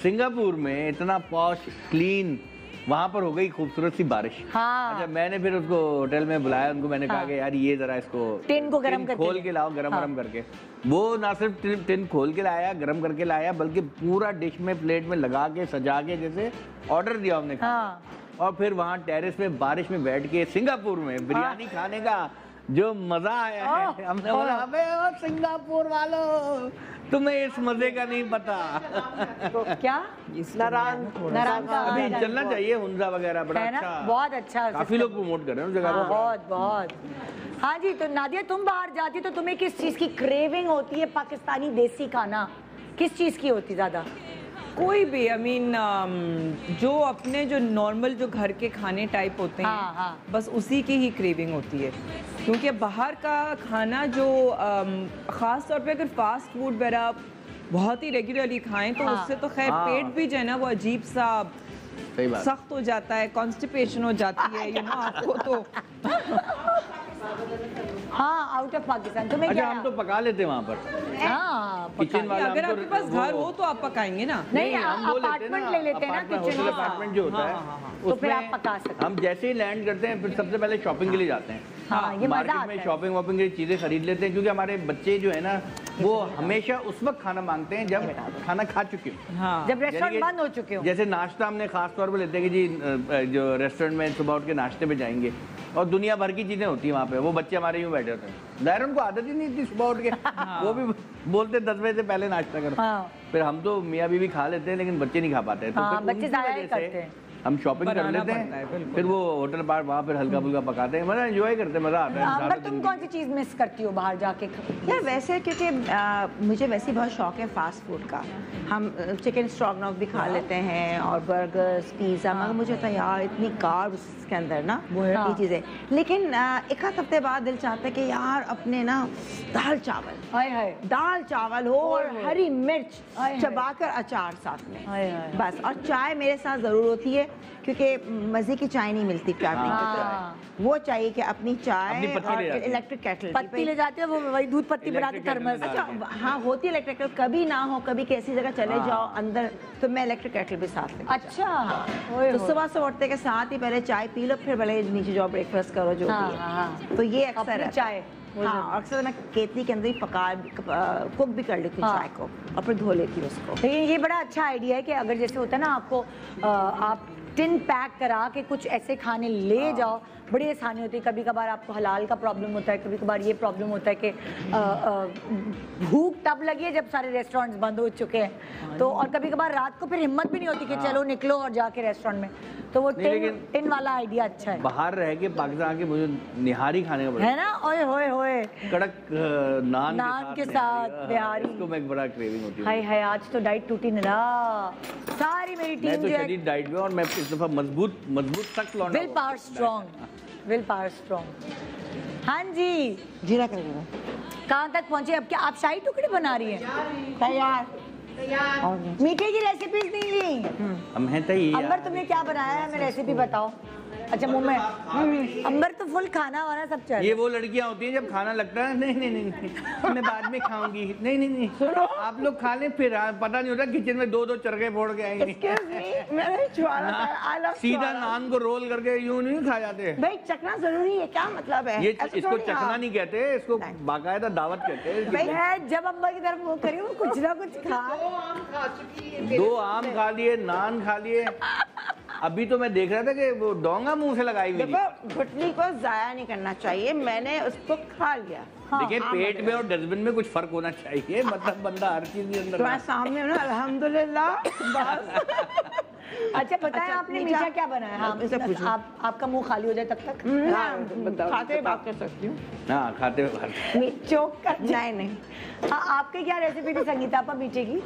सिंगापुर में इतना पॉश क्लीन, वहाँ पर हो गई खूबसूरत सी बारिश। अच्छा मैंने फिर उसको होटल में बुलाया, उनको मैंने कहा कि यार ये जरा इसको टिन को गरम करके खोल के लाओ, गरम करके। वो ना सिर्फ टिन खोल के लाया, गरम करके लाया, बल्कि पूरा डिश में प्लेट में लगा के सजा के जैसे ऑर्डर दिया हमने खाया। और फिर वहाँ टेरेस में बारिश में बैठ के सिंगापुर में बिरयानी खाने का जो मजा आया है, हमने बोला अबे ओ सिंगापुर वालों, तुम्हें इस मजे का नहीं पता। क्या नारायण का अभी चलना चाहिए हुंजा वगैरह, बड़ा अच्छा, बहुत अच्छा, काफी लोग प्रमोट कर रहे हैं उस जगह पर। बहुत। हाँ जी, तो नादिया तुम बाहर जाती तो तुम्हें किस चीज की क्रेविंग होती है? पाकिस्तानी देसी खाना किस चीज की होती ज्यादा? कोई भी, आई मीन जो अपने जो नॉर्मल जो घर के खाने टाइप होते हैं, बस उसी की ही क्रेविंग होती है, क्योंकि बाहर का खाना जो ख़ास तौर पे अगर फास्ट फूड वगैरह बहुत ही रेगुलरली खाएं तो उससे तो खैर पेट भी जो है ना वो अजीब सा सख्त हो जाता है, कॉन्स्टिपेशन हो जाती है, आपको तो आउट ऑफ पाकिस्तान तुम्हें अच्छा, क्या? हम तो पका लेते वहाँ पर, किचन वाला, अगर आपके पास घर हो तो आप पकाएंगे ना? नहीं, हम अपार्टमेंट ले लेते हैं ना, किचन अपार्टमेंट जो होता है तो फिर आप पका सकते हैं। हम जैसे ही लैंड करते हैं फिर सबसे पहले शॉपिंग के लिए जाते हैं, हाँ, ये मजा आता मार्केट में है। शॉपिंग वॉपिंग की चीजें खरीद लेते हैं, क्योंकि हमारे बच्चे जो है ना वो हमेशा उस वक्त खाना मांगते हैं जब खाना खा चुके हो। हाँ। जब रेस्टोरेंट बंद हो चुके हो। जैसे नाश्ता हमने खास तौर पर लेते हैं कि जी जो रेस्टोरेंट में सुबह उठ के नाश्ते पे जाएंगे और दुनिया भर की चीजें होती है वहाँ पे, वो बच्चे हमारे यूँ बैठे होते हैं, ज़ाहिर उनको आदत ही नहीं थी सुबह उठ के वो भी बोलते 10 बजे से पहले नाश्ता करो। फिर हम तो मियाँ बीवी खा लेते हैं लेकिन बच्चे नहीं खा पाते हैं, तो फिर बच्चे उनकी ज़ाया वजह करते से हैं। हम शॉपिंग कर लेते हैं, फिर वो होटल पार वहाँ फिर हल्का फुल्का पकाते हैं, मतलब एंजॉय करते हैं, मजा आता है। अंबर तुम कौन सी चीज मिस करती हो बाहर जाके? यार वैसे क्योंकि मुझे वैसे बहुत शौक है फास्ट फूड का, हम चिकन स्ट्रोगनॉफ भी खा लेते हैं और बर्गर्स पिज़्ज़ा, मगर मुझे होता है यार इतनी कार्ब्स के अंदर ना ये चीज़ें, लेकिन एक आध हफ्ते बाद दिल चाहता है कि यार अपने ना दाल चावल हो और हरी मिर्च चबाकर अचार साथ में बस, और चाय मेरे साथ ज़रूर होती है क्योंकि मज़े की चाय नहीं मिलती ट्रैवलिंग की तरह, वो चाहिए कि अपनी चाय और इलेक्ट्रिक केटल पत्ती ले जाते हैं, वो वही दूध पत्ती बनाते थर्मस। अच्छा हाँ होती है इलेक्ट्रिकल, कभी ना हो कभी कैसी जगह चले जाओ अंदर तो मैं इलेक्ट्रिक केटल भी साथ लेके अच्छा तो सुबह से उठते के साथ ही पहले चाय पी लो, फिर भले नीचे जाओ ब्रेकफास्ट करो जो भी है, तो ये अक्सर है चाय। हाँ, अक्सर मैं केतली के अंदर ही कुक भी कर लेती हूँ चाय को और फिर धो लेती हूँ उसको। लेकिन ये बड़ा अच्छा आइडिया है कि अगर जैसे होता है ना आपको आप टिन पैक करा के कुछ ऐसे खाने ले जाओ, बड़ी आसानी होती है। कभी कभार आपको हलाल का प्रॉब्लम होता है, कभी कभार ये प्रॉब्लम होता है कि भूख तब लगी है जब सारे रेस्टोरेंट्स बंद हो चुके हैं, तो और कभी कभार रात को फिर हिम्मत भी नहीं होती कि चलो निकलो और जाके रेस्टोरेंट में, तो वो टिन वाला आइडिया अच्छा है। बाहर रह के पाकिस्तान के मुझे निहारी खाने का बड़ा है ना, ओए होए होए कड़क नान के साथ निहारी, इसको मैं बड़ा क्रेविंग होती है। हाय हाय आज तो डाइट टूटी ना, सारी मेरी टीम तो जो है शदीद डाइट में, और मैं इस दफा मजबूत सख्त लौंडा, विल पावर स्ट्रॉन्ग। हाँ जी जीरा करेंगे कहाँ तक पहुँचे अब? क्या आप शाही टुकड़े बना रही हैं? तैयार। मीठे की रेसिपीज नहीं ली हम हैं तैयार। अंबर तुमने क्या बनाया है, हमें रेसिपी बताओ। अच्छा मुंह में अंबर तो फुल खाना वाना सब चल। ये वो लड़कियां होती हैं जब खाना लगता है नहीं नहीं नहीं मैं बाद में खाऊंगी, नहीं नहीं नहीं आप लोग खा लें, फिर पता नहीं होता किचन में दो चरखे फोड़ के आएंगे। सीधा नान को रोल करके यूं नहीं खा जाते भाई, चखना जरूरी है, क्या मतलब है? ये इसको चखना नहीं कहते, इसको बाकायदा दावत कहते हैं। भाई जब अंबर की तरफ मुंह करी वो कुछ ना कुछ खा, 2 आम खा लिए, नान खा लिए, अभी तो मैं देख रहा था कि वो डोंगा मुंह से लगाई हुई। देखो गुठली को जाया नहीं करना चाहिए, मैंने उसको खा लिया। देखिए पेट में और डस्टबिन में कुछ फर्क होना चाहिए, मतलब बंदा हर चीज के अंदर तुम्हारे सामने ना अल्हम्दुलिल्लाह। अच्छा बताएं आपने मीठा क्या बनाया? हाँ, आपका मुंह खाली हो जाए तब तक खाते बात कर सकती हूँ। हाँ खाते हुए चौक कर नहीं। हाँ आपकी क्या रेसिपी थी संगीता आपा मीठे की?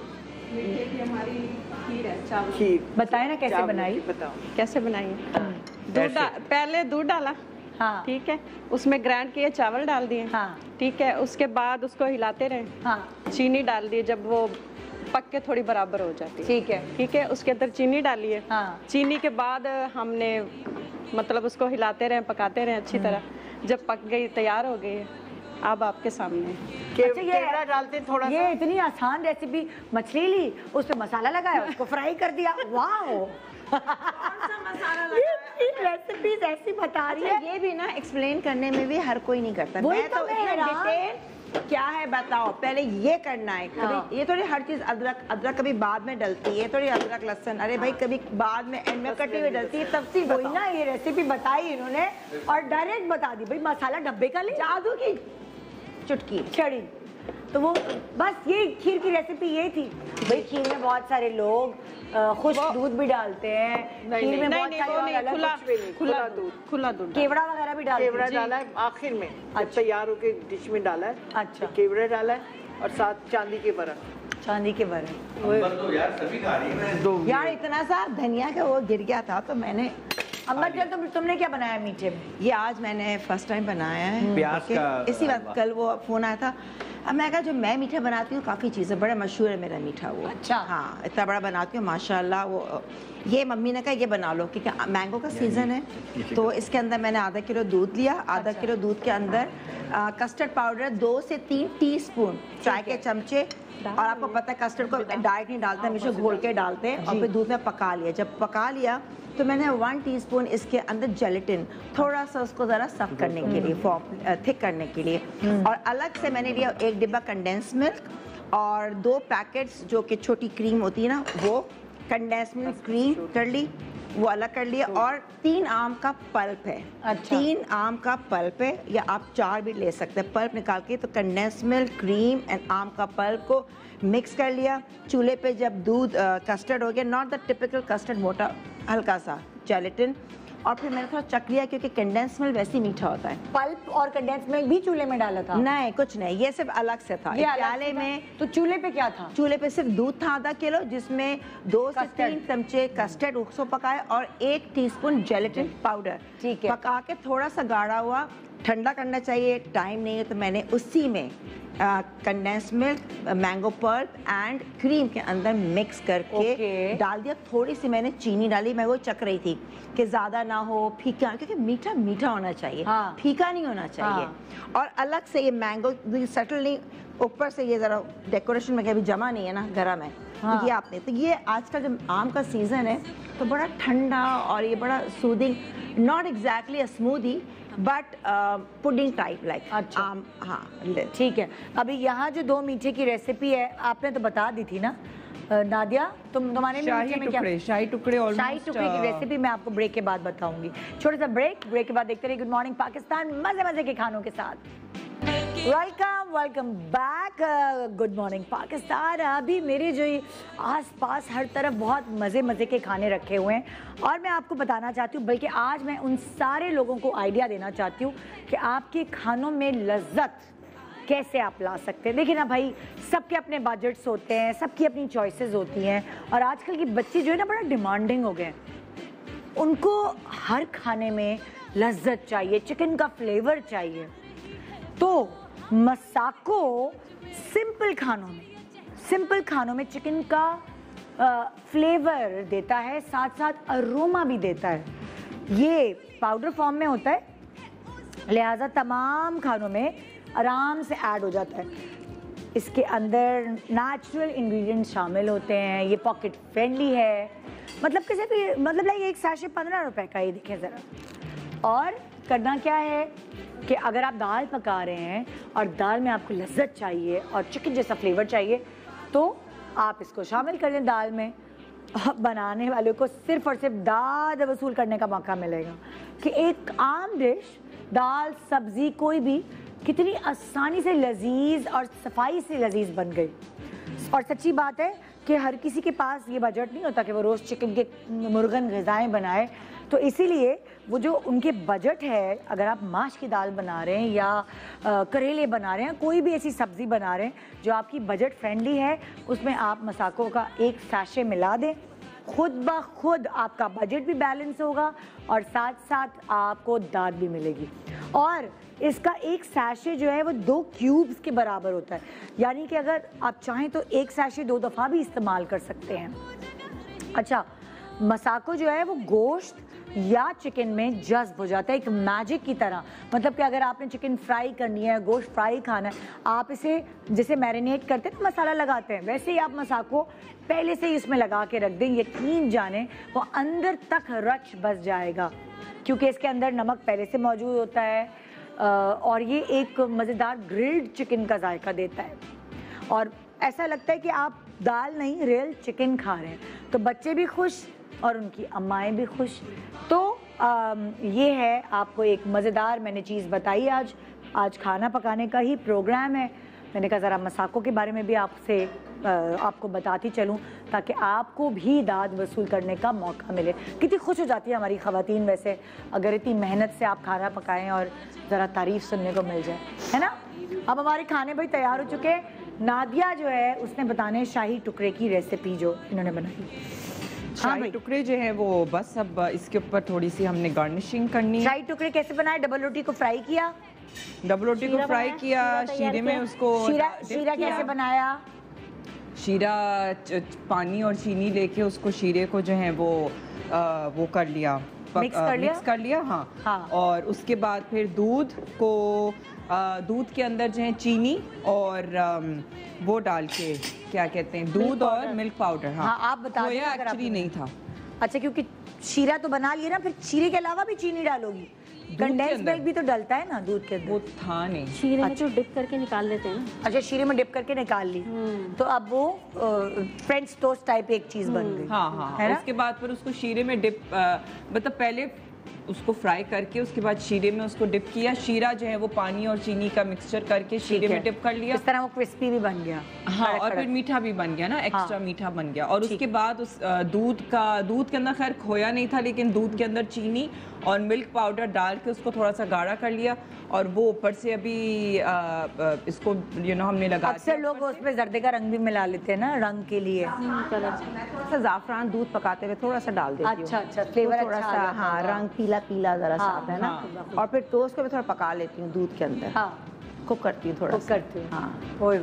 मीठे की हमारी खीर है, चावल खीर बताए ना कैसे बनाई? बताओ कैसे बनाई है? पहले दूध डाला, हाँ ठीक है, उसमें ग्राइंड किए चावल डाल दिए, हाँ ठीक है, उसके बाद उसको हिलाते रहे, हाँ चीनी डाल दिए, जब वो पक के थोड़ी बराबर हो जाती है, ठीक है, उसके अंदर चीनी डालिए, हाँ चीनी के बाद हमने मतलब उसको हिलाते रहे, पकाते रहे अच्छी तरह, जब पक गई तैयार हो गई है, अब आपके सामने। अच्छा ये डालते थोड़ा, ये इतनी आसान रेसिपी, मछली ली उस पे मसाला लगाया, उसको फ्राई कर दिया, वाह रेसिपीज ऐसी बता रही है। ये भी ना एक्सप्लेन करने में भी हर कोई नहीं करता, मैं तो डिटेल क्या है बताओ, पहले ये करना है, कभी ये थोड़ी हर चीज अदरक कभी बाद में डलती है, थोड़ी अदरक लहसुन अरे भाई कभी बाद में एंड में कटी हुई डलती है, तफसील वही ना। ये रेसिपी बताई इन्होंने और डायरेक्ट बता दी भाई मसाला डब्बे का ले, जादू की चुटकी छड़ी, तो वो बस ये खीर की रेसिपी ये थी भाई। खीर में बहुत सारे लोग खुश दूध भी डालते हैं, खीर में बहुत सारे खुला दूध, केवड़ा वगैरह भी डालते हैं। केवड़ा डाला है आखिर में, जब तैयार होके डिश में डाला है। अच्छा केवड़ा डाला है और साथ चांदी के बर्तन, चांदी के बर्तन। तो यार सभी खा रही है तो यार इतना सा धनिया का वो गिर गया था तो मैंने। अंबर तुमने क्या बनाया मीठे में? ये आज मैंने फर्स्ट टाइम बनाया है प्याज का। इसी वक्त कल वो फोन आया था, अब मैं कहा जो मैं मीठा बनाती हूँ काफ़ी चीज़ें, बड़ा मशहूर है मेरा मीठा वो। अच्छा हाँ इतना बड़ा बनाती हूँ माशाल्लाह। वो ये मम्मी ने कहा ये बना लो क्योंकि मैंगो का सीज़न है, तो इसके अंदर मैंने आधा किलो दूध लिया, आधा किलो दूध के अंदर कस्टर्ड पाउडर 2 से 3 टीस्पून, चाय के चमचे और आपको पता है कस्टर्ड को डायरेक्ट नहीं डालते, हमेशा घोल के डालते हैं और फिर दूध में पका लिया। जब पका लिया तो मैंने 1 टीस्पून इसके अंदर जेलेटिन थोड़ा सा उसको ज़रा सफ्ट करने के लिए, फॉर्म थिक करने के लिए, और अलग से मैंने लिया 1 डिब्बा कंडेंस मिल्क और 2 पैकेट्स जो कि छोटी क्रीम होती है ना, वो कंडेंस मिल्क क्रीम कर ली, वो अलग कर लिया, और 3 आम का पल्प है। अच्छा। 3 आम का पल्प है, या आप 4 भी ले सकते हैं पल्प निकाल के। तो कंडेंस मिल्क, क्रीम एंड आम का पल्प को मिक्स कर लिया। चूल्हे पे जब दूध कस्टर्ड हो गया, नॉट द टिपिकल कस्टर्ड, मोटा हल्का सा जेलेटिन, और फिर मैंने थोड़ा चख लिया क्योंकि कंडेंस मिल्क वैसे ही मीठा होता है। पल्प और कंडेंस मिल्क भी चूल्हे में डाला था? नहीं, कुछ नहीं, ये सिर्फ अलग से था। प्याले में। तो चूल्हे पे क्या था? चूल्हे पे सिर्फ दूध था आधा किलो, जिसमें 2 से 3 चमचे कस्टर्ड उसको पकाए और 1 टीस्पून जेलेटिन पाउडर। ठीक है। पका के थोड़ा सा गाढ़ा हुआ, ठंडा करना चाहिए, टाइम नहीं है तो मैंने उसी में condense milk, mango pulp and cream के अंदर मिक्स करके डाल दिया। थोड़ी सी मैंने चीनी डाली, मैं वो चख रही थी कि ज़्यादा ना हो, फीका, क्योंकि मीठा मीठा होना चाहिए। हाँ। फीका नहीं होना चाहिए। हाँ। और अलग से ये मैंगो सटल नहीं, ऊपर से ये ज़रा डेकोरेशन में कभी जमा नहीं है ना गरम है। हाँ। तो ये आपने, तो ये आजकल जब आम का सीज़न है तो बड़ा ठंडा और ये बड़ा soothing, not exactly a smoothie but pudding type like. अच्छा। हाँ ठीक है। अभी यहाँ जो 2 मीठे की रेसिपी है आपने तो बता दी थी ना नादिया, तुम्हारे मीठे में क्या? शाही टुकड़े की रेसिपी मैं आपको ब्रेक के बाद बताऊंगी। छोटा सा ब्रेक के बाद देखते रहिए गुड मॉर्निंग पाकिस्तान मजे मजे के खानों के साथ। Welcome back good morning Pakistan. अभी मेरे जो आसपास हर तरफ बहुत मज़े के खाने रखे हुए हैं और मैं आपको बताना चाहती हूँ, बल्कि आज मैं उन सारे लोगों को आइडिया देना चाहती हूँ कि आपके खानों में लज्जत कैसे आप ला सकते हैं। देखिए ना भाई, सबके अपने बजट्स होते हैं, सबकी अपनी चॉइसेस होती हैं, और आजकल की बच्चे जो है ना बड़ा डिमांडिंग हो गए। उनको हर खाने में लज्जत चाहिए, चिकन का फ्लेवर चाहिए। तो मसाको सिंपल खानों में चिकन का फ्लेवर देता है, साथ साथ अरोमा भी देता है। ये पाउडर फॉर्म में होता है, लिहाजा तमाम खानों में आराम से ऐड हो जाता है। इसके अंदर नेचुरल इंग्रेडिएंट्स शामिल होते हैं, ये पॉकेट फ्रेंडली है, मतलब किसी भी मतलब एक सैशे 15 रुपए का, ये देखें ज़रा। और करना क्या है कि अगर आप दाल पका रहे हैं और दाल में आपको लज्जत चाहिए और चिकन जैसा फ्लेवर चाहिए तो आप इसको शामिल कर लें दाल में। बनाने वालों को सिर्फ और सिर्फ दाद वसूल करने का मौका मिलेगा कि एक आम डिश, दाल सब्ज़ी कोई भी, कितनी आसानी से लजीज और सफाई से लजीज बन गई। और सच्ची बात है कि हर किसी के पास ये बजट नहीं होता कि वो रोज़ चिकन के मुर्गन ग़िज़ाएँ बनाए, तो इसीलिए वो जो उनके बजट है, अगर आप माश की दाल बना रहे हैं या करेले बना रहे हैं, कोई भी ऐसी सब्ज़ी बना रहे हैं जो आपकी बजट फ्रेंडली है, उसमें आप मसाकों का 1 सैशे मिला दें। खुद ब खुद आपका बजट भी बैलेंस होगा और साथ साथ आपको दाद भी मिलेगी। और इसका 1 सैशे जो है वो 2 क्यूब्स के बराबर होता है, यानी कि अगर आप चाहें तो 1 सैशे 2 दफ़ा भी इस्तेमाल कर सकते हैं। अच्छा, मसाको जो है वो गोश्त या चिकन में जज्ब हो जाता है एक मैजिक की तरह। मतलब कि अगर आपने चिकन फ्राई करनी है, गोश्त फ्राई खाना है, आप इसे जैसे मैरिनेट करते हैं, मसाला लगाते हैं, वैसे ही आप मसाको पहले से ही इसमें लगा के रख दें। यकीन जाने वो अंदर तक रच बस जाएगा क्योंकि इसके अंदर नमक पहले से मौजूद होता है और ये एक मज़ेदार ग्रिल्ड चिकन का जायका देता है और ऐसा लगता है कि आप दाल नहीं रियल चिकन खा रहे हैं। तो बच्चे भी खुश और उनकी अम्माएँ भी खुश। तो ये है आपको एक मज़ेदार मैंने चीज़ बताई। आज खाना पकाने का ही प्रोग्राम है, मैंने कहा ज़रा मसाकों के बारे में भी आपको बताती चलूँ ताकि आपको भी दाद वसूल करने का मौका मिले। कितनी खुश हो जाती है हमारी ख़वातीन वैसे अगर इतनी मेहनत से आप खाना पकाएं और ज़रा तारीफ़ सुनने को मिल जाए, है ना। अब हमारे खाने भाई तैयार हो चुके हैं। नादिया जो है उसने बताने शाही टुकड़े की रेसिपी जो इन्होंने बनाई। शाही टुकड़े जो है वो बस अब इसके ऊपर थोड़ी सी हमने गार्निशिंग करनी है। शाही टुकड़े कैसे बनाए? डबल रोटी को फ्राई किया, शीरे में उसको शीरा कैसे बनाया? शीरा पानी और चीनी लेके उसको शीरे को जो है वो कर लिया, मिक्स कर लिया। हाँ। और उसके बाद फिर दूध को दूध के अंदर जो है चीनी और वो डाल के क्या कहते हैं, दूध और मिल्क पाउडर। हाँ, आप बता दें। एक्चुअली नहीं था। अच्छा, क्योंकि शीरा तो बना लिया ना, फिर शीरे के अलावा भी चीनी डालोगी? कंडेंस मिल्क भी तो डलता है ना दूध के अंदर। वो था नहीं। शीरे में जो डिप करके निकाल लेते हैं ना। अच्छा, शीरे में डिप करके निकाल ली, तो अब वो फ्रेंच टोस्ट टाइप एक चीज बन गई। हाँ, उसके बाद फिर उसको शीरे में डिप, मतलब पहले उसको फ्राई करके उसके बाद शीरे में उसको डिप किया। शीरा जो है वो पानी और चीनी का मिक्सचर करके शीरे में डिप कर लिया। इस तरह वो क्रिस्पी भी बन गया। हाँ, और फिर मीठा भी बन गया ना, एक्स्ट्रा मीठा बन गया। और उसके बाद उस दूध के अंदर खैर खोया नहीं था, लेकिन दूध के अंदर चीनी और मिल्क पाउडर डाल के उसको थोड़ा सा गाढ़ा कर लिया। और वो ऊपर से अभी इसको हमने लगा। अक्सर लोग उसमें जर्दे का रंग भी मिला लेते हैं ना, रंग के लिए। मैं थोड़ा सा जाफरान दूध पकाते हुए थोड़ा सा डाल देती हूँ। अच्छा, फ्लेवर थोड़ा सा, हाँ, रंग पीला पीला जरा सा आता है ना। और फिर टोस्ट को भी थोड़ा पका लेती हूँ दूध के अंदर। कुक करती हूँ थोड़ा, करती हूँ। हाँ, ओए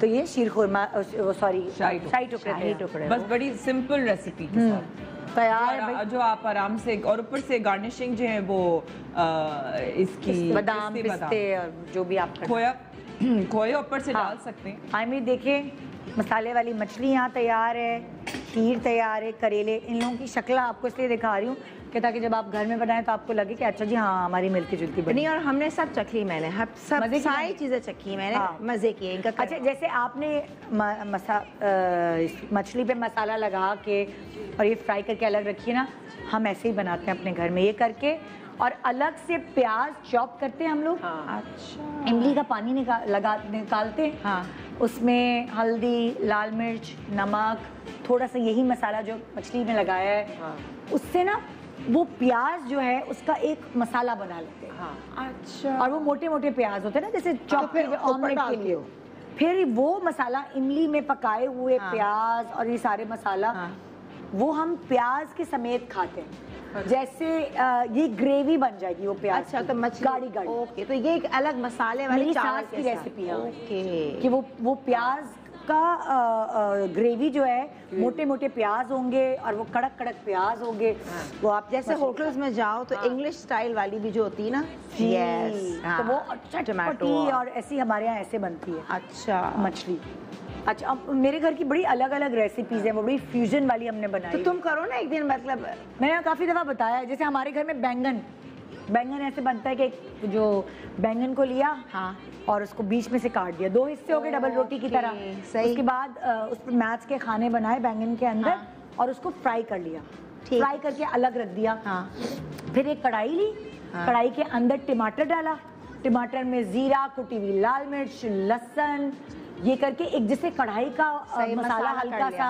तो ये शीर खुरमा, सॉरी शाही टुकड़े, बस बड़ी सिंपल रेसिपी के साथ तैयार है, जो आप आराम से। और ऊपर से गार्निशिंग जो है वो इसकी बादाम, पिस्ते और जो भी आप खोया ऊपर से डाल सकते हैं। आमिर देखिए, मसाले वाली मछली यहाँ तैयार है, खीर तैयार है, करेले। इन लोगों की शक्ल आपको इसलिए दिखा रही हूँ कि ताकि जब आप घर में बनाएं तो आपको लगे कि अच्छा जी हाँ, हमारी मिलती जुलती बनी। नहीं, और हमने सब चखी, मैंने सब सारी चीजें चखी मैंने। मजे किए इनका। अच्छा, जैसे आपने मछली पे मसाला लगा के और ये फ्राई करके अलग रखी है ना, हम ऐसे ही बनाते हैं अपने घर में, ये करके। और अलग से प्याज चॉप करते हैं हम लोग। अच्छा, इमली का पानी निकालते हैं। हाँ, उसमें हल्दी, लाल मिर्च, नमक, थोड़ा सा यही मसाला जो मछली में लगाया है। हाँ, उससे ना वो प्याज जो है उसका एक मसाला बना लेते हैं। हाँ, अच्छा। और वो मोटे मोटे प्याज होते हैं ना, जैसे चॉप ऑमलेट के लिए। फिर वो मसाला इमली में पकाए हुए प्याज और ये सारे मसाला, वो हम प्याज के समेत खाते हैं। जैसे ये ग्रेवी बन जाएगी वो प्याज। अच्छा, तो मछली गाढ़ी। ओके, तो ये एक अलग मसाले वाली चावल की रेसिपी है। ओके, कि वो प्याज का ग्रेवी जो है, मोटे मोटे प्याज होंगे और वो कड़क कड़क प्याज होंगे। वो आप जैसे होटल्स में जाओ तो इंग्लिश स्टाइल वाली भी जो होती है ना, तो वो टमाटो और ऐसी हमारे यहाँ ऐसे बनती है। अच्छा, मछली। अच्छा, अब मेरे घर की बड़ी अलग अलग रेसिपीज है, वो बड़ी फ्यूजन वाली हमने बनाई। तो तुम करो ना एक दिन, मतलब मैंने काफी दफा बताया है। जैसे हमारे घर में बैंगन ऐसे बनता है कि जो बैंगन को लिया, हाँ, और उसको बीच में से काट दिया, 2 हिस्से हो गए डबल रोटी की तरह। उसके बाद उस पर मैच के खाने बनाए बैंगन के अंदर, और उसको फ्राई कर लिया, फ्राई करके अलग रख दिया। हाँ, फिर एक कढ़ाई ली, कढ़ाई के अंदर टमाटर डाला, टमाटर में जीरा, कुटी हुई लाल मिर्च, लहसुन, ये करके एक जैसे कढ़ाई का मसाला हल्का सा,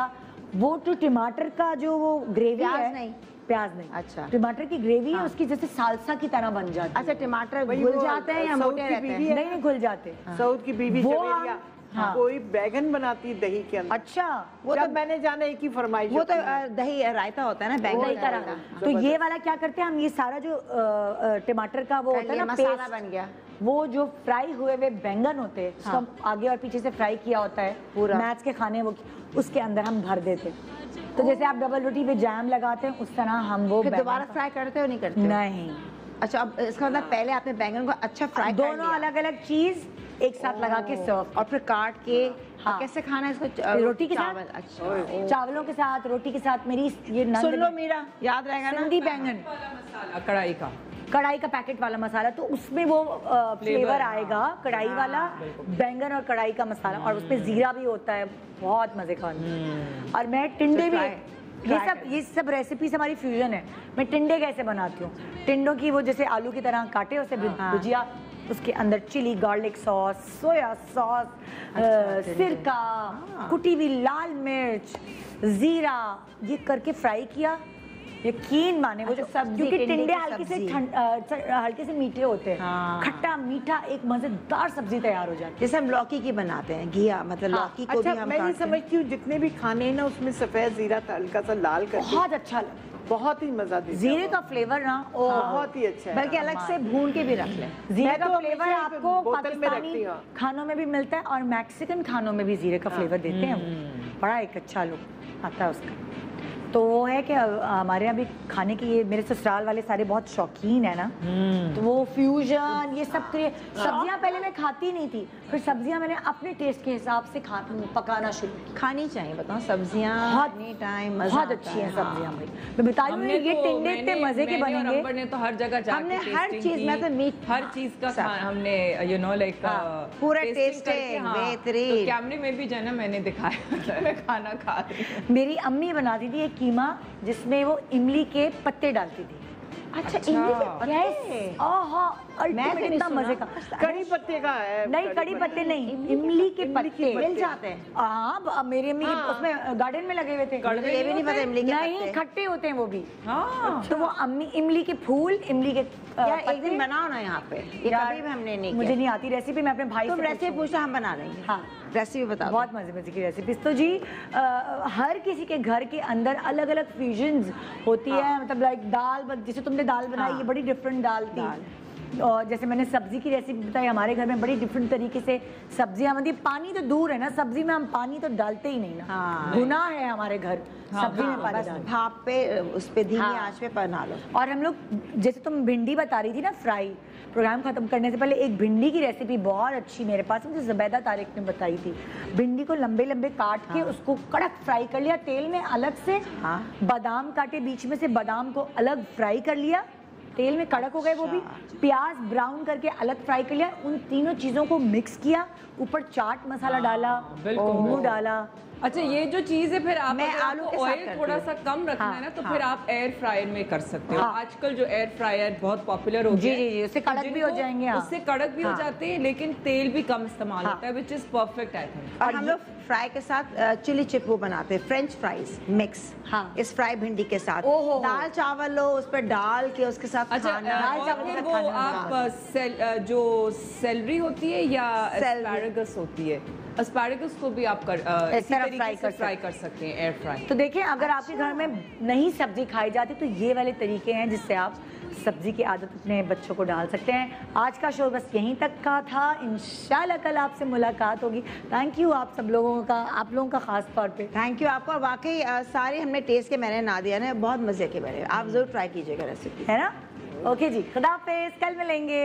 वो तो टमाटर का जो वो ग्रेवी है, प्याज नहीं, अच्छा, टमाटर की ग्रेवी है उसकी जैसे सालसा की तरह बन जाती है। अच्छा, टमाटर घुल जाते हैं या मोटे रहते हैं? नहीं, घुल जाते। साउथ की बीवी कोई बैगन बनाती है दही के अंदर। अच्छा, वो तो मैंने जाना एक ही फरमाइश। वो तो दही रायता होता है ना, बैगन का। तो ये वाला क्या करते हैं हम, ये सारा जो टमाटर का वो होता है ना, मसाला बन गया, वो जो फ्राई हुए हुए बैंगन होते हैं, उसको आगे और पीछे से फ्राई किया होता है पूरा, मैच के खाने वो, उसके अंदर हम भर देते हैं। तो जैसे आप डबल रोटी पे जैम लगाते हैं, उस तरह हम वो दोबारा फ्राई करते हो नहीं करते? नहीं। अच्छा, अब इसका मतलब पहले आपने बैंगन को अच्छा फ्राई कर लिया, दोनों अलग अलग चीज एक साथ लगा के सर्व, और फिर काट के कैसे खाना है इसको? रोटी के साथ। अच्छा, चावलों के साथ, रोटी के साथ। मेरी ये सुन लो मीरा, याद रहेगा ना, सिंधी बैंगन कढ़ाई का पैकेट वाला मसाला, तो उसमें वो फ्लेवर आएगा, कढ़ाई वाला बैंगन और कढ़ाई का मसाला, और उसमें जीरा भी होता है, बहुत मजे का। और मैं टिंडे भी, ये सब रेसिपीज हमारी फ्यूजन है। मैं टिंडे कैसे बनाती हूँ, टिंडों की वो जैसे आलू की तरह काटे, उसे भुजिया, उसके अंदर chilli, garlic sauce, soya sauce, सिरका, कुटी हुई लाल मिर्च, जीरा, ये करके फ्राई किया। यकीन माने वो जो सब्जी, क्योंकि टिंडे हल्के से मीठे होते हैं, खट्टा मीठा एक मजेदार सब्जी तैयार हो जाती है। जैसे हम लौकी की बनाते हैं, घिया, मतलब लौकी को भी हम मैं ये समझती हूँ जितने भी खाने हैं ना, उसमें सफेद जीरा हल्का सा लाल करके बहुत अच्छा लगता है, बहुत ही मजा देता है। जीरे का फ्लेवर ना बहुत ही अच्छा है, बल्कि अलग से भून के भी रख लें। जीरे का फ्लेवर आपको पाकिस्तानी खानों में भी मिलता है और मैक्सिकन खानों में भी जीरे का फ्लेवर देते हैं, बड़ा एक अच्छा लुक आता है उसका। तो वो है कि हमारे यहाँ भी खाने की, ये मेरे ससुराल वाले सारे बहुत शौकीन है ना, तो वो फ्यूजन ये सब सब्जियां पहले मैं खाती नहीं थी, फिर सब्जियां मैंने अपने टेस्ट के हिसाब से पकाना शुरू की। खानी चाहिए, बताओ सब्जियां बहुत टाइम बहुत अच्छी हैं सब्जियां भाई, मैं बता रही हूँ ये टिंडे इतने मजे के बनेंगे। हमने ने तो हर जगह जाके हमने हर चीज में तो मीट हर चीज का हमने यू नो लाइक पूरा टेस्टिंग बेहतरीन। तो कैमरे में भी जाना मैंने दिखाया मैं खाना खा रही हूँ। मेरी अम्मी बनाती थी एक कीमा जिसमें वो इमली के पत्ते डालती थी। अच्छा इमली के पत्ते, मैं इतना मजे का कड़ी पत्ते का है। नहीं, कड़ी पत्ते नहीं, इमली के पत्ते मिल जाते हैं। हाँ, मेरी अम्मी के उसमें गार्डन में लगे हुए थे। ये भी नहीं पता इमली के नहीं, खट्टे होते हैं वो भी। तो वो अम्मी इमली के फूल, इमली के एक दिन बनाओ ना यहाँ पे, ये कभी भी हमने नहीं, मुझे नहीं आती रेसिपी, मैं अपने भाई से रेसिपी पूछा, हम बना लेंगे। हाँ, रेसिपी बताओ। बहुत मजे मजे की रेसिपी। तो जी हर किसी के घर के अंदर अलग अलग फ्यूजन्स होती है, मतलब लाइक दाल, जैसे तुमने दाल बनाई, ये बड़ी डिफरेंट दाल थी। और जैसे मैंने सब्जी की रेसिपी बताई, हमारे घर में बड़ी डिफरेंट तरीके से सब्जियां बनती। पानी तो दूर है ना, सब्जी में हम पानी तो डालते ही नहीं ना, गुनाह है हमारे घर सब्जी में पानी डालना। भाप पे उस पे धीमी आंच पे बना लो। और हम लोग, जैसे तुम भिंडी बता रही थी ना फ्राई, प्रोग्राम खत्म करने से पहले एक भिंडी की रेसिपी बहुत अच्छी मेरे पास, मुझे ज़ुबैदा तारिक ने बताई थी। भिंडी को लंबे लंबे काट के उसको कड़क फ्राई कर लिया तेल में अलग से, बादाम काटे बीच में से, बादाम को अलग फ्राई कर लिया, तेल में कड़क हो गए वो भी, प्याज ब्राउन करके अलग फ्राई कर लिया, उन तीनों चीज़ों को मिक्स किया, ऊपर चाट मसाला डाला, नींबू डाला। अच्छा, ये जो चीज है फिर आप आलू के ऑयल थोड़ा सा कम रखना है ना, तो फिर आप एयर फ्रायर में कर सकते हो। आजकल जो एयर फ्रायर बहुत पॉपुलर हो गया है, जी, उससे कड़क भी हो जाएंगे। उससे कड़क भी हो जाते हैं, लेकिन तेल भी कम इस्तेमाल होता है, which is perfect I think. और हम लोग फ्राई के साथ चिली चिप वो बनाते हैं, फ्रेंच फ्राइज मिक्स, इस फ्राई भिंडी के साथ दाल चावल लो, उस पर डाल के उसके साथ खाना। दाल चावल वो आप जो सेलरी होती है या एस्पैरागस होती है, एस्पैरागस को भी आप फ्राई कर सकते हैं, एयर फ्राई। तो देखें, अगर आपके घर में नहीं सब्जी खाई जाती तो ये वाले तरीके हैं जिससे आप सब्जी की आदत अपने बच्चों को डाल सकते हैं। आज का शो बस यहीं तक का था, इंशाल्लाह कल आपसे मुलाकात होगी। थैंक यू आप सब लोगों का, आप लोगों का खास तौर पे थैंक यू आपको। और वाकई सारे हमने टेस्ट के मैंने ना दिया ना, बहुत मजे के बने, आप जरूर ट्राई कीजिएगा रेसिपी, है ना। ओके जी, खुदा हाफिज़, कल मिलेंगे।